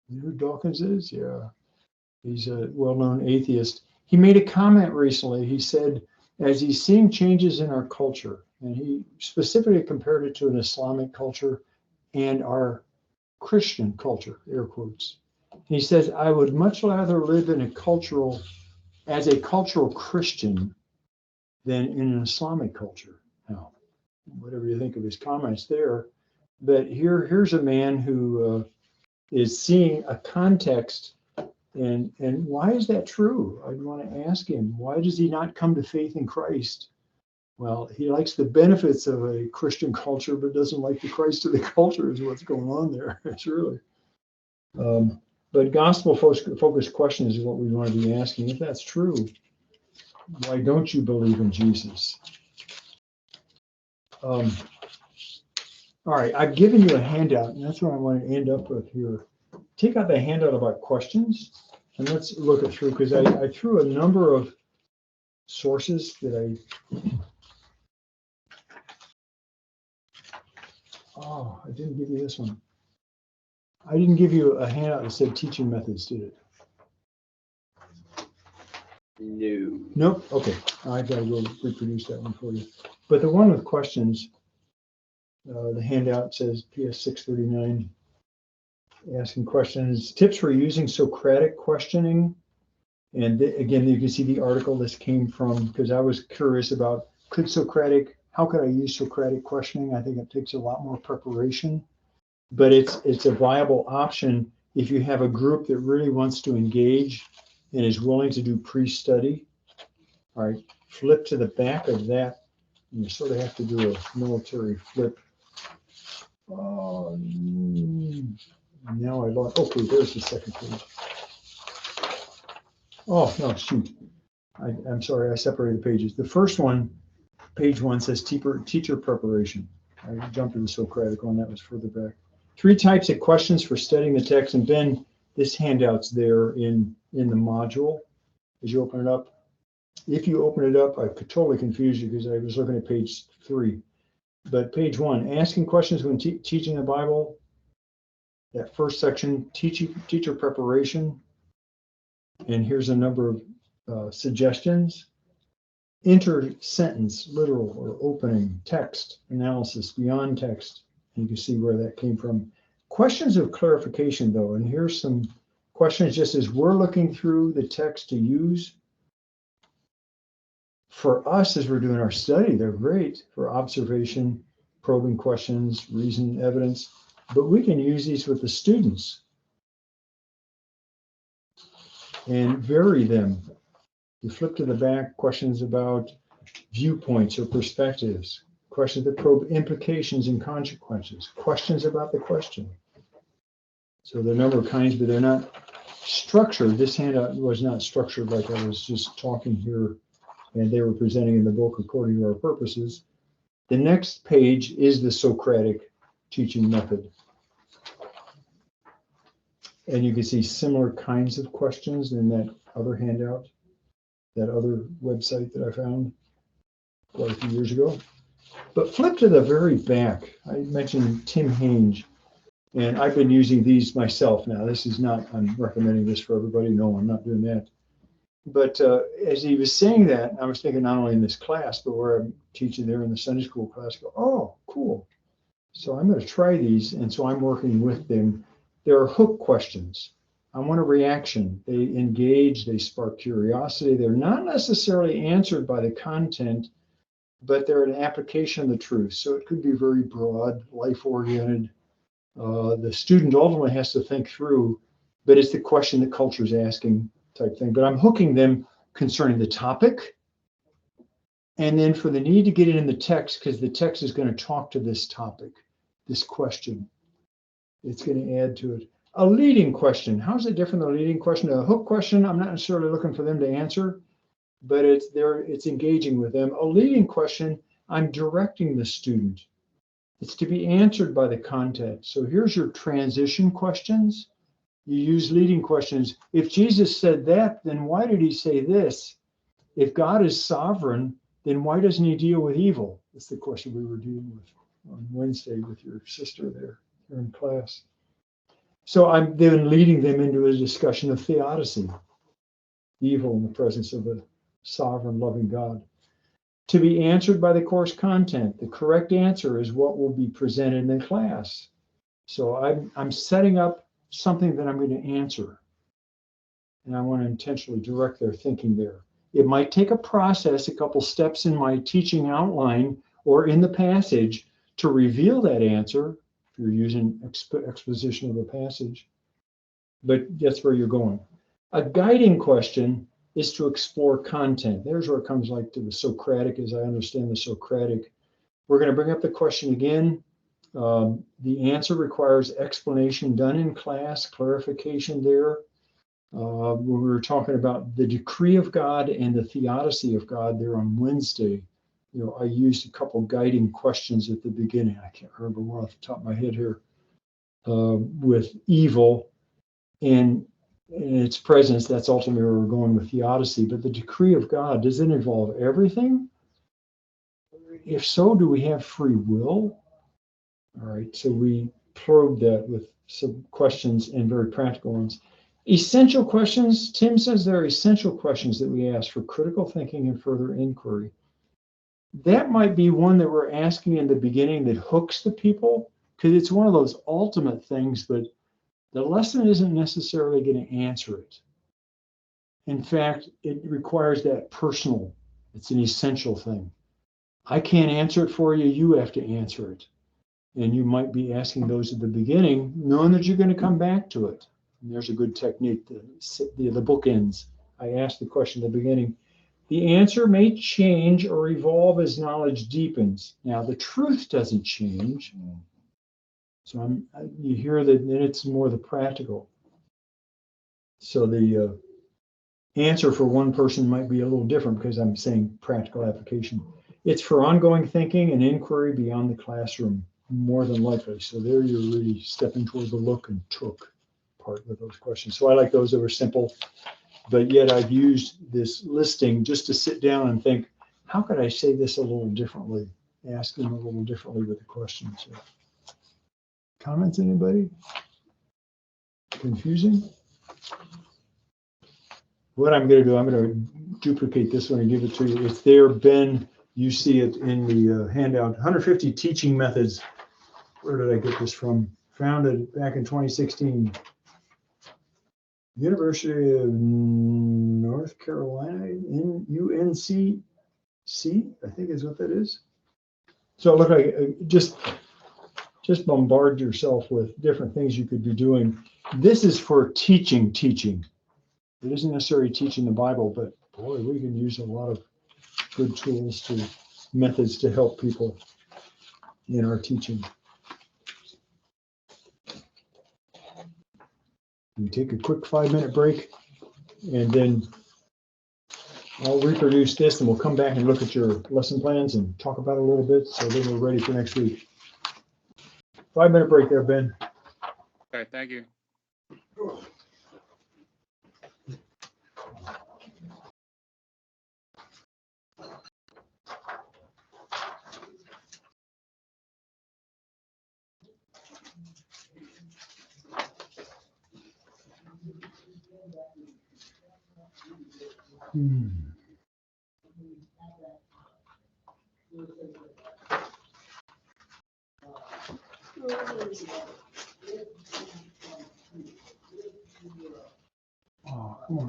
You know who Dawkins is? Yeah. He's a well-known atheist. He made a comment recently. He said, as he's seeing changes in our culture, and he specifically compared it to an Islamic culture and our Christian culture, air quotes. He says, I would much rather live in as a cultural Christian than in an Islamic culture. Now, whatever you think of his comments there, but here's a man who is seeing a context. And why is that true? I'd want to ask him, why does he not come to faith in Christ? Well, he likes the benefits of a Christian culture, but doesn't like the Christ of the culture is what's going on there. It's really. But gospel-focused questions is what we want to be asking. If that's true, why don't you believe in Jesus? All right, I've given you a handout, and that's what I want to end up with here. Take out the handout about questions, and let's look it through, because I threw a number of sources that I didn't give you this one. I didn't give you a handout that said teaching methods, did it? No. Nope, okay, I've got to go reproduce that one for you. But the one with questions, the handout says PS639, asking questions, tips for using Socratic questioning. And again, you can see the article this came from, because I was curious about how could I use Socratic questioning? I think it takes a lot more preparation, but it's a viable option if you have a group that really wants to engage and is willing to do pre-study. All right, flip to the back of that. And you sort of have to do a military flip. Now I lost. Okay, there's the second page. Oh, no, shoot. I'm sorry, I separated the pages. The first one, page 1, says teacher preparation. I jumped to the Socratic one, that was further back. 3 types of questions for studying the text. And Ben, this handout's there in the module as you open it up. If you open it up, I could totally confuse you because I was looking at page 3. But page 1, asking questions when teaching the Bible. That first section, teacher preparation. And here's a number of suggestions. Inter-sentence, literal or opening, text, analysis, beyond text. And you can see where that came from. Questions of clarification, though, and here's some questions just as we're looking through the text to use. For us, as we're doing our study, they're great for observation, probing questions, reason, evidence, but we can use these with the students and vary them. You flip to the back, questions about viewpoints or perspectives, questions that probe implications and consequences, questions about the question. So there are a number of kinds, but they're not structured. This handout was not structured like I was just talking here, and they were presenting in the book according to our purposes. The next page is the Socratic teaching method. And you can see similar kinds of questions in that other handout, that other website that I found quite a few years ago. But flip to the very back. I mentioned Tim Hange, and I've been using these myself now. This is not, I'm recommending this for everybody. No, I'm not doing that. But as he was saying that, I was thinking not only in this class, but where I'm teaching there in the Sunday school class, go, oh, cool. So I'm going to try these. And so I'm working with them. There are hook questions. I want a reaction. They engage, they spark curiosity. They're not necessarily answered by the content, but they're an application of the truth. So it could be very broad, life-oriented. The student ultimately has to think through, but it's the question that culture is asking type thing. But I'm hooking them concerning the topic. And then for the need to get it in the text, because the text is going to talk to this topic, this question. It's going to add to it. A leading question. How is it different than a leading question? A hook question, I'm not necessarily looking for them to answer, but it's engaging with them. A leading question, I'm directing the student. It's to be answered by the content. So here's your transition questions. You use leading questions. If Jesus said that, then why did he say this? if God is sovereign, then why doesn't he deal with evil? That's the question we were dealing with on Wednesday with your sister there in class. So I'm then leading them into a discussion of theodicy, evil in the presence of a sovereign, loving God, to be answered by the course content. The correct answer is what will be presented in the class. So I'm setting up something that I'm going to answer, and I want to intentionally direct their thinking there. It might take a process, a couple steps in my teaching outline or in the passage to reveal that answer, if you're using exposition of a passage, but that's where you're going. A guiding question is to explore content. There's where it comes like to the Socratic, as I understand the Socratic. We're going to bring up the question again. The answer requires explanation done in class, clarification there. When we were talking about the decree of God and the theodicy of God there on Wednesday, I used a couple guiding questions at the beginning. I can't remember one off the top of my head here. With evil and in its presence, that's ultimately where we're going with theodicy. But the decree of God, does it involve everything? If so, do we have free will? All right, so we probe that with some questions and very practical ones. Essential questions, Tim says there are essential questions that we ask for critical thinking and further inquiry. That might be one that we're asking in the beginning that hooks the people, because it's one of those ultimate things, but the lesson isn't necessarily going to answer it. In fact, it requires that personal. It's an essential thing. I can't answer it for you. You have to answer it. And you might be asking those at the beginning, knowing that you're going to come back to it. And there's a good technique, the bookends. I asked the question at the beginning. The answer may change or evolve as knowledge deepens. Now, the truth doesn't change. So you hear that then it's more the practical. So the answer for one person might be a little different because I'm saying practical application. It's for ongoing thinking and inquiry beyond the classroom, more than likely. So there you're really stepping toward the look and took part of those questions. So I like those that were simple, but yet I've used this listing just to sit down and think, how could I say this a little differently? Ask them a little differently with the questions. So, comments, anybody? Confusing? What I'm going to do, I'm going to duplicate this one and give it to you. It's there, Ben. You see it in the handout. 150 teaching methods. Where did I get this from? Founded back in 2016. University of North Carolina, in UNC. I think is what that is. So look, just bombard yourself with different things you could be doing. This is for teaching. It isn't necessarily teaching the Bible, but boy, we can use a lot of good tools methods to help people in our teaching. We take a quick 5-minute break, and then I'll reproduce this, and we'll come back and look at your lesson plans and talk about it a little bit, so then we're ready for next week. 5-minute break there, Ben. Okay, thank you. Oh, come on.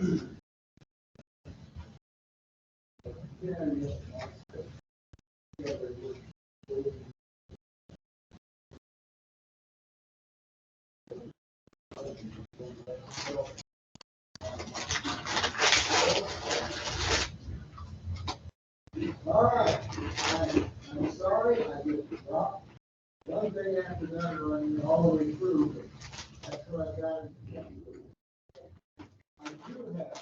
All right, I'm sorry, I just dropped one thing after another running all the way through, but that's what I got. I do have.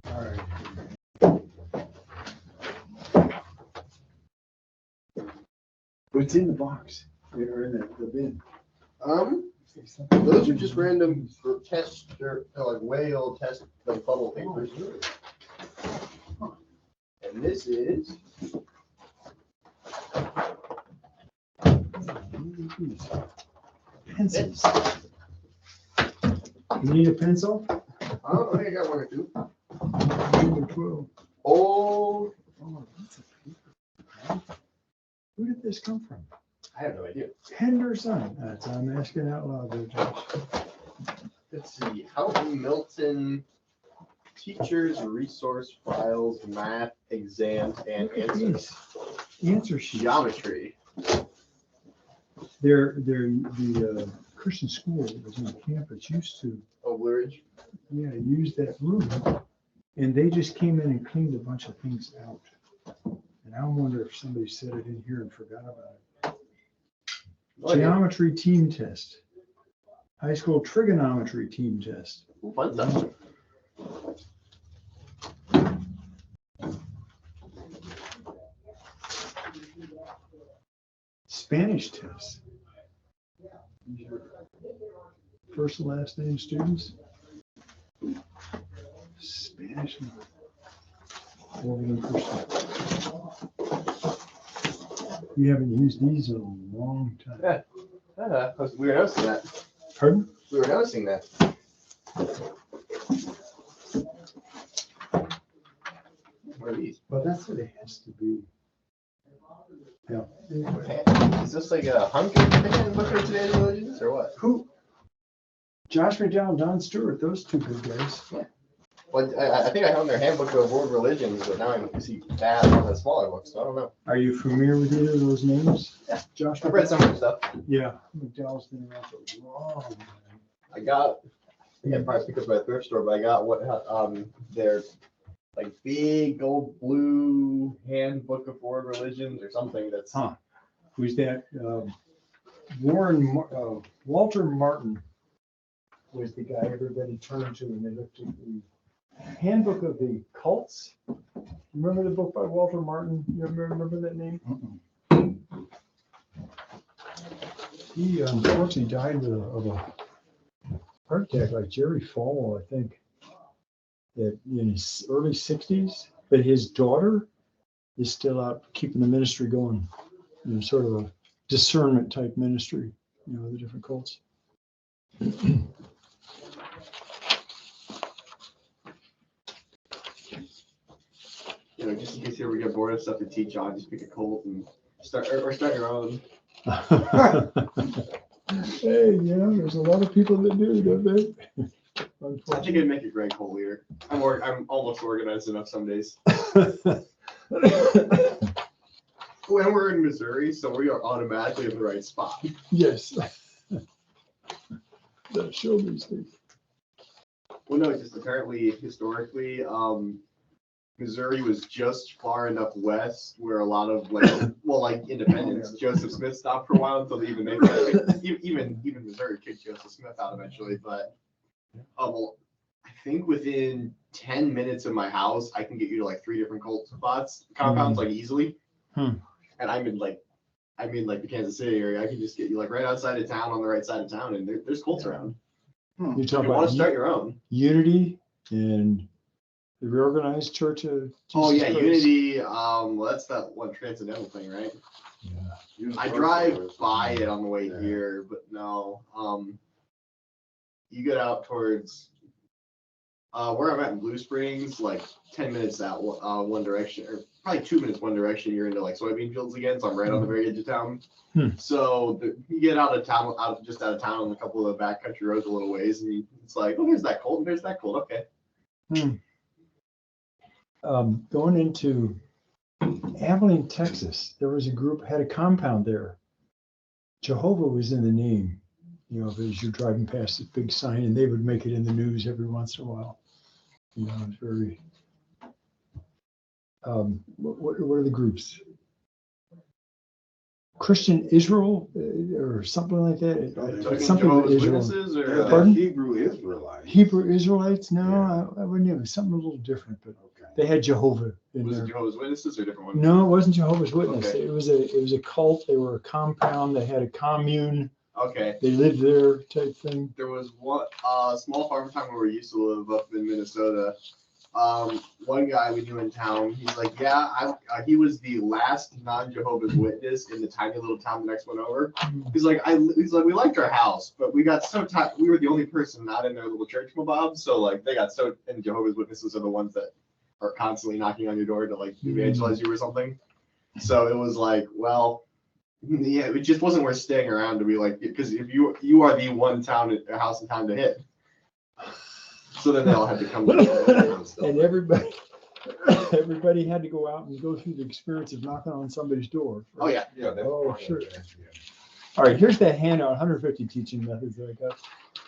All right. What's in the box? Or in the bin? Those are just random test, they're like whale test, like bubble papers. And this is Pencils. You need a pencil? I think I got one or two. Number 12. Oh, Oh, that's a paper. Who did this come from? I have no idea. Henderson. That's, I'm asking out loud there, Josh. Let's see, Houghton Milton Teachers Resource Files, Math, Exams, and Look at Answers. these. Answer sheet. Geometry. The Christian school that was on campus used to, Oh, Blue Ridge. use that room. And they just came in and cleaned a bunch of things out. And I wonder if somebody set it in here and forgot about it. Oh, yeah. Geometry team test. High school trigonometry team test. Ooh, fun stuff. Spanish test. First and last name students. Spanish. We haven't used these in a long time. Yeah. We were noticing that. Pardon? We were noticing that. What are these? Well, that's what it has to be. Yeah. Is this like a handbook of today's religions or what? Who? Josh McDowell, Don Stewart, those two good guys. Well, I think I found their handbook of world religions, but now I see that on the smaller book, so I don't know. Are you familiar with either of those names? Yeah. Josh I've read some of their stuff. Yeah, McDowell's been around for a long time. I got, yeah, probably picked up by a thrift store, but I got their like big old blue handbook of world religions or something that's. Huh. Who's that? Walter Martin was the guy everybody turned to when they looked at the handbook of the cults. Remember the book by Walter Martin? You remember that name? He unfortunately died of a heart attack like Jerry Falwell, I think, in his early 60s. But his daughter is still out keeping the ministry going, sort of a discernment type ministry, the different cults. Just in case you ever get bored of stuff to teach on, just pick a cult and start your own. Hey, there's a lot of people that do, don't they? I think I'd make a great cult leader. I'm almost organized enough some days. When we're in Missouri, so we are automatically in the right spot. Yes. That show these things. Well, no, just apparently historically, Missouri was just far enough west where a lot of like independents. Joseph Smith stopped for a while until they even made that. Even Missouri kicked Joseph Smith out eventually. But well, I think within 10 minutes of my house, I can get you to like 3 different cult spots, compounds like easily. And I'm in like the Kansas City area. I can just get you like right outside of town on the right side of town, and there's cults around. You If talk you want about to start your own. unity and the reorganized Church of Oh Jesus yeah, Christ. Unity. Well, that's that one transcendental thing, right? Yeah. I drive by it on the way Yeah. here, but no. You get out towards where I'm at in Blue Springs, like 10 minutes out one direction, or probably 2 minutes one direction. You're into like soybean fields again, so I'm right on the very edge of town. So you get out of town, just out of town on a couple of the backcountry roads a little ways, and it's like, oh, here's that cold, and there's that cold. Okay. Going into Abilene, Texas, there was a group, had a compound there. Jehovah was in the name, you know, as you're driving past this big sign, and they would make it in the news every once in a while. You know, it's very, what are the groups? Christian Israel or something like that? Talking Something with Jehovah's Israel. Witnesses Yeah, or they're Pardon? Hebrew Israelites. Hebrew Israelites? No, Yeah. I wouldn't know. Something a little different, but Okay. they had Jehovah in was there. it Jehovah's Witnesses or a different one? No, it wasn't Jehovah's Witness. Okay. It was a cult. They were a compound. They had a commune. Okay. They lived there type thing. There was one small farm town where we used to live up in Minnesota. One guy we knew in town, he's like, yeah, he was the last non-Jehovah's Witness in the tiny little town the next one over. He's like, we liked our house, but we got so tired. We were the only person not in their little church mob, so like they got so, and Jehovah's Witnesses are the ones that are constantly knocking on your door to like evangelize you or something. So it was like, well, yeah, it just wasn't worth staying around to be like, because if you are the one house in town to hit. So then they all had to come together and stuff. And everybody had to go out and go through the experience of knocking on somebody's door. Oh yeah. Yeah, that's Oh, part of sure. that, yeah. All right, here's that handout, 150 teaching methods that I got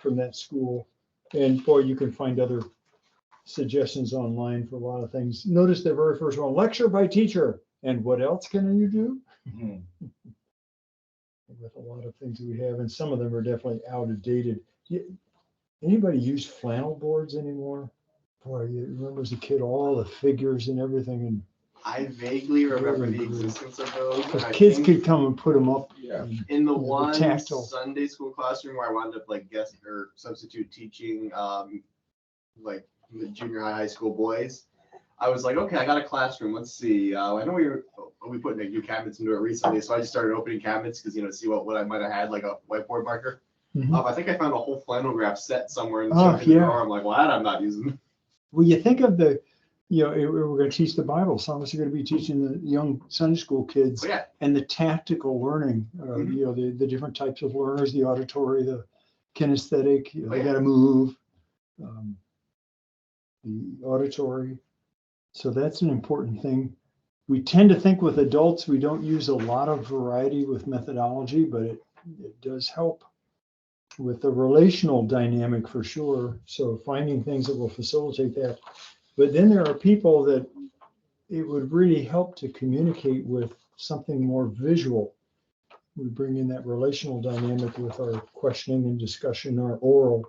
from that school. And boy, you can find other suggestions online for a lot of things. Notice the very first one, lecture by teacher. And what else can you do? Mhm. With a lot of things that we have, and some of them are definitely outdated. Anybody use flannel boards anymore? Boy, you remember as a kid, all the figures and everything, and I vaguely remember the existence of those. And I kids think could come and put them up. Yeah. in the the one tactile. Sunday school classroom where I wound up like guest or substitute teaching like the junior high school boys, I was like, okay, I got a classroom. Let's see. I know we put new cabinets into it recently, so I just started opening cabinets because see what I might have had, like a whiteboard marker. Mhm. I think I found a whole flannel graph set somewhere in the Oh, yeah. drawer. I'm like, well, that I'm not using. Well, you think of we're going to teach the Bible. Some of us are going to be teaching the young Sunday school kids But yeah, and the tactical learning, Mhm. the different types of learners, the auditory, the kinesthetic, Oh, they yeah. got to move, the auditory. So that's an important thing. We tend to think with adults, we don't use a lot of variety with methodology, but it does help with the relational dynamic for sure. So finding things that will facilitate that. But then there are people that it would really help to communicate with something more visual. We bring in that relational dynamic with our questioning and discussion, our oral.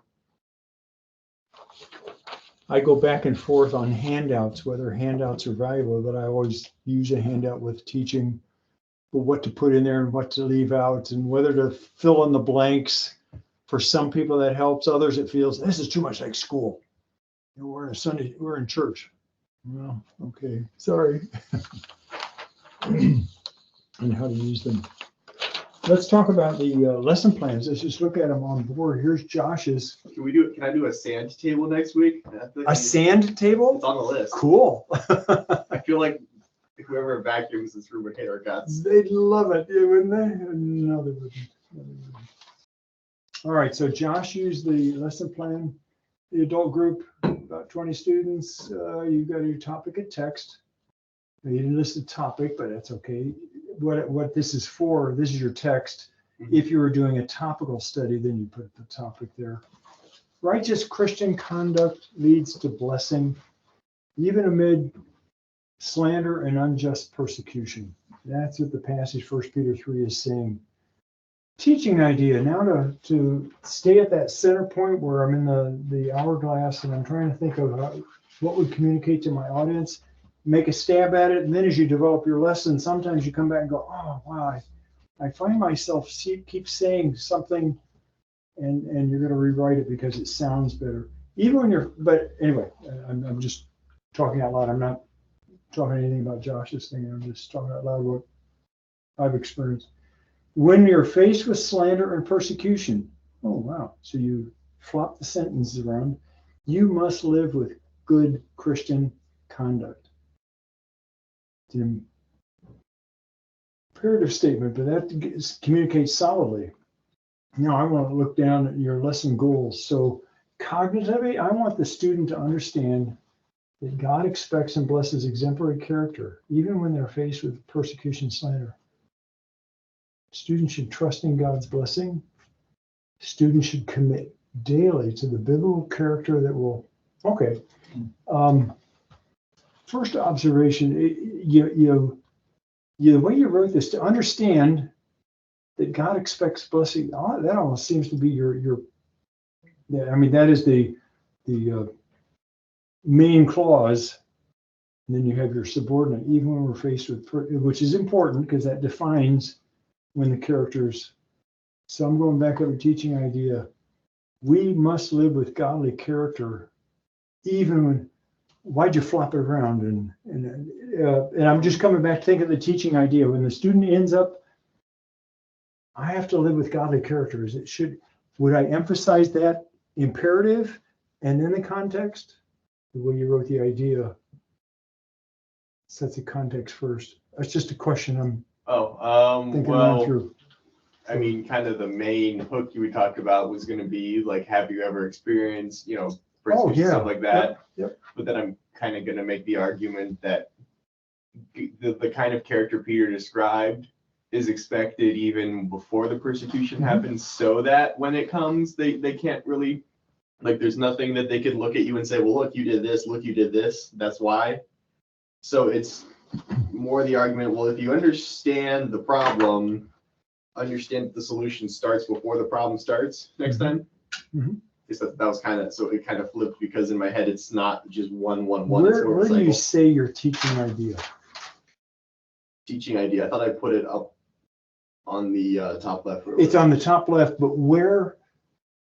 I go back and forth on handouts, whether handouts are valuable, but I always use a handout with teaching, but what to put in there and what to leave out and whether to fill in the blanks. For some people that helps, others it feels this is too much like school. We're in church. Well, okay, sorry. And how to use them. Let's talk about the lesson plans. Let's just look at them on board. Here's Josh's. Can I do a sand table next week? A sand table? It's on the list. Cool. I feel like whoever vacuums this room would hate our guts. They'd love it, wouldn't they? No, they wouldn't. All right, so Josh used the lesson plan. The adult group, about 20 students. You've got your topic and text. You didn't list the topic, but that's okay. What this is for, this is your text. If you were doing a topical study, then you put the topic there. Righteous Christian conduct leads to blessing, even amid slander and unjust persecution. That's what the passage 1 Peter 3 is saying. Teaching idea now to stay at that center point where I'm in the hourglass and I'm trying to think of what would communicate to my audience, make a stab at it, and then as you develop your lesson, sometimes you come back and go, oh wow, I find myself keep saying something and you're gonna rewrite it because it sounds better. Even when you're, but anyway, I'm just talking out loud. I'm not talking anything about Josh's thing. I'm just talking out loud what I've experienced. When you're faced with slander and persecution, oh wow, so you flop the sentences around, you must live with good Christian conduct. It's an imperative statement, but that communicates solidly. Now I want to look down at your lesson goals. So cognitively, I want the student to understand that God expects and blesses exemplary character, even when they're faced with persecution and slander. Students should trust in God's blessing. Students should commit daily to the biblical character that will, okay. First observation, the way you wrote this, to understand that God expects blessing, that almost seems to be your yeah, I mean, that is the main clause. And then you have your subordinate, even when we're faced with, which is important because that defines when the characters. So I'm going back over teaching idea. We must live with godly character, even when. Why'd you flop it around? And I'm just coming back to think of the teaching idea. When the student ends up, I have to live with godly characters. It should. Would I emphasize that imperative and then the context? The way you wrote the idea sets the context first. That's just a question I'm thinking around through. I mean, kind of the main hook you would talk about was going to be like, have you ever experienced, persecution, stuff like that. Yep. But then I'm kind of going to make the argument that the kind of character Peter described is expected even before the persecution happens, so that when it comes, they can't really, like, there's nothing that they could look at you and say, well, look, you did this, look, you did this, that's why. So it's more the argument, well, if you understand the problem, understand that the solution starts before the problem starts next time. That was kind of, so it kind of flipped because in my head, it's not just one. Where do you say your teaching idea? Teaching idea. I thought I put it up on the top left. It's on the top left, but where,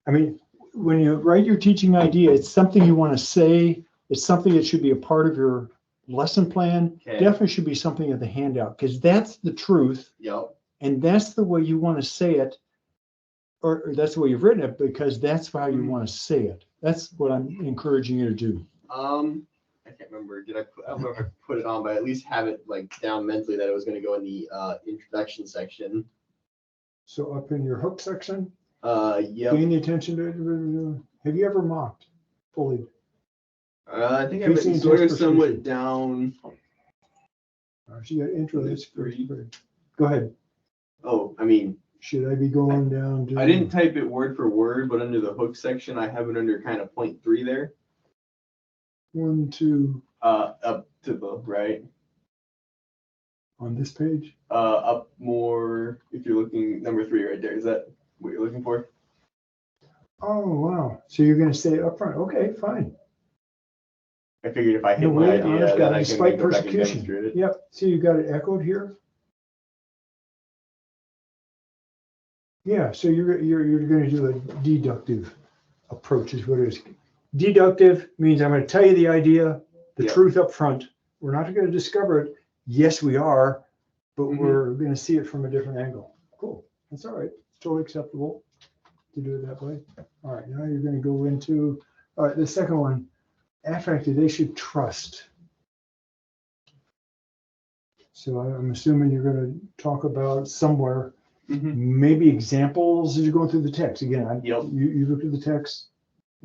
I mean, when you write your teaching idea, it's something you want to say. It's something that should be a part of your lesson plan. Okay. Definitely should be something in the handout because that's the truth. Yep. And that's the way you want to say it, or that's the way you've written it because that's how you want to say it. That's what I'm encouraging you to do. I can't remember. I don't know if I put it on, but I at least have it like down mentally that it was going to go in the introduction section. So up in your hook section, yep. paying the attention to it. Have you ever mocked, bullied? I think I've been sort of somewhat down. So you got intro. That's three. Go ahead. Oh, I mean, should I be going down to? I didn't type it word for word, but under the hook section, I have it under kind of point 3 there. 1, 2. Up to the right. On this page? Up more, if you're looking, number 3 right there. Is that what you're looking for? Oh, wow. So you're going to say it up front. Okay, fine. I figured if I hit my idea, then I can despite go back and persecution. demonstrate it. Yep. So you got it echoed here. Yeah. So you're going to do a deductive approach is what it is. Deductive means I'm going to tell you the idea, the truth up front. We're not going to discover it. Yes, we are, but we're going to see it from a different angle. Cool. That's all right. It's totally acceptable to do it that way. All right. Now you're going to go into, all right, the second one, affective, they should trust. So I'm assuming you're going to talk about somewhere, maybe examples as you're going through the text. Again, you looked at the text.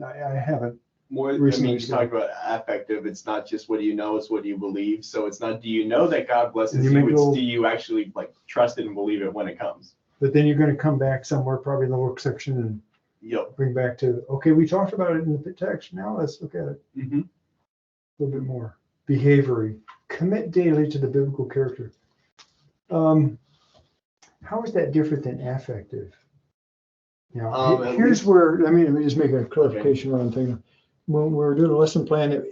I haven't. More, I mean, you talk about affective. It's not just what do you know, it's what do you believe. So it's not do you know that God blesses you, it's do you actually like trust it and believe it when it comes. But then you're going to come back somewhere, probably in the work section, and bring back to, okay, we talked about it in the text. Now let's look at it a little bit more. Behaviory. Commit daily to the biblical character. How is that different than affective? Now, here's where, let me just make a clarification on thing. When we're doing a lesson plan,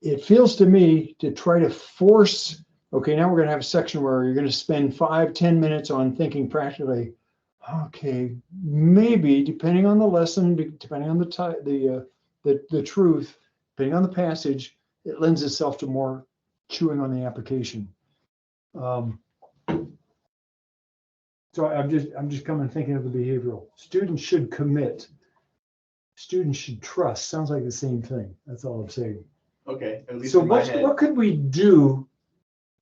it feels to me to try to force, okay, now we're going to have a section where you're going to spend 5-10 minutes on thinking practically, Okay, maybe depending on the lesson, depending on the truth, depending on the passage, it lends itself to more chewing on the application. So I'm just coming thinking of the behavioral. Students should commit. Students should trust. Sounds like the same thing. That's all I'm saying. Okay, at least So in my head. what could we do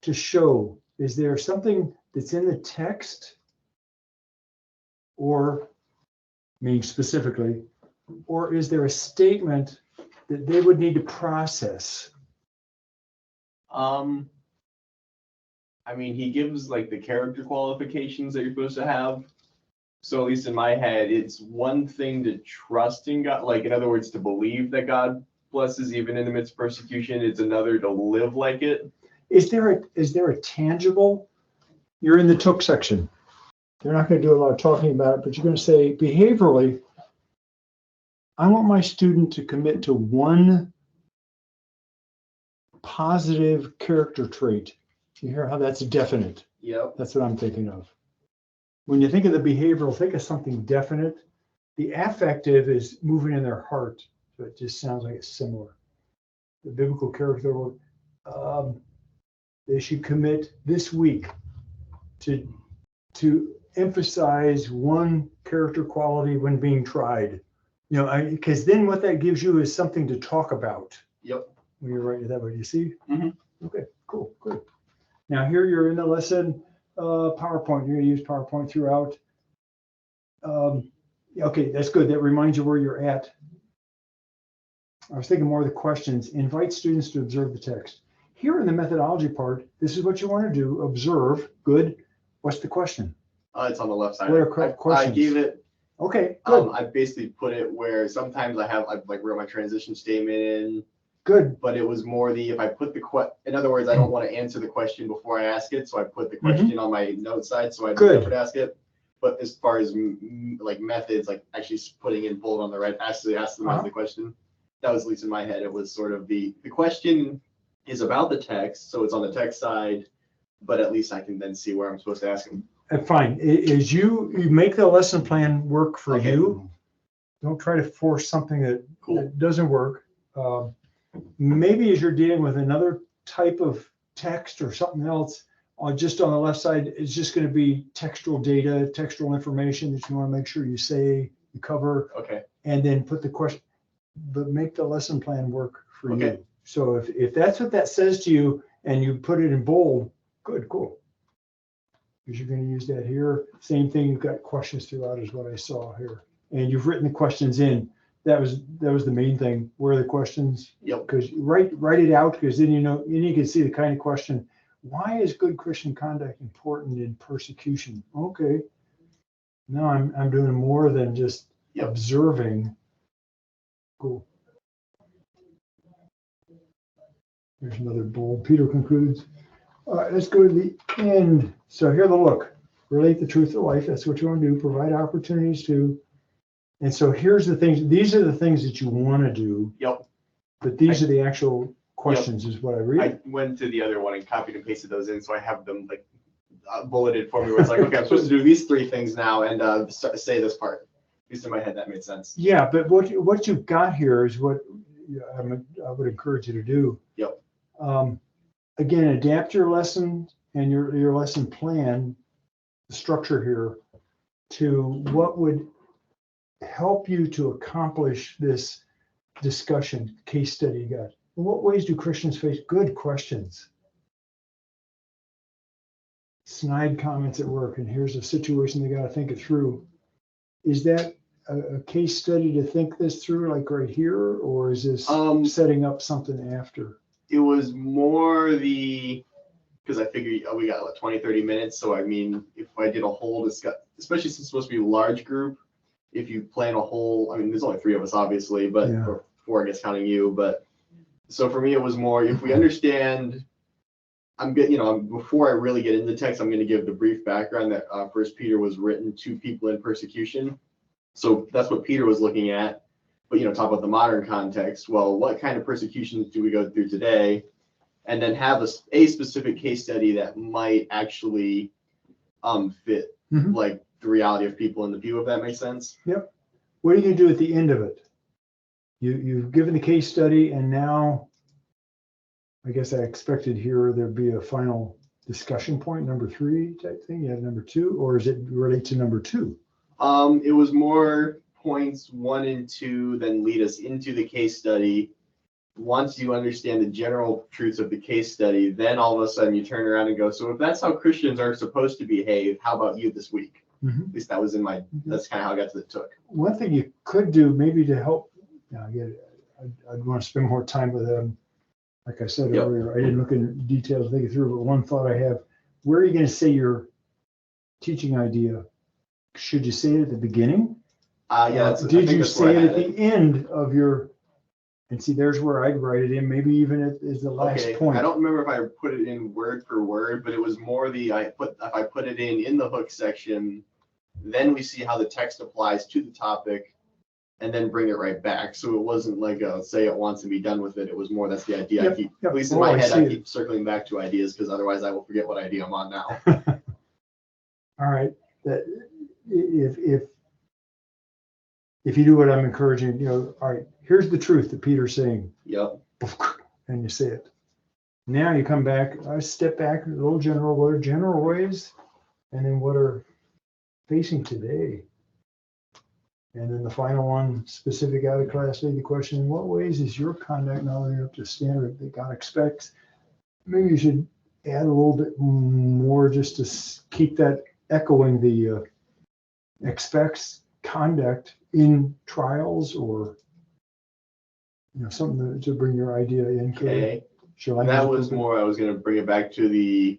to show? Is there something that's in the text, or meaning specifically, or is there a statement that they would need to process? I mean, he gives like the character qualifications that you're supposed to have. So at least in my head, it's one thing to trust in God, like in other words, to believe that God blesses even in the midst of persecution. It's another to live like it. Is there a tangible? You're in the took section. You're not going to do a lot of talking about it, but you're going to say behaviorally, I want my student to commit to one positive character trait. You hear how that's definite? Yep. That's what I'm thinking of. When you think of the behavioral, think of something definite. The affective is moving in their heart, so it just sounds like it's similar. The biblical character, they should commit this week to emphasize one character quality when being tried. You know, because then what that gives you is something to talk about. Yep. When you're writing it that way, you see? Mhm. Okay, cool, good. Now here you're in the lesson, PowerPoint. You're going to use PowerPoint throughout. Okay, that's good. That reminds you where you're at. I was thinking more of the questions. Invite students to observe the text. Here in the methodology part, this is what you want to do. Observe. Good. What's the question? It's on the left side. What are I questions? gave it. Okay, good. I basically put it where sometimes I like wrote my transition statement in. Good. But it was more if I put in other words, I don't want to answer the question before I ask it, so I put the question on my note side, so I never ask it. But as far as like methods, like actually putting in bold on the right, actually ask them as the question. That was at least in my head. It was sort of the question is about the text, so it's on the text side, but at least I can then see where I'm supposed to ask them. Fine. Is you make the lesson plan work for you. Don't try to force something that doesn't work. Maybe as you're dealing with another type of text or something else, just on the left side, it's just going to be textual data, textual information that you want to make sure you say, you cover. Okay. And then put the question, but make the lesson plan work for you. So if that's what that says to you and you put it in bold, good, cool. Because you're going to use that here. Same thing, you've got questions throughout is what I saw here. And you've written the questions in. That was the main thing. Where are the questions? Yep. Because write it out, because then you can see the kind of question. Why is good Christian conduct important in persecution? Okay. Now I'm doing more than just observing. Cool. There's another bold. Peter concludes. All right, let's go to the end. So here the look. Relate the truth to life. That's what you want to do. Provide opportunities to. And so here's the things. These are the things that you want to do. Yep. But these are the actual questions, is what I read. I went to the other one and copied and pasted those in, so I have them like bulleted for me. Where it's like, okay, I'm supposed to do these 3 things now and say this part. At least in my head, that made sense. Yeah, but what you've got here is what I would encourage you to do. Yep. Again, adapt your lesson and your lesson plan, the structure here, to what would help you to accomplish this discussion, case study you got. In what ways do Christians face? Good questions. Snide comments at work, and here's a situation they got to think it through. Is that a case study to think this through, like right here, or is this setting up something after? It was more because I figured we got like 20-30 minutes. So I mean, if I did a whole discuss, especially since it's supposed to be a large group, if you plan a whole, I mean, there's only 3 of us obviously, but or 4, I guess counting you. But so for me, it was more if we understand. I'm good. Before I really get into the text, I'm going to give the brief background that First Peter was written to people in persecution. So that's what Peter was looking at. But talk about the modern context. Well, what kind of persecutions do we go through today? And then have a specific case study that might actually fit, like the reality of people in the pew, if that makes sense. What are you gonna do at the end of it? You've given the case study, and now, I guess I expected here there'd be a final discussion point, number 3 type thing. You have number 2, or is it relate to number 2? It was more points 1 and 2 then lead us into the case study. Once you understand the general truths of the case study, then all of a sudden you turn around and go, so if that's how Christians are supposed to behave, how about you this week? At least that was in my, that's kind of how I got to the took. One thing you could do maybe to help, I'd want to spend more time with them. Like I said Yep. earlier, I didn't look in detail to think it through, but one thought I have, where are you going to say your teaching idea? Should you say it at the beginning? Yeah, Did you say it at the end of your, and see, there's where I'd write it in, maybe even as the last Okay, point. I don't remember if I put it in word for word, but it was more if I put it in the hook section, then we see how the text applies to the topic, and then bring it right back. So it wasn't like say it once and be done with it. It was more that's the idea. Yep, I keep, yep. at least in Oh, my I head, see I it. keep circling back to ideas because otherwise I will forget what idea I'm on now. All right, that if you do what I'm encouraging, all right, here's the truth that Peter's saying, Yep. and you say it. Now you come back, I step back, a little general, what are general ways? And then what are facing today? And then the final one, specific out of class A, the question, in what ways is your conduct not only up to standard that God expects? Maybe you should add a little bit more just to keep that echoing the expects conduct in trials, or something to bring your idea in. Okay. Sure. That was more, I was going to bring it back to the,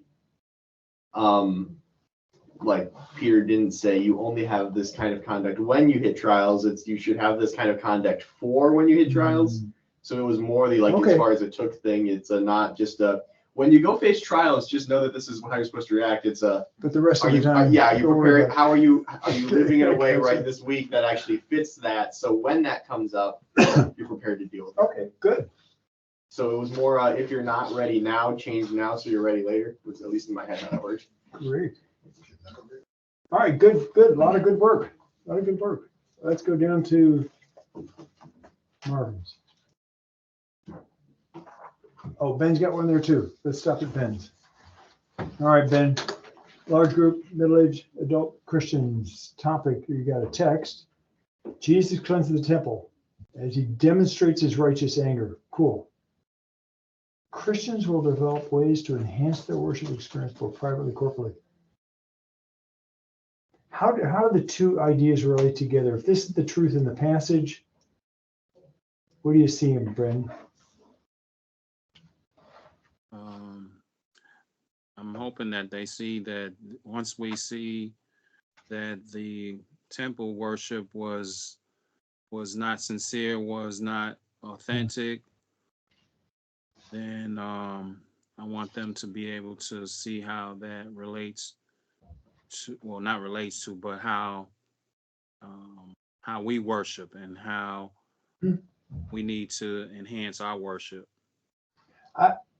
like Peter didn't say you only have this kind of conduct when you hit trials. It's you should have this kind of conduct for when you hit trials. So it was more the like Okay. as far as a took thing. It's not just a when you go face trials, just know that this is how you're supposed to react. It's a But the rest are of the you time, yeah, are you don't worry prepared? about How are you living in a way Gotcha. right this week that actually fits that? So when that comes up, you're prepared to deal with it. Okay, good. So it was more if you're not ready now, change now so you're ready later. Was at least in my head how that works. Great. All right, good. A lot of good work. Let's go down to Marvin's. Oh, Ben's got one there too. Let's stop at Ben's. All right, Ben. Large group, middle-aged adult Christians. Topic, you got a text. Jesus cleanses the temple as he demonstrates his righteous anger. Cool. Christians will develop ways to enhance their worship experience both privately and corporately. How do the two ideas relate together? If this is the truth in the passage, what do you see in Bren? I'm hoping that they see that once we see that the temple worship was not sincere, was not authentic, then I want them to be able to see how that relates to, well, not relates to, but how we worship and how we need to enhance our worship.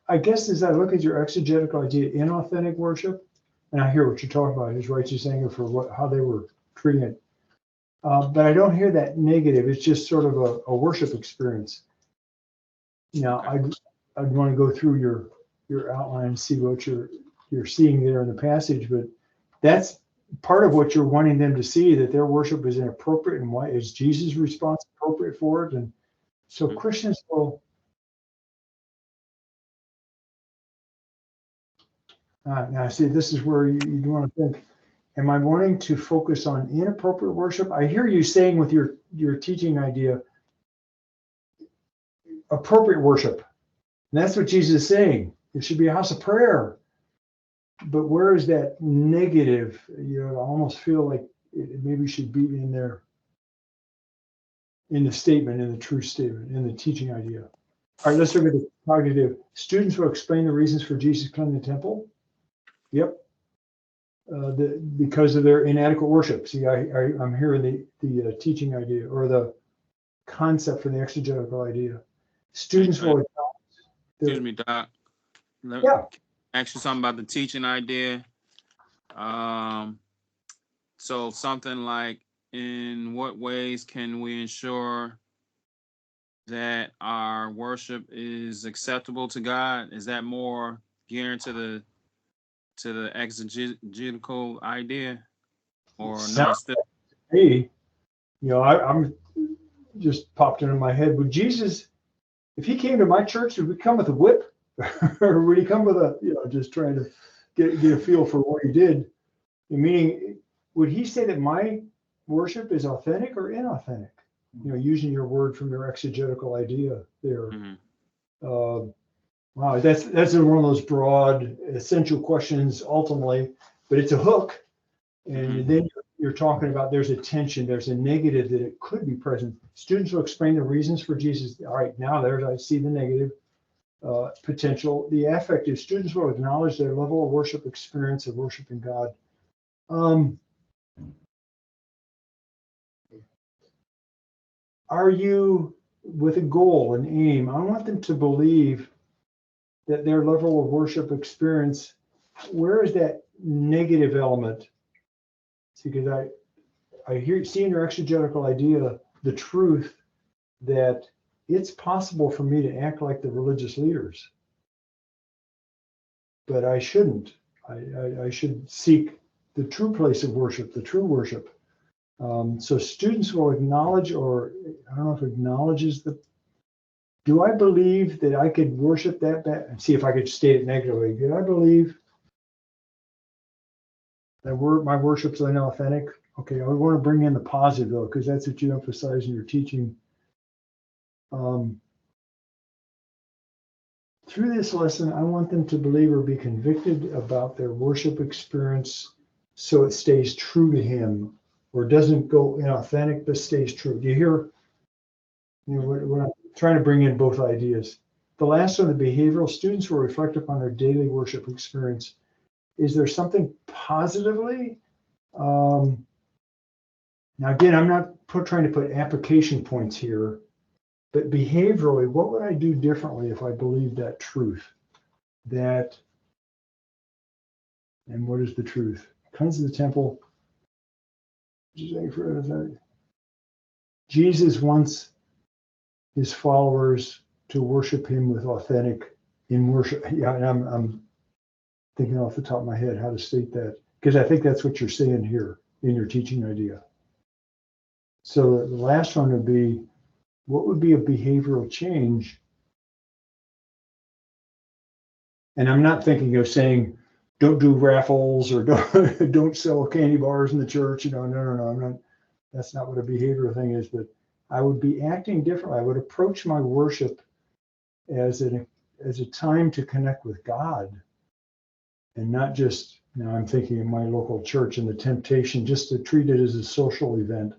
I guess as I look at your exegetical idea, inauthentic worship, and I hear what you're talking about, his righteous anger for how they were treating it. But I don't hear that negative. It's just sort of a worship experience. Now, I'd want to go through your outline and see what you're seeing there in the passage, but that's part of what you're wanting them to see, that their worship is inappropriate, and why is Jesus' response appropriate for it? And so Christians will. Now, see, this is where you want to think, am I wanting to focus on inappropriate worship? I hear you saying with your teaching idea, appropriate worship. And that's what Jesus is saying. It should be a house of prayer. But where is that negative? I almost feel like it maybe should be in there, in the statement, in the true statement, in the teaching idea. All right, let's look at the cognitive. Students will explain the reasons for Jesus cleansing the temple. Yep. Because of their inadequate worship. See, I'm hearing the teaching idea or the concept for the exegetical idea. Students will. Excuse me, Doc. Yeah. Ask you something about the teaching idea. So something like, in what ways can we ensure that our worship is acceptable to God? Is that more geared to the exegetical idea, or no? Sounds Still, to me, I'm just popped into my head. Would Jesus, if he came to my church, would he come with a whip, or would he come with just trying to get a feel for what he did? Meaning, would he say that my worship is authentic or inauthentic? Using your word from your exegetical idea there. Mhm. Wow, that's one of those broad, essential questions ultimately, but it's a hook. And then you're talking about there's a tension, there's a negative that it could be present. Students will explain the reasons for Jesus. All right, now I see the negative potential. The affective, students will acknowledge their level of worship experience of worshiping God. Are you with a goal, an aim? I want them to believe that their level of worship experience, where is that negative element? See, because I see in your exegetical idea the truth that it's possible for me to act like the religious leaders, but I shouldn't. I should seek the true place of worship, the true worship. So students will acknowledge, or I don't know if acknowledges do I believe that I could worship that bad? And see if I could state it negatively. Do I believe that my worship's inauthentic? Okay, I want to bring in the positive though, because that's what you emphasize in your teaching. Through this lesson, I want them to believe or be convicted about their worship experience so it stays true to him, or doesn't go inauthentic, but stays true. Do you hear? We're trying to bring in both ideas. The last one, the behavioral, students will reflect upon their daily worship experience. Is there something positively? Now, again, I'm not trying to put application points here, but behaviorally, what would I do differently if I believed that truth? And what is the truth? Comes to the temple. Jesus wants his followers to worship him with authentic in worship. Yeah, and I'm thinking off the top of my head how to state that, because I think that's what you're saying here in your teaching idea. So the last one would be, what would be a behavioral change? And I'm not thinking of saying, don't do raffles or don't sell candy bars in the church. No, I'm not. That's not what a behavioral thing is. But I would be acting differently. I would approach my worship as a time to connect with God, and not just. I'm thinking of my local church and the temptation just to treat it as a social event.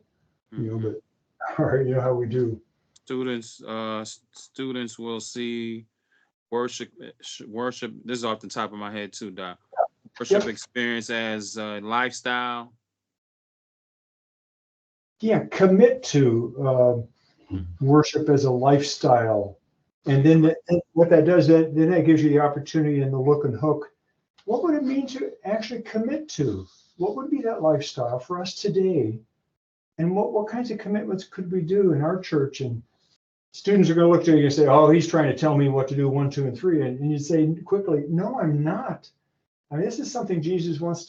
But all right, how we do. Students will see worship. This is off the top of my head too, Doc. Worship experience as a lifestyle. Yeah, commit to worship as a lifestyle, and then what that does, then that gives you the opportunity and the look and hook. What would it mean to actually commit to? What would be that lifestyle for us today? And what kinds of commitments could we do in our church? And students are going to look at you and say, "Oh, he's trying to tell me what to do 1, 2, and 3." And you say quickly, "No, I'm not. I mean, this is something Jesus wants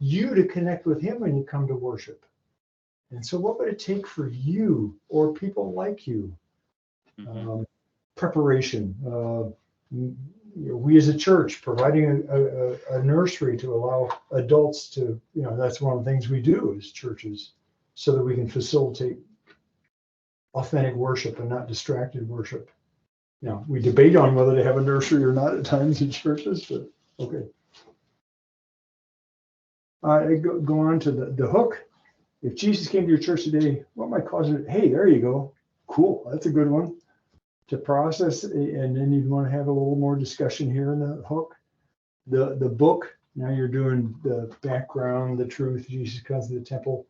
you to connect with him when you come to worship." And so what would it take for you or people like you? Preparation. We as a church providing a nursery to allow adults to, that's one of the things we do as churches, so that we can facilitate authentic worship and not distracted worship. We debate on whether to have a nursery or not at times in churches, but okay. Go on to the hook. If Jesus came to your church today, what might cause it? Hey, there you go. Cool. That's a good one to process. And then you'd want to have a little more discussion here in the hook. The book, now you're doing the background, the truth, Jesus comes to the temple.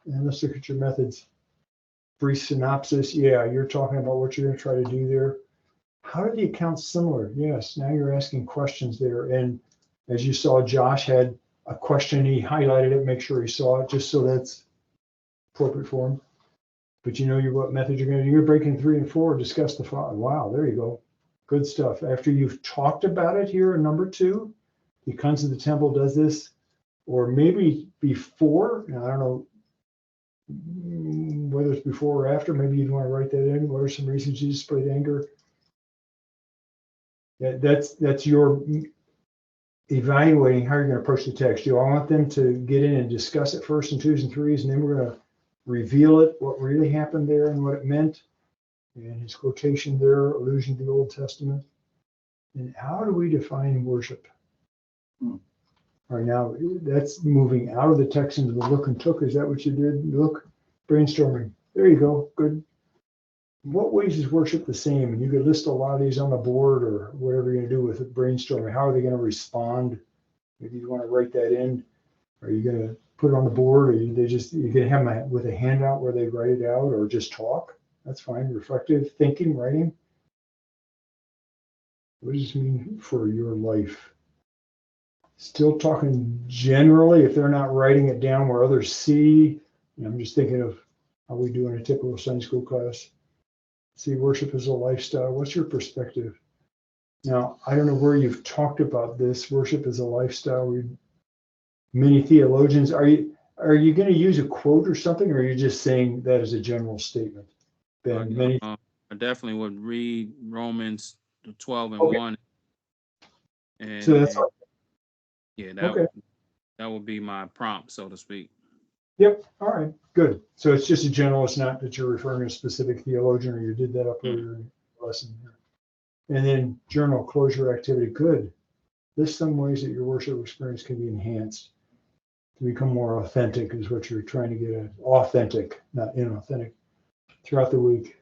And let's look at your methods. Brief synopsis. Yeah, you're talking about what you're going to try to do there. How are the accounts similar? Yes, now you're asking questions there. And as you saw, Josh had a question, he highlighted it, make sure he saw it, just so that's appropriate for him. But you know what method you're gonna do. You're breaking 3 and 4, discuss the file. Wow, there you go. Good stuff. After you've talked about it here in number 2, he comes to the temple, does this, or maybe before, now I don't know whether it's before or after, maybe you'd want to write that in. What are some reasons you displayed anger? That's your evaluating how you're going to approach the text. Do I want them to get in and discuss it first in 2s and 3s, and then we're going to reveal it, what really happened there and what it meant, and his quotation there, allusion to the Old Testament. And how do we define worship? All right, now that's moving out of the text into the look and took. Is that what you did? Look, brainstorming. There you go. Good. In what ways is worship the same? And you could list a lot of these on the board or whatever you're going to do with it, brainstorming. How are they going to respond? Maybe you want to write that in. Are you going to put it on the board, or you're going to have them with a handout where they write it out, or just talk? That's fine. Reflective thinking, writing. What does this mean for your life? Still talking generally, if they're not writing it down where others see. I'm just thinking of how we do in a typical Sunday school class. See, worship as a lifestyle. What's your perspective? Now, I don't know where you've talked about this. Worship as a lifestyle. Many theologians, are you going to use a quote or something, or are you just saying that as a general statement? Ben, I definitely would read Romans 12 and Okay. 1. And so that's yeah, okay. That would be my prompt, so to speak. Yep. All right. Good. So it's just a general. It's not that you're referring to a specific theologian, or you did that up earlier in the lesson here. And then journal closure activity. Good. List some ways that your worship experience can be enhanced to become more authentic, is what you're trying to get at. Authentic, not inauthentic. Throughout the week,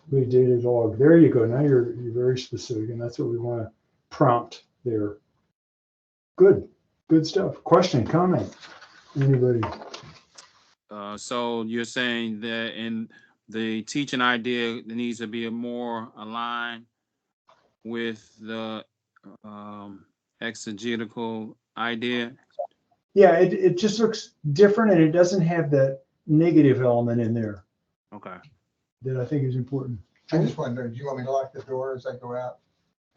we data log. There you go. Now you're very specific, and that's what we want to prompt there. Good. Good stuff. Question, comment. Anybody? So you're saying that in the teaching idea, there needs to be more aligned with the exegetical idea? Yeah, it just looks different, and it doesn't have that negative element in there Okay. that I think is important. I just wondered, do you want me to lock the door as I go out?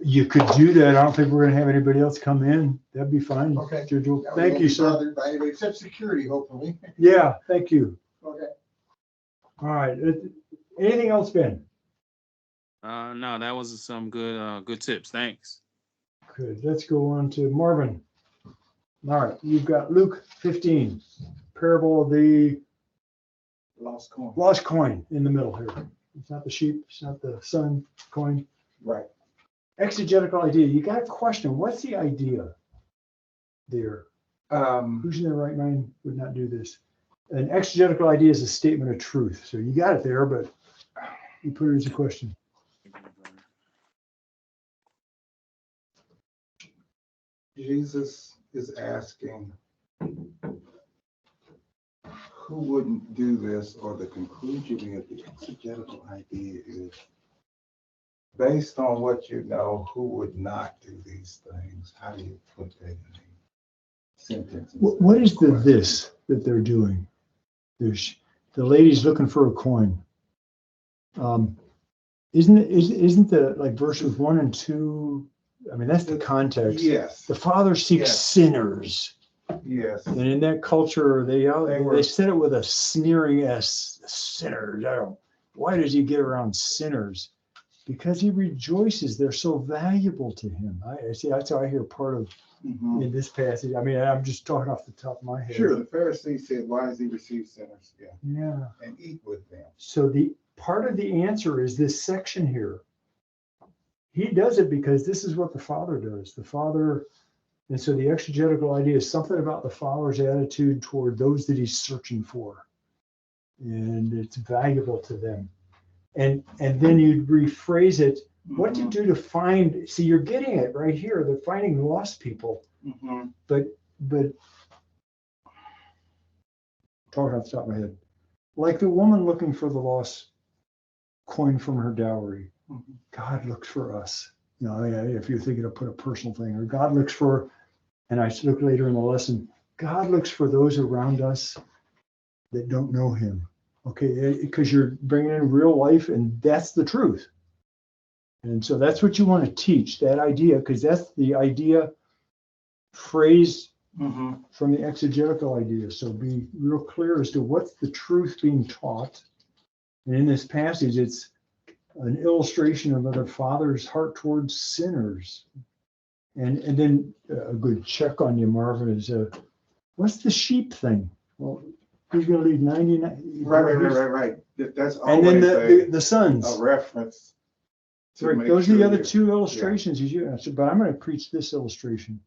You could do that. I don't think we're going to have anybody else come in. That'd be fine. Okay. Thank you, sir. Bothered by anybody except security, hopefully. Yeah, thank you. Okay. All right. Anything else, Ben? No, that was some good tips. Thanks. Good. Let's go on to Marvin. All right. You've got Luke 15, parable of the Lost coin. lost coin in the middle here. It's not the sheep. It's not the sun coin. Right. Exegetical idea. You got a question. What's the idea there? Who's in their right mind would not do this? An exegetical idea is a statement of truth. So you got it there, but you put it as a question. Jesus is asking, who wouldn't do this, or the conclusion of the exegetical idea is, based on what you know, who would not do these things? How do you put that in a sentence? What is the this that they're doing? There's the lady's looking for a coin. Isn't the like verses 1 and 2? I mean, that's the context. Yes. The Father seeks Yes. sinners. Yes. And in that culture, they were- said it with a sneering S, sinners. Why does he get around sinners? Because he rejoices. They're so valuable to him. I see. That's how I hear part of Mhm. in this passage. I mean, I'm just talking off the top of my head. Sure, the Pharisees said, why does he receive sinners? Yeah, Yeah. and eat with them. So the part of the answer is this section here. He does it because this is what the Father does. The Father, and so the exegetical idea is something about the Father's attitude toward those that he's searching for. And it's valuable to them. And then you'd rephrase it, what to do to find, see, you're getting it right here. They're finding lost people. Mm-hmm. But talking off the top of my head, like the woman looking for the lost coin from her dowry. God looks for us. You know, if you're thinking of put a personal thing, or God looks for And I look later in the lesson, God looks for those around us that don't know him. Okay, because you're bringing in real life and that's the truth. And so that's what you want to teach, that idea, because that's the idea phrased from the exegetical idea. So be real clear as to what's the truth being taught. And in this passage, it's an illustration of the Father's heart towards sinners. And then a good check on you, Marvin, is what's the sheep thing? Well, he's going to leave 99. Right. That's And then always the sons. a reference. to Right, make those are the sure other you- two illustrations you use, but I'm going to preach this illustration.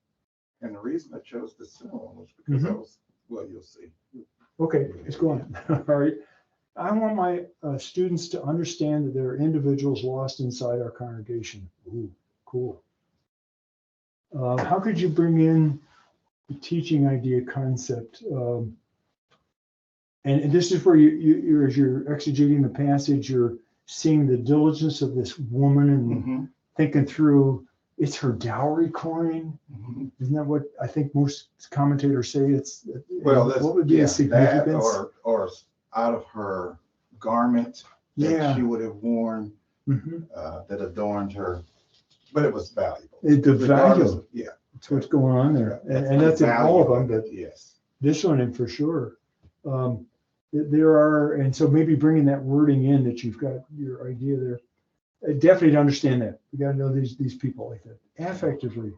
And the reason I chose the cinema was because I was, well, you'll see. Okay, let's go on. All right. I want my students to understand that there are individuals lost inside our congregation. Ooh, cool. How could you bring in the teaching idea concept? And this is where you're, as you're exegeting the passage, you're seeing the diligence of this woman and thinking through, it's her dowry coin. Isn't that what I think most commentators say? It's, Well, that's, what would be the that significance? or out of her garment that she would have worn that adorned her, but it was valuable. The Regardless value, of- Yeah. that's what's going on there. Yeah, And that's in all of them, value but it, yes. this one in for sure. There are, and so maybe bringing that wording in that you've got your idea there. Definitely to understand that. We got to know these people like that. Affectively.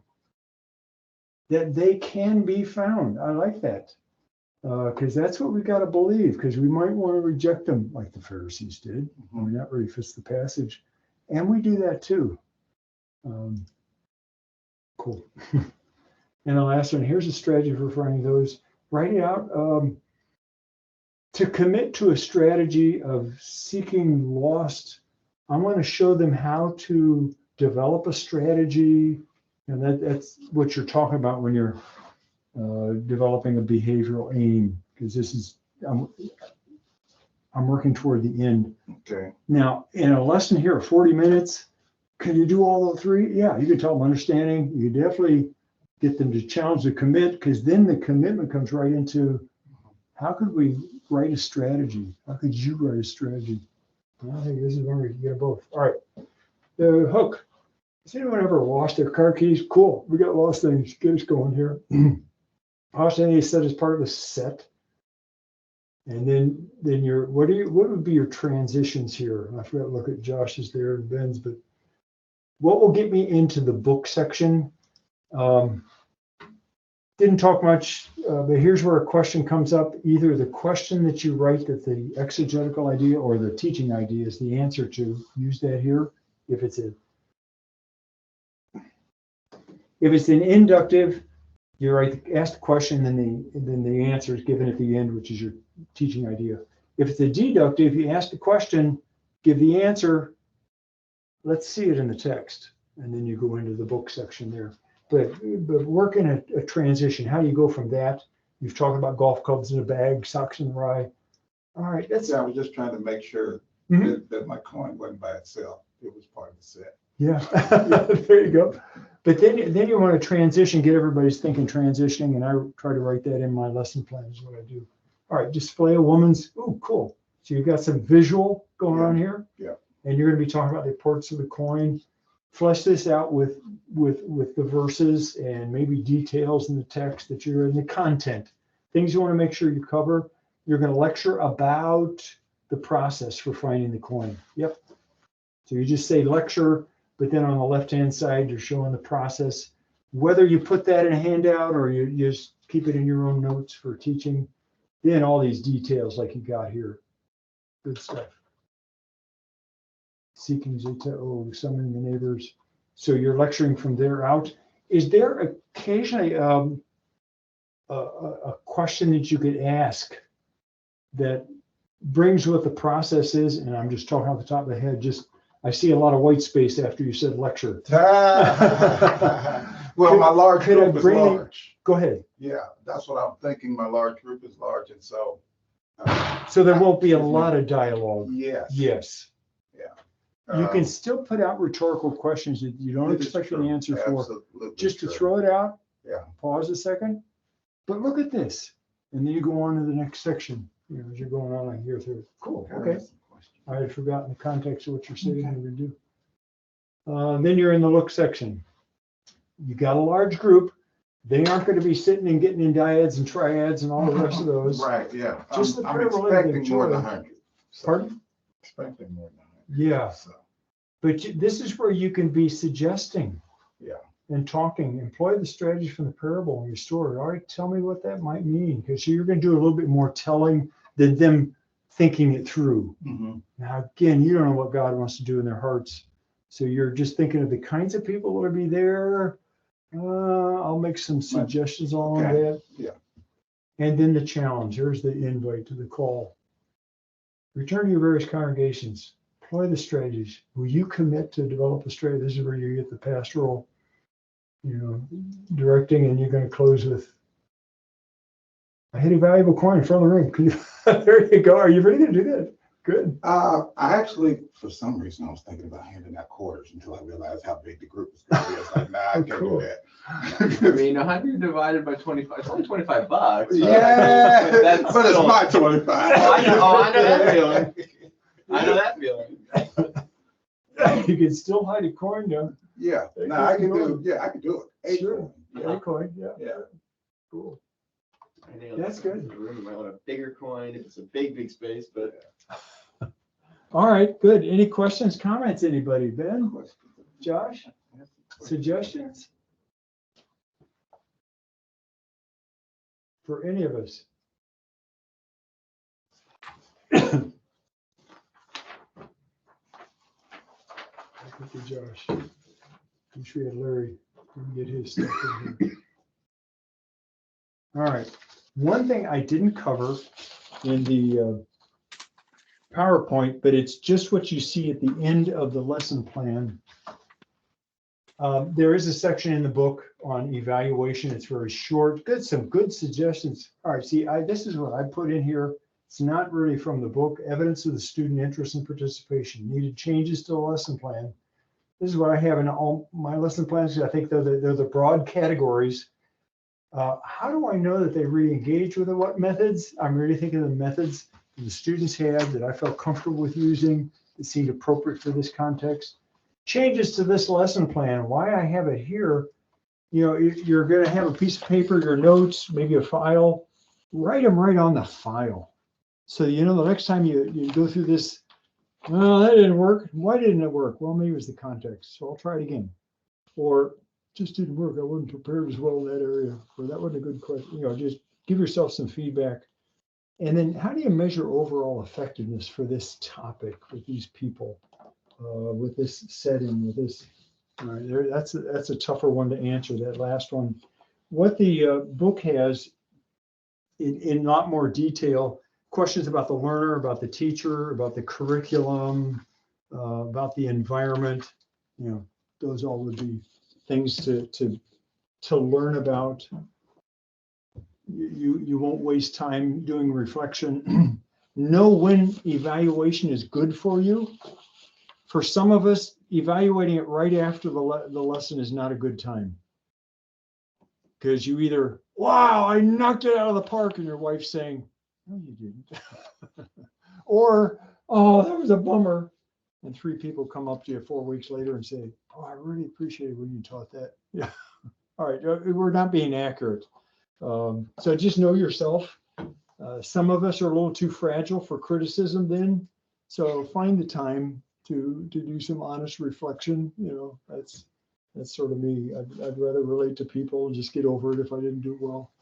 That they can be found. I like that. Because that's what we got to believe, because we might want to reject them like the Pharisees did. When that really fits the passage. And we do that too. Cool. And the last one, here's a strategy for finding those. Write it out. To commit to a strategy of seeking lost, I want to show them how to develop a strategy. And that's what you're talking about when you're developing a behavioral aim, because this is, I'm working toward the end. Okay. Now, in a lesson here of 40 minutes, can you do all the three? Yeah, you can tell them understanding. You definitely get them to challenge the commit, because then the commitment comes right into how could we write a strategy? How could you write a strategy? I think this is where we can get both. All right. The hook. Has anyone ever lost their car keys? Cool. We got lost things. Get us going here. Lost any set as part of the set. And then your what would be your transitions here? I forgot to look at Josh's there and Ben's, but what will get me into the book section? Didn't talk much, but here's where a question comes up. Either the question that you write that the exegetical idea or the teaching idea is the answer to. Use that here. If it's an inductive, you ask the question, then the answer is given at the end, which is your teaching idea. If it's a deductive, you ask the question, give the answer. Let's see it in the text, and then you go into the book section there. But working a transition, how do you go from that? You've talked about golf clubs in a bag, socks in the rye. All right, that's. Yeah, I was just trying to make sure that my coin wasn't by itself. It was part of the set. Yeah, there you go. But then you want to transition, get everybody's thinking transitioning, and I try to write that in my lesson plan is what I do. All right, display a woman's, oh, cool. So you've got some visual going on here. Yeah. And you're going to be talking about the importance of the coin. Flesh this out with the verses and maybe details in the text that you're in, the content, things you want to make sure you cover. You're going to lecture about the process for finding the coin. Yep. So you just say lecture, but then on the left-hand side, you're showing the process. Whether you put that in a handout or you just keep it in your own notes for teaching, then all these details like you got here. Good stuff. Seeking summoning the neighbors. So you're lecturing from there out. Is there occasionally a question that you could ask that brings what the process is? And I'm just talking off the top of the head. Just I see a lot of white space after you said lecture. Well, my large group is large. Go ahead. Yeah, that's what I'm thinking. My large group is large, and so. So there won't be a lot of dialogue. Yes. Yes. Yeah. You can still put out rhetorical questions that you don't expect an answer for. Absolutely Just to true. throw it out Yeah. Pause a second, but look at this. And then you go on to the next section, you know, as you're going on here through. Cool, okay. I had forgotten the context of what you're saying you're gonna do. Then you're in the look section. You got a large group. They aren't gonna be sitting and getting in dyads and triads and all the rest of those. Right, yeah. Just the I'm parallel expecting more than enjoy. 100. So, Pardon? expecting more than 100. Yeah, So, but this is where you can be suggesting. Yeah. And talking, employ the strategy from the parable in your story. All right, tell me what that might mean, because you're gonna do a little bit more telling than them thinking it through. mhm. Now, again, you don't know what God wants to do in their hearts. So you're just thinking of the kinds of people that will be there. I'll make some suggestions along Okay, that. yeah. And then the challenge, here's the invite to the call. Return to your various congregations, employ the strategies. Will you commit to develop a strategy? This is where you get the pastoral, you know, directing, and you're going to close with, I hit a valuable coin in front of the room. There you go. Are you really going to do that? Good. I actually, for some reason, I was thinking about handing out quarters until I realized how big the group was going to be. I was like, nah, I can't Cool. do that. I mean, 100 divided by 25, it's only $25. So Yeah, that's but it's still- my 25. I know that feeling. I know that feeling. You can still hide a coin though. Yeah, That no, I keeps could do, going. yeah, I could do it. 8 Sure. coin, A coin, yeah. Yeah. Cool. I think That's good. in the room, you might want a bigger coin if it's a big space, but All right, good. Any questions, comments, anybody? Ben, Josh, suggestions? For any of us? Thank you, Josh. Wish we had Larry. We can get his stuff in here. All right. One thing I didn't cover in the PowerPoint, but it's just what you see at the end of the lesson plan. There is a section in the book on evaluation. It's very short. Good, some good suggestions. All right, see, this is what I put in here. It's not really from the book. Evidence of the student interest and participation. Needed changes to the lesson plan. This is what I have in all my lesson plans. I think they're the broad categories. How do I know that they really engage with it? What methods? I'm really thinking of the methods that the students had that I felt comfortable with using, that seemed appropriate for this context. Changes to this lesson plan, why I have it here, you know, you're going to have a piece of paper, your notes, maybe a file, write them right on the file. So, you know, the next time you go through this, well, that didn't work. Why didn't it work? Well, maybe it was the context. So I'll try it again. Or just didn't work. I wasn't prepared as well in that area. Or that wasn't a good question. You know, just give yourself some feedback. And then how do you measure overall effectiveness for this topic with these people, with this setting, with this? All right, there, that's a tougher one to answer, that last one. What the book has in a lot more detail, questions about the learner, about the teacher, about the curriculum, about the environment, you know, those all would be things to learn about. You won't waste time doing reflection. Know when evaluation is good for you. For some of us, evaluating it right after the lesson is not a good time. Because you either, wow, I knocked it out of the park, and your wife's saying, no, you didn't. Or, oh, that was a bummer. And 3 people come up to you 4 weeks later and say, oh, I really appreciated when you taught that. Yeah. All right, we're not being accurate. So just know yourself. Some of us are a little too fragile for criticism then. So find the time to do some honest reflection. You know, that's sort of me. I'd rather relate to people and just get over it if I didn't do well.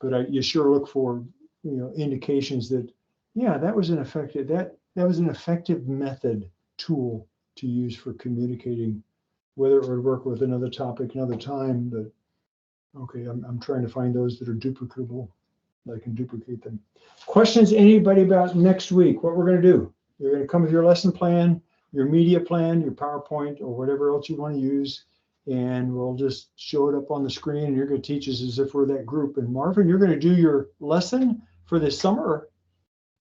But you sure look for, you know, indications that, yeah, that was an effective method, tool to use for communicating, whether it would work with another topic another time. But okay, I'm trying to find those that are duplicable, that I can duplicate them. Questions, anybody, about next week? What we're going to do? You're going to come with your lesson plan, your media plan, your PowerPoint, or whatever else you want to use, and we'll just show it up on the screen, and you're going to teach us as if we're that group. And Marvin, you're going to do your lesson for this summer.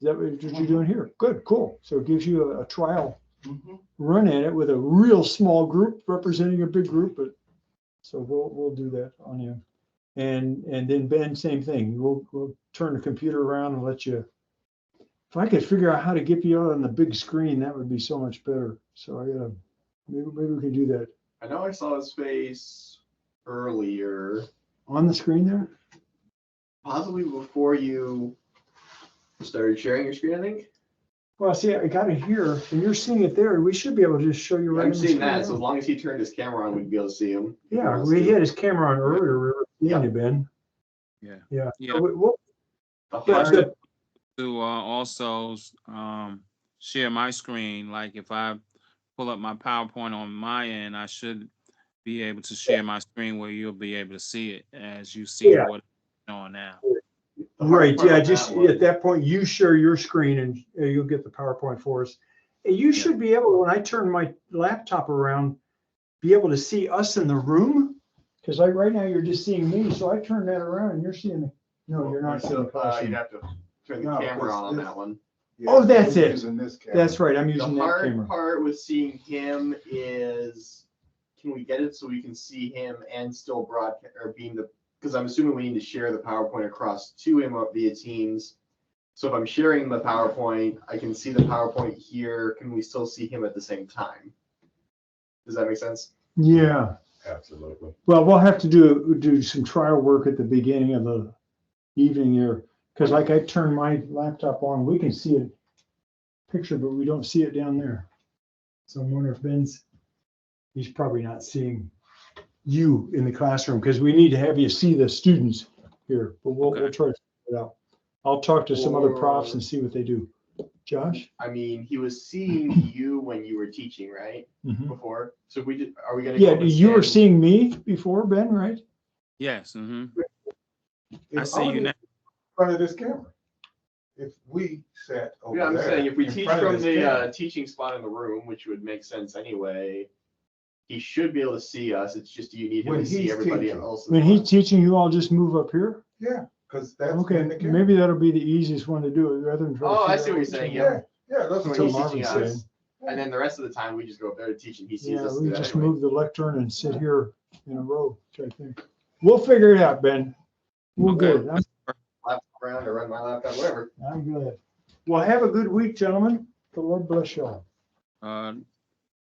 Is that what you're doing here? Good, cool. So it gives you a trial run at it with a real small group representing a big group. But so we'll do that on you. And then Ben, same thing. We'll turn the computer around and let you. If I could figure out how to get you out on the big screen, that would be so much better. So I gotta, maybe we can do that I know I saw his face earlier, on the screen there. possibly before you started sharing your screen, I think. Well, see, I got it here, and you're seeing it there. We should be able to just show you right. I'm on the seeing screen that, now. so as long as he turned his camera on, we'd be able to see him. Yeah, we had his camera on earlier. We were seeing you, Ben. Yeah. Yeah. Yeah. So we'll, The yeah, hard- so- To also share my screen, like if I pull up my PowerPoint on my end, I should be able to share my screen where you'll be able to see it as you see Yeah. what it's on now. the hard right, part yeah, of just that was- at that point, you share your screen and you'll get the PowerPoint for us. And you should be able, when I turn my laptop around, be able to see us in the room. Because like right now, you're just seeing me, so I turn that around and you're seeing me. No, you're not seeing the You'd classroom. have to turn the No, camera on this- that one. Yeah, Oh, that's we're it. using this camera. That's right, I'm The using that hard camera. part with seeing him is, can we get it so we can see him and still broadcast or beam the? Because I'm assuming we need to share the PowerPoint across to him via Teams. So if I'm sharing the PowerPoint, I can see the PowerPoint here. Can we still see him at the same time? Does that make sense? Yeah, Absolutely. well, we'll have to do some trial work at the beginning of the evening here. Because like I turn my laptop on, we can see a picture, but we don't see it down there. So I'm wondering if he's probably not seeing you in the classroom because we need to have you see the students here, but we'll Okay. try to figure it out. I'll talk to some other profs and see what they do. Josh? I mean, he was seeing you when you were teaching, right? Mhm. Before. So if we did, are we gonna? Yeah, go and you were stand- seeing me before, Ben, right? Yes. I If see you only now. in front of this camera. If we sat over Yeah, I'm there saying if we in teach front of from this the camera, teaching spot in the room, which would make sense anyway, he should be able to see us. It's just you need him When to see he's everybody teaching. else. as When well. he's teaching you, I'll just move up here. yeah, because that's Okay, in the camera. maybe that'll be the easiest one to do it rather than. try to Oh, I figure see out what you're saying, you're yeah. doing. Yeah, that's When what what he's I'm teaching Marvin's us, saying. and then the rest of the time we just go up there to teach, and he sees Yeah, us. we do that just anyway. move the lectern and sit here in a row, type thing. We'll figure it out, Ben. We're Okay. good. Laptop around or run my laptop, whatever. I'm good. Well, have a good week, gentlemen. The Lord bless you all.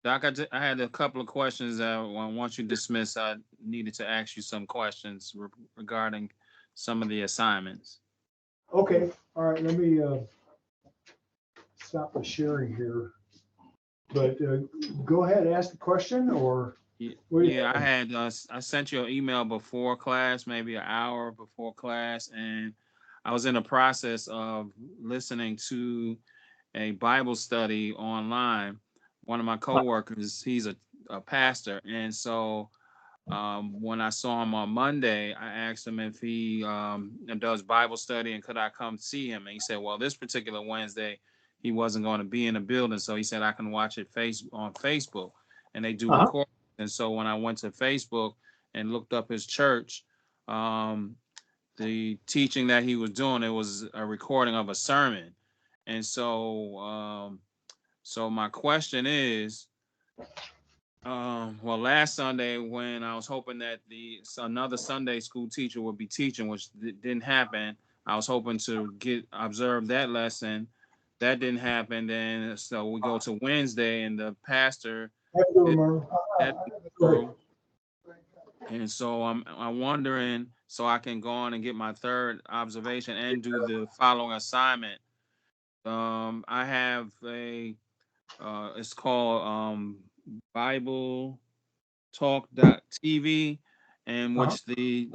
Doc, I had a couple of questions. Once you dismiss, I needed to ask you some questions regarding some of the assignments. Okay, all right, let me stop the sharing here. But go ahead, ask the question or. What do you Yeah, think? I sent you an email before class, maybe an hour before class, and I was in the process of listening to a Bible study online. One of my coworkers, he's a pastor, and so when I saw him on Monday, I asked him if he does Bible study and could I come see him, and he said, well, this particular Wednesday he wasn't going to be in the building, so he said I can watch it on Facebook, and they do record. And so when I went to Facebook and looked up his church, the teaching that he was doing, it was a recording of a sermon. And so, so my question is, well, last Sunday when I was hoping that another Sunday school teacher would be teaching, which didn't happen, I was hoping to observe that lesson. That didn't happen. Then so we go to Wednesday, and the pastor. And so I'm wondering, so I can go on and get my third observation and do the following assignment. I have it's called Bible Talk.tv, in which the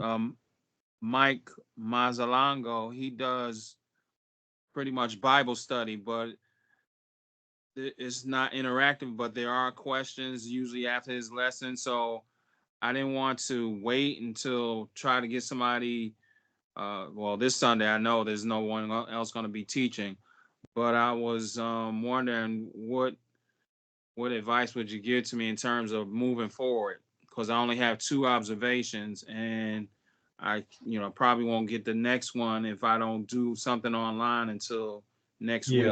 Mike Mazzalongo, he does pretty much Bible study, but it's not interactive, but there are questions usually after his lesson. So I didn't want to wait until try to get somebody. Well, this Sunday I know there's no one else going to be teaching, but I was wondering what advice would you give to me in terms of moving forward? Because I only have 2 observations, and I probably won't get the next one if I don't do something online until next week.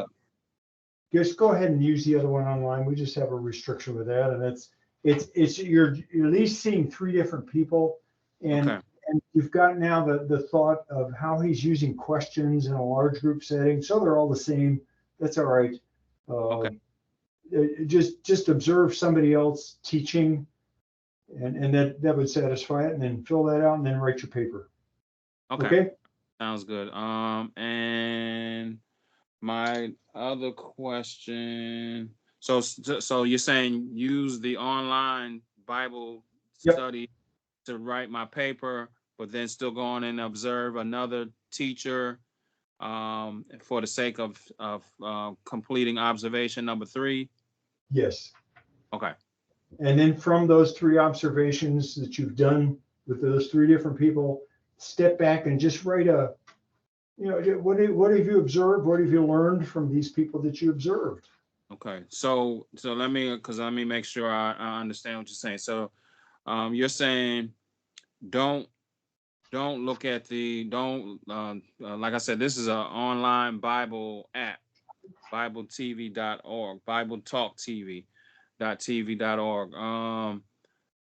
Just go ahead and use the other one online. We just have a restriction with that, and it's you're at least seeing 3 different people, and And you've got now the thought of how he's using questions in a large group setting. So they're all the same. That's all right. Okay. Just observe somebody else teaching, and that would satisfy it. And then fill that out, and then write your paper. Okay. Okay. Sounds good. And my other question. So you're saying use the online Bible Yep. study to write my paper, but then still go on and observe another teacher for the sake of completing observation number 3. Yes. Okay. And then from those 3 observations that you've done with those 3 different people, step back and just write what have you observed? What have you learned from these people that you observed? Okay. So let me make sure I understand what you're saying. So you're saying don't look at like I said, this is an online Bible app, BibleTV.org, BibleTalkTV.tv.org.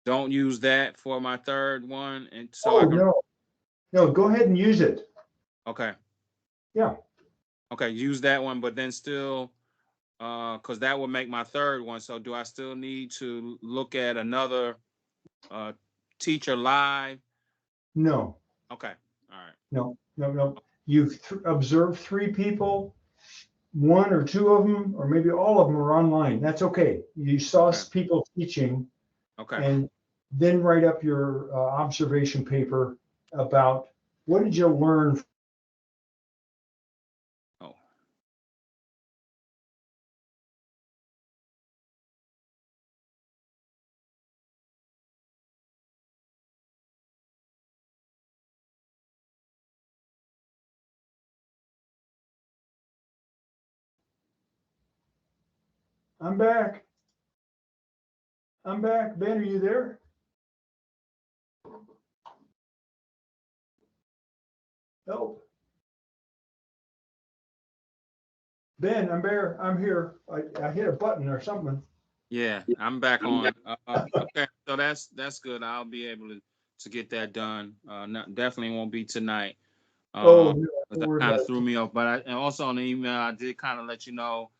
Don't use that for my third one, and so I can. No, go ahead and use it. Okay. Yeah. Okay, use that one, but then still, because that would make my third one. So do I still need to look at another teacher live? No. Okay. All right. No. You've observed 3 people, 1 or 2 of them, or maybe all of them are online. That's okay. You saw people teaching. Okay. And then write up your observation paper about what did you learn. Oh. I'm back. Ben, are you there? Help. Ben, I'm here. I hit a button or something. Yeah, I'm back on. Okay, so that's good. I'll be able to get that done. Definitely won't be tonight. No, That kind of threw me off. But and also on the email, I did kind of let you know.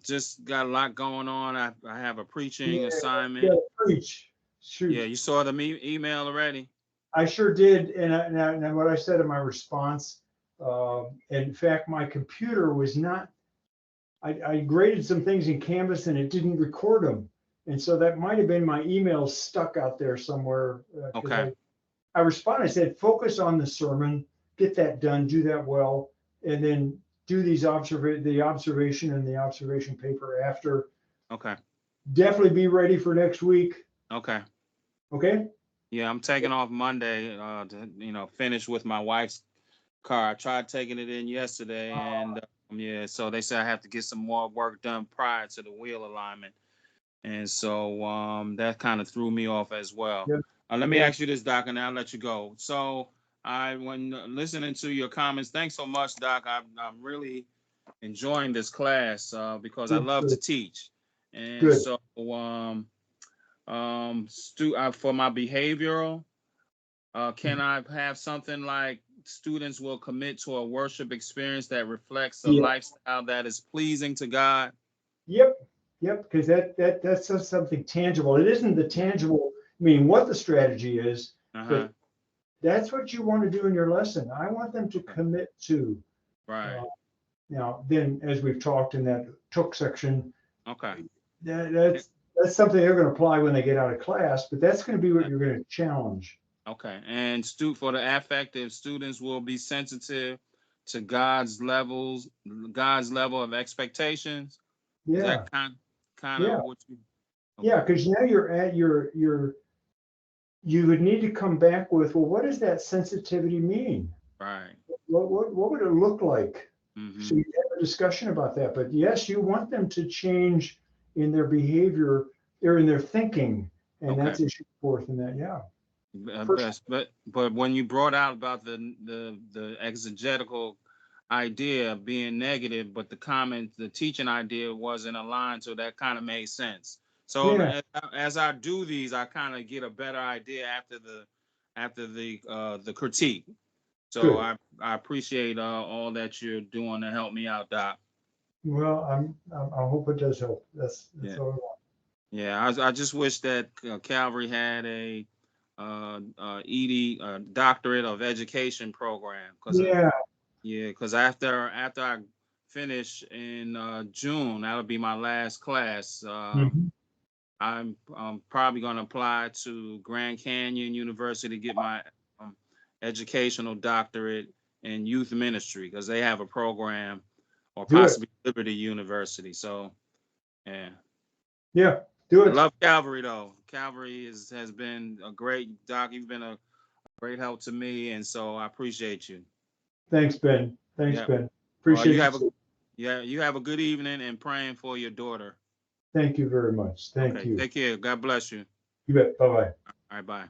Just got a lot going on. I have a preaching assignment. Yeah, preach. Shoot. Yeah, you saw the email already. I sure did, and what I said in my response. In fact, my computer was not. I graded some things in Canvas and it didn't record them. And so that might have been my email stuck out there somewhere. Okay. I responded, I said, focus on the sermon, get that done, do that well, and then do the observation and the observation paper after. Okay. Definitely be ready for next week. Okay. Okay. Yeah, I'm taking off Monday to finish with my wife's car. I tried taking it in yesterday, and yeah, so they said I have to get some more work done prior to the wheel alignment, and so that kind of threw me off as well. Yeah. Let me ask you this, Doc, and I'll let you go. So when listening to your comments, thanks so much, Doc. I'm really enjoying this class because I love to teach, and so for my behavioral, can I have something like students will commit to a worship experience that reflects a lifestyle that is pleasing to God? Yep, because that's something tangible. It isn't the tangible, what the strategy is, but that's what you want to do in your lesson. I want them to commit to. Right. Now, then, as we've talked in that took section, okay, that's something they're going to apply when they get out of class, but that's going to be what you're going to challenge. Okay, and for the affective, students will be sensitive to God's level of expectations. Yeah. Is that kind of what you? Okay. Yeah, because now you're at you would need to come back with, well, what does that sensitivity mean? Right. What would it look like? Mm-hmm. So you have a discussion about that. But yes, you want them to change in their behavior or in their thinking, and that's issue 4th in that. Yeah. But when you brought out about the exegetical idea being negative, but the teaching idea wasn't aligned, so that kind of made sense. So as I do these, I kind of get a better idea after after the critique. So Good. I appreciate all that you're doing to help me out, Doc. Well, I hope it does help. That's Yeah. all I want. Yeah, I just wish that Calvary had a doctorate of education program, because Yeah, because after I finish in June, that'll be my last class. mhm. I'm probably going to apply to Grand Canyon University to get my educational doctorate in youth ministry, because they have a program, or Do it. possibly Liberty University. So, yeah. Yeah, do I it. love Calvary though. Calvary has been a great doc. You've been a great help to me, and so I appreciate you. Thanks, Ben. Thanks, Yeah. Ben. Well, Appreciate you you. you have a good evening, and praying for your daughter. Thank you very much. Thank Okay. you. Take care. God bless you. You bet. Bye-bye. All right. Bye.